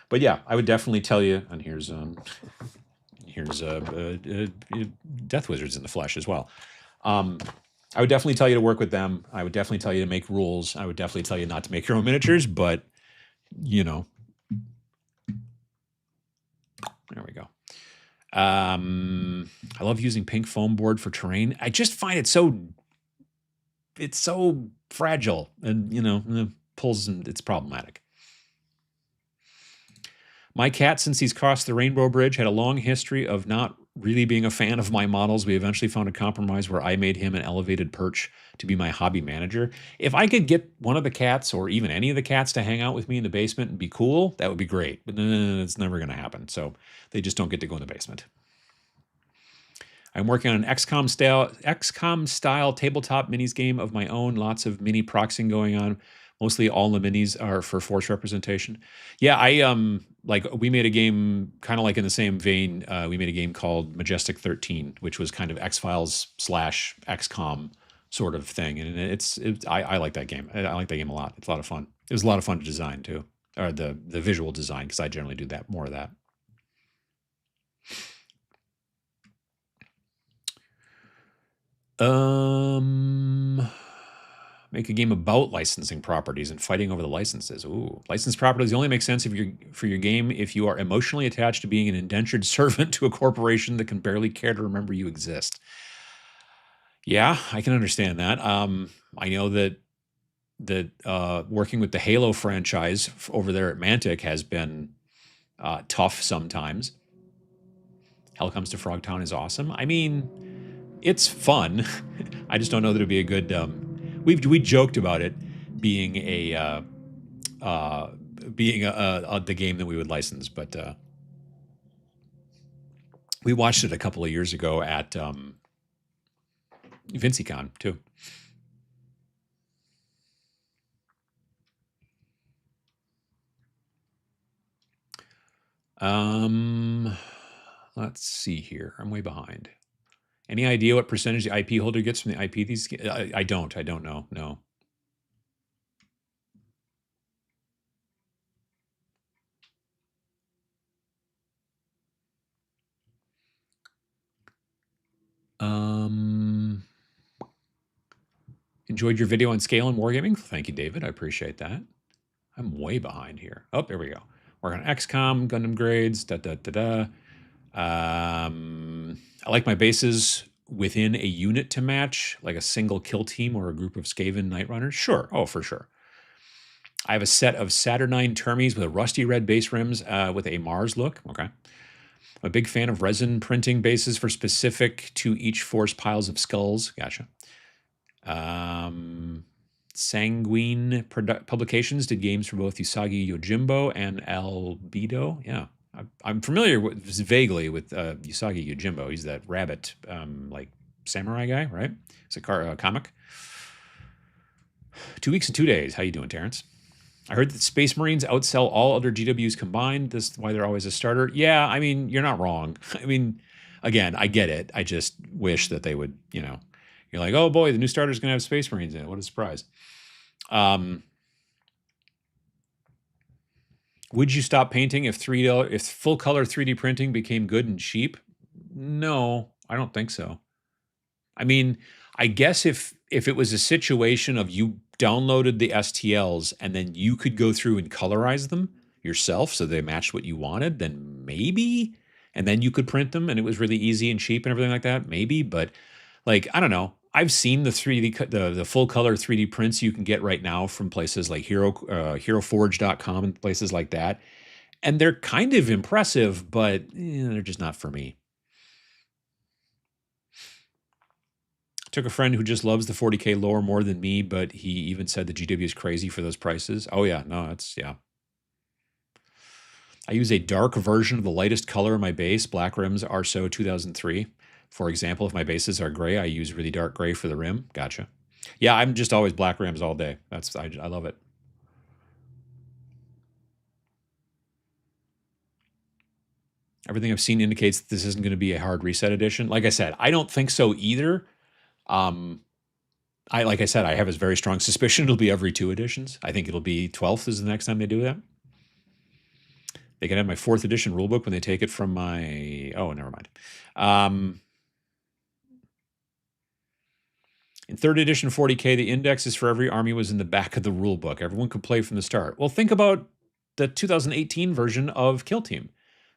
S1: But yeah, I would definitely tell you, and here's Death Wizards in the flesh as well. I would definitely tell you to work with them. I would definitely tell you to make rules. I would definitely tell you not to make your own miniatures, but there we go. I love using pink foam board for terrain. I just find it's so fragile and, it pulls and it's problematic. My cat, since he's crossed the Rainbow Bridge, had a long history of not really being a fan of my models. We eventually found a compromise where I made him an elevated perch to be my hobby manager. If I could get one of the cats or even any of the cats to hang out with me in the basement and be cool, that would be great. But it's never going to happen. So they just don't get to go in the basement. I'm working on an XCOM style tabletop minis game of my own. Lots of mini proxying going on. Mostly all the minis are for force representation. Yeah, we made a game kind of like in the same vein. We made a game called Majestic 13, which was kind of X-Files / XCOM sort of thing. And I like that game. I like that game a lot. It's a lot of fun. It was a lot of fun to design too, or the visual design, because I generally do more of that. Make a game about licensing properties and fighting over the licenses. Ooh, licensed properties only make sense for your game if you are emotionally attached to being an indentured servant to a corporation that can barely care to remember you exist. Yeah, I can understand that. I know that working with the Halo franchise over there at Mantic has been tough sometimes. Hell Comes to Frogtown is awesome. I mean, it's fun. I just don't know that it'd be a good. We joked about it being the game that we would license, but we watched it a couple of years ago at VinciCon too. Let's see here. I'm way behind. Any idea what percentage the IP holder gets from the IP these? I don't know. No. Enjoyed your video on scale and wargaming. Thank you, David. I appreciate that. I'm way behind here. Oh, there we go. Working on XCOM, Gundam grades, I like my bases within a unit to match, like a single kill team or a group of Skaven Night Runners. Sure. Oh, for sure. I have a set of Saturnine Termies with rusty red base rims with a Mars look. Okay. I'm a big fan of resin printing bases for specific to each force piles of skulls. Gotcha. Sanguine Publications did games for both Usagi Yojimbo and Albedo. Yeah. I'm familiar with vaguely with Usagi Yojimbo. He's that rabbit, like samurai guy, right? It's a comic. 2 weeks and 2 days. How you doing, Terrence? I heard that Space Marines outsell all other GWs combined. This is why they're always a starter. Yeah, I mean, you're not wrong. I mean, again, I get it. I just wish that they would, you're like, oh boy, the new starter's going to have Space Marines in it. What a surprise. Would you stop painting if full color 3D printing became good and cheap? No, I don't think so. I mean, I guess if it was a situation of you downloaded the STLs and then you could go through and colorize them yourself so they matched what you wanted, then maybe, and then you could print them and it was really easy and cheap and everything like that, maybe. But like, I don't know. I've seen the 3D, the full color 3D prints you can get right now from places like HeroForge.com and places like that, and they're kind of impressive, but they're just not for me. Took a friend who just loves the 40K lore more than me, but he even said the GW is crazy for those prices. Oh yeah, no, yeah. I use a dark version of the lightest color in my base, Black Rims Arso 2003. For example, if my bases are gray, I use really dark gray for the rim. Gotcha. Yeah, I'm just always Black Rims all day. I love it. Everything I've seen indicates that this isn't going to be a hard reset edition. Like I said, I don't think so either. Like I said, I have a very strong suspicion it'll be every 2 editions. I think it'll be 12th is the next time they do that. They can have my 4th edition rulebook when they take it from my... Oh, never mind. In 3rd edition 40K, the indexes for every army was in the back of the rulebook. Everyone could play from the start. Well, think about the 2018 version of Kill Team.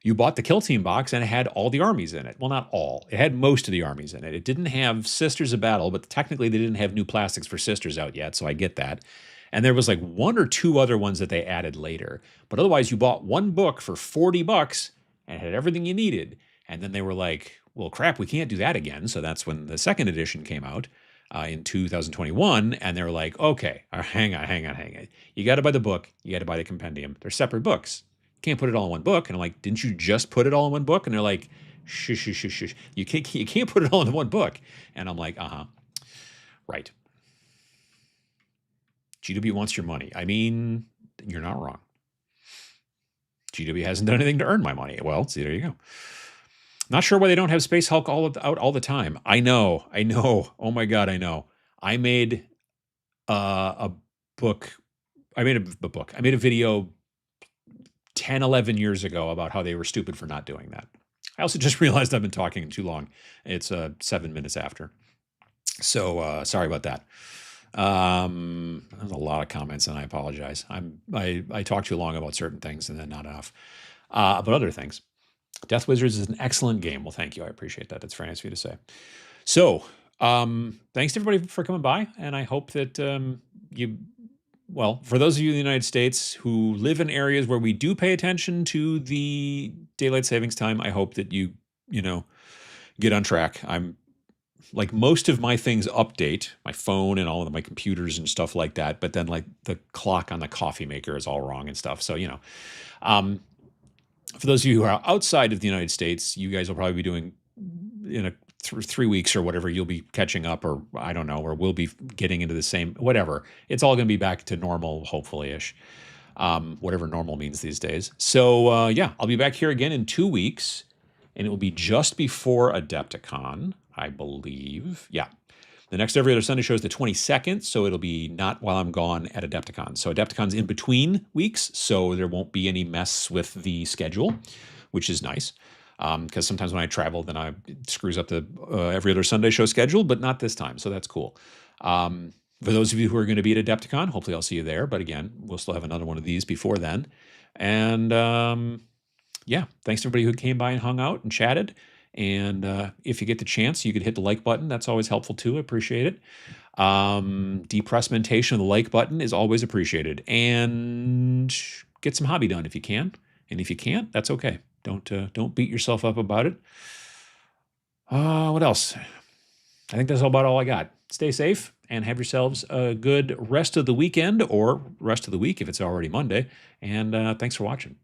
S1: You bought the Kill Team box and it had all the armies in it. Well, not all. It had most of the armies in it. It didn't have Sisters of Battle, but technically they didn't have new plastics for Sisters out yet, so I get that. And there was like 1 or 2 other ones that they added later. But otherwise, you bought one book for $40 and it had everything you needed. And then they were like, well, crap, we can't do that again. So that's when the 2nd edition came out in 2021. And they were like, okay, hang on. You got to buy the book. You got to buy the compendium. They're separate books. Can't put it all in one book. And I'm like, didn't you just put it all in one book? And they're like, shush. You can't put it all in one book. And I'm like, right. GW wants your money. I mean, you're not wrong. GW hasn't done anything to earn my money. Well, see, there you go. Not sure why they don't have Space Hulk out all the time. I know. Oh my God, I know. I made a book. I made a video 10, 11 years ago about how they were stupid for not doing that. I also just realized I've been talking too long. It's 7 minutes after. So sorry about that. There's a lot of comments and I apologize. I talk too long about certain things and then not enough about other things. Death Wizards is an excellent game. Well, thank you. I appreciate that. That's very nice of you to say. So thanks to everybody for coming by. And I hope that for those of you in the United States who live in areas where we do pay attention to the daylight savings time, I hope that you get on track. I'm like most of my things update, my phone and all of my computers and stuff like that. But then like the clock on the coffee maker is all wrong and stuff. So, for those of you who are outside of the United States, you guys will probably be doing in 3 weeks or whatever, you'll be catching up, or I don't know, or we'll be getting into the same, whatever. It's all going to be back to normal, hopefully-ish, whatever normal means these days. So, I'll be back here again in 2 weeks, and it will be just before AdeptiCon, I believe. Yeah. The next Every Other Sunday show is the 22nd, so it'll be not while I'm gone at AdeptiCon. So AdeptiCon's in between weeks, so there won't be any mess with the schedule, which is nice. Because sometimes when I travel, then it screws up the Every Other Sunday show schedule, but not this time, so that's cool. For those of you who are going to be at AdeptiCon, hopefully I'll see you there. But again, we'll still have another one of these before then. And thanks to everybody who came by and hung out and chatted. And if you get the chance, you could hit the like button. That's always helpful too. I appreciate it. Depressmentation of the like button is always appreciated. And get some hobby done if you can. And if you can't, that's okay. Don't beat yourself up about it. What else? I think that's about all I got. Stay safe and have yourselves a good rest of the weekend or rest of the week if it's already Monday. And thanks for watching.